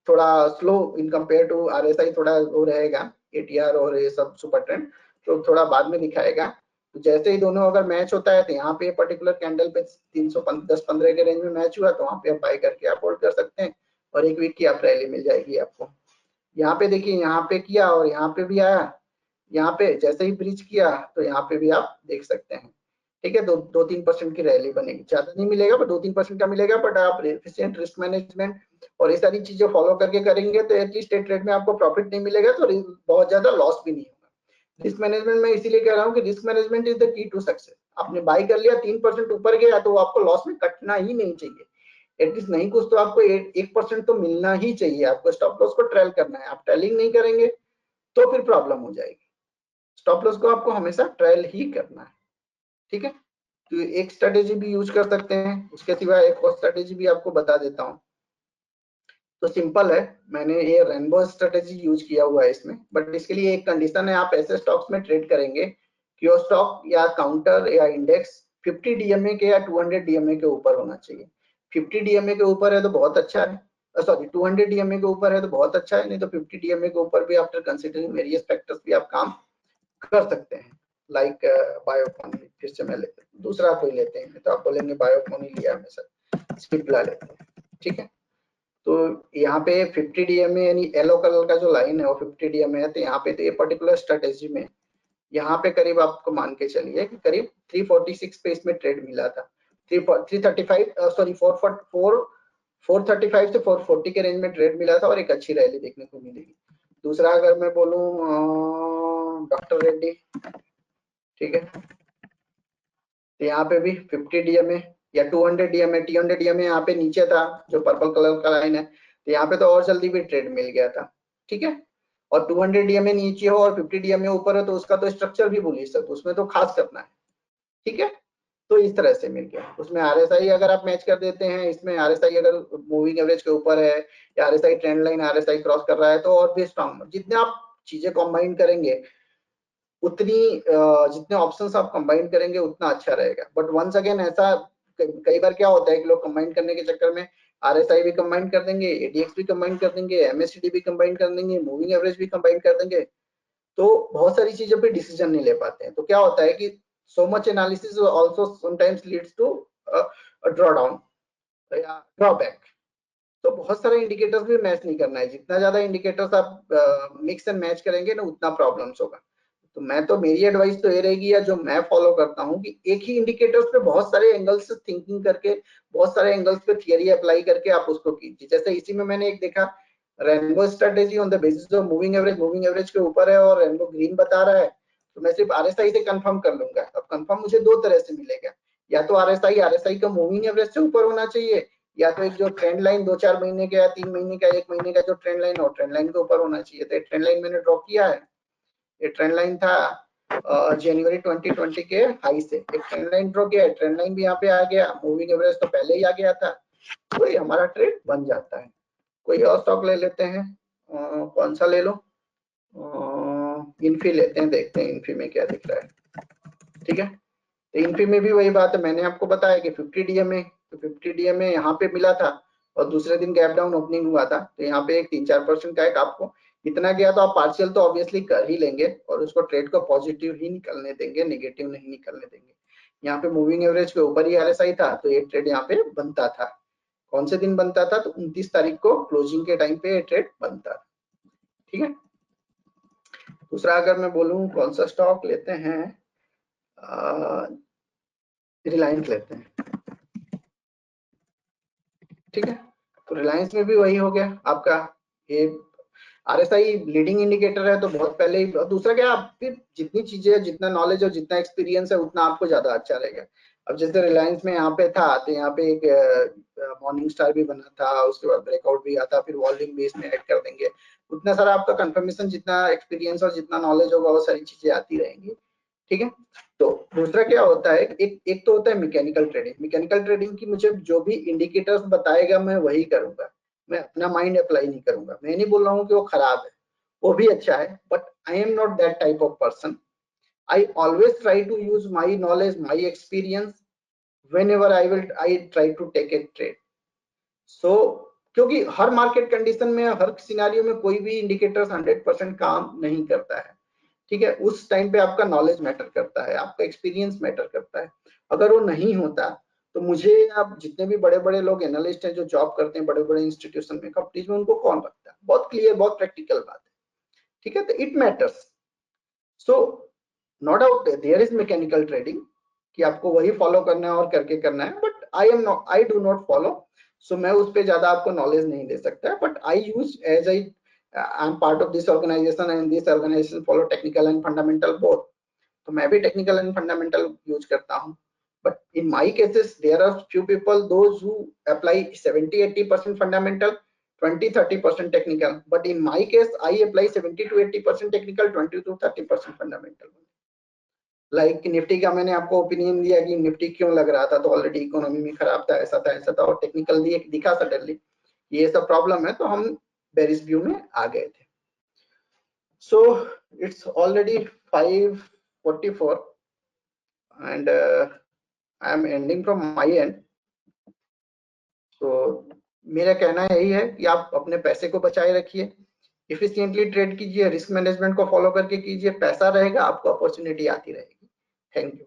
थोड़ा slow in compare to RSI, थोड़ा वो रहेगा एटीआर और ये सब सुपर ट्रेंड, तो थोड़ा बाद में दिखाएगा। तो जैसे ही दोनों अगर मैच होता है, तो यहाँ पे पर्टिकुलर कैंडल पे 310-15 के रेंज में मैच हुआ, तो वहाँ पे आप बाय करके आप होल्ड कर सकते हैं, और 1 वीक की आप रैली मिल जाएगी आपको। यहाँ पे देखिए, यहाँ पे किया और यहाँ पे भी आया, यहाँ पे जैसे ही ब्रीच किया, तो यहाँ पे भी आप देख सकते हैं ठीक है, 2-3% की रैली बनेगी, ज्यादा नहीं मिलेगा पर 2-3% का मिलेगा, बट आप एफिशिएंट रिस्क मैनेजमेंट और ये सारी चीजें फॉलो करके करेंगे तो एटलीस्ट ट्रेड में आपको प्रॉफिट नहीं मिलेगा तो बहुत ज्यादा लॉस भी नहीं होगा। रिस्क मैनेजमेंट मैं इसीलिए कह रहा हूँ कि risk management is the key to success. आपने बाई कर लिया, 3% ऊपर गया तो आपको लॉस में कटना ही नहीं चाहिए, एटलीस्ट नहीं कुछ तो आपको 1% तो मिलना ही चाहिए। आपको स्टॉप लॉस को ट्रेल करना है, आप ट्रेलिंग नहीं करेंगे तो फिर प्रॉब्लम हो जाएगी। स्टॉप लॉस को आपको हमेशा ट्रेल ही करना है, ठीक है। तो एक स्ट्रेटेजी भी यूज कर सकते हैं, उसके सिवा एक और स्ट्रेटेजी भी आपको बता देता हूँ। तो सिंपल है, मैंने ये रेनबो स्ट्रेटेजी यूज किया हुआ है इसमें, बट इसके लिए एक कंडीशन है, आप ऐसे स्टॉक्स में ट्रेड करेंगे कि वो स्टॉक या काउंटर या इंडेक्स 50 डीएमए के या 200 डीएमए के ऊपर होना चाहिए। 50 डीएमए के ऊपर है तो बहुत अच्छा है, सॉरी 200 डीएमए के ऊपर है तो बहुत अच्छा है, नहीं तो 50 डीएमए के ऊपर भी आफ्टर कंसीडरिंग वेरियस फैक्टर्स भी आप काम कर सकते हैं। लाइक बायोकॉन, फिर से मैं दूसरा कोई लेते हैं, तो आप बोलेंगे बायोकॉन ही लिया हमेशा, स्किपला लेते हैं, ठीक है। तो यहाँ पे 50 डीएमए यानी येलो कलर का जो लाइन है वो 50 डीएमए है, तो यहाँ पे तो ये पर्टिकुलर स्ट्रेटेजी में यहाँ पे करीब आपको मान के चलिए कि करीब 346 पे इसमें ट्रेड मिला था, 335 सॉरी 435 से 440 के रेंज में ट्रेड मिला था और एक अच्छी रैली देखने को मिलेगी। दूसरा अगर मैं बोलूं डॉक्टर रेड्डी, ठीक है, तो यहाँ पे भी 50 डीएमए या 200 डीएमए, 200 डीएमए यहाँ पे नीचे था जो पर्पल कलर का लाइन है, तो यहाँ पे तो और जल्दी भी ट्रेड मिल गया था, ठीक है। और 200 डीएमए नीचे हो और 50 डीएमए ऊपर है तो उसका तो स्ट्रक्चर भी बुलिश है, तो उसमें तो खास करना है, ठीक है। तो इस तरह से मिल गया। उसमें आरएसआई अगर आप मैच कर देते हैं, इसमें आरएसआई अगर मूविंग एवरेज के ऊपर है या RSI trend line RSI cross कर रहा है तो और भी स्ट्रॉन्ग। जितने आप चीजें कंबाइन करेंगे उतनी जितने ऑप्शंस आप कंबाइन करेंगे उतना अच्छा रहेगा। बट वंस अगेन ऐसा कई बार क्या होता है कि लोग कंबाइन करने के चक्कर में आरएसआई भी कंबाइन कर देंगे, एडीएक्स भी कंबाइन कर देंगे, एमएससीडी भी कंबाइन कर देंगे, मूविंग एवरेज भी कंबाइन कर देंगे, तो बहुत सारी चीजों पे डिसीजन नहीं ले पाते हैं। तो क्या होता है कि so much analysis also sometimes leads to draw down या ड्रॉबैक। तो बहुत सारे इंडिकेटर्स भी मैच नहीं करना है, जितना ज्यादा इंडिकेटर्स आप मिक्स एंड मैच करेंगे ना उतना प्रॉब्लम्स होगा। तो मैं तो मेरी एडवाइस तो ये रहेगी या जो मैं फॉलो करता हूँ कि एक ही इंडिकेटर्स पे बहुत सारे एंगल्स से थिंकिंग करके, बहुत सारे एंगल्स पे थियरी अप्लाई करके आप उसको कीजिए। जैसे इसी में मैंने एक देखा, rainbow strategy on the basis of moving average के ऊपर है और रेनबो ग्रीन बता रहा है, तो मैं सिर्फ आरएसआई से कंफर्म कर लूंगा। अब कंफर्म मुझे दो तरह से मिलेगा, या तो आरएसआई का मूविंग एवरेज से ऊपर होना चाहिए, या तो एक जो ट्रेंड लाइन 2-4 महीने का या 3 महीने का 1 महीने का जो ट्रेंड लाइन हो ट्रेंड लाइन के ऊपर होना चाहिए। तो ट्रेंड लाइन मैंने ड्रॉ किया है, ये ट्रेंड लाइन था जनवरी 2020 के हाई से एक ट्रेंड लाइन ड्रॉ किया है, ट्रेंड लाइन भी यहाँ पे आ गया, मूविंग एवरेज तो पहले ही आ गया था, तो ये हमारा ट्रेड बन जाता है। कोई और स्टॉक ले लेते हैं, कौन सा ले लो, इन्फी लेते हैं, देखते हैं इन्फी में क्या दिख रहा है, ठीक है। तो इन्फी में भी वही बात है, मैंने आपको बताया कि 50 डीएमए, तो 50 डीएमए यहाँ पे मिला था और दूसरे दिन गैप डाउन ओपनिंग हुआ था, तो यहाँ पे एक 3-4% का एक आपको इतना गया तो आप पार्शियल तो ऑब्वियसली कर ही लेंगे और उसको ट्रेड को पॉजिटिव ही निकलने देंगे, नेगेटिव नहीं निकलने देंगे। यहाँ पे मूविंग एवरेज के ऊपर ही आरएसआई था तो ये ट्रेड यहाँ पे बनता था। कौन से दिन बनता था, तो 29 तारीख को क्लोजिंग के टाइम पे ये ट्रेड बनता था, ठीक है। दूसरा अगर मैं बोलूं कौन सा स्टॉक लेते हैं, रिलायंस लेते हैं, ठीक है। तो रिलायंस में भी वही हो गया आपका, ये आरएसआई लीडिंग इंडिकेटर है तो बहुत पहले ही। दूसरा क्या, आपकी जितनी चीजें, जितना नॉलेज और जितना एक्सपीरियंस है उतना आपको ज्यादा अच्छा रहेगा। अब जैसे रिलायंस में यहाँ पे था तो यहाँ पे एक मॉर्निंग स्टार भी बना था, उसके बाद ब्रेकआउट भी आता, फिर वॉल्यूम भी इसमें ऐड कर देंगे, उतना सारा आपका कंफर्मेशन, जितना एक्सपीरियंस और जितना नॉलेज होगा वो सारी चीजें आती रहेंगी, ठीक है। तो दूसरा क्या होता है, एक तो होता है मैकेनिकल ट्रेडिंग। मैकेनिकल ट्रेडिंग की मुझे जो भी इंडिकेटर्स बताएगा मैं वही करूंगा, मैं अपना माइंड अप्लाई नहीं करूंगा। मैं नहीं बोल रहा हूँ कि वो खराब है, वो भी अच्छा है, but I am not that type of person. I always try to use my knowledge, my experience whenever I try to take a trade. So क्योंकि हर मार्केट कंडीशन में, हर सिनेरियो में कोई भी इंडिकेटर्स 100% काम नहीं करता है, ठीक है। उस टाइम पे आपका नॉलेज मैटर करता है, आपका एक्सपीरियंस मैटर करता है। अगर वो नहीं होता तो मुझे, आप जितने भी बड़े बड़े लोग एनालिस्ट हैं जो जॉब करते हैं बड़े बड़े इंस्टीट्यूशन में, कंपनीज में, उनको कौन रखता है? बहुत क्लियर, बहुत प्रैक्टिकल बात है, ठीक है। तो it matters. So no doubt there is mechanical trading, कि आपको वही फॉलो करना है और करके करना है, but I do not follow, so मैं उस पर ज्यादा आपको नॉलेज नहीं दे सकता, but I use as I am part of this organization and this organization follow technical and fundamental both, तो मैं भी टेक्निकल एंड फंडामेंटल यूज करता हूँ. But in my cases, there are few people, those who apply 70-80% fundamental, 20-30% technical. But in my case, I apply 70-80% technical, 20-30% fundamental. Like Nifty का मैंने आपको opinion दिया कि निफ्टी क्यों लग रहा था, तो ऑलरेडी इकोनॉमी में खराब था, ऐसा था, और टेक्निकल दिखा सडनली ये सब प्रॉब्लम है, तो हम बेरिश व्यू में आ गए थे. So it's already 5:44 and I am ending from my end. तो मेरा कहना यही है कि आप अपने पैसे को बचाए रखिए, इफिशिएंटली ट्रेड कीजिए, रिस्क मैनेजमेंट को फॉलो करके कीजिए, पैसा रहेगा आपको अपॉर्चुनिटी आती रहेगी. Thank you.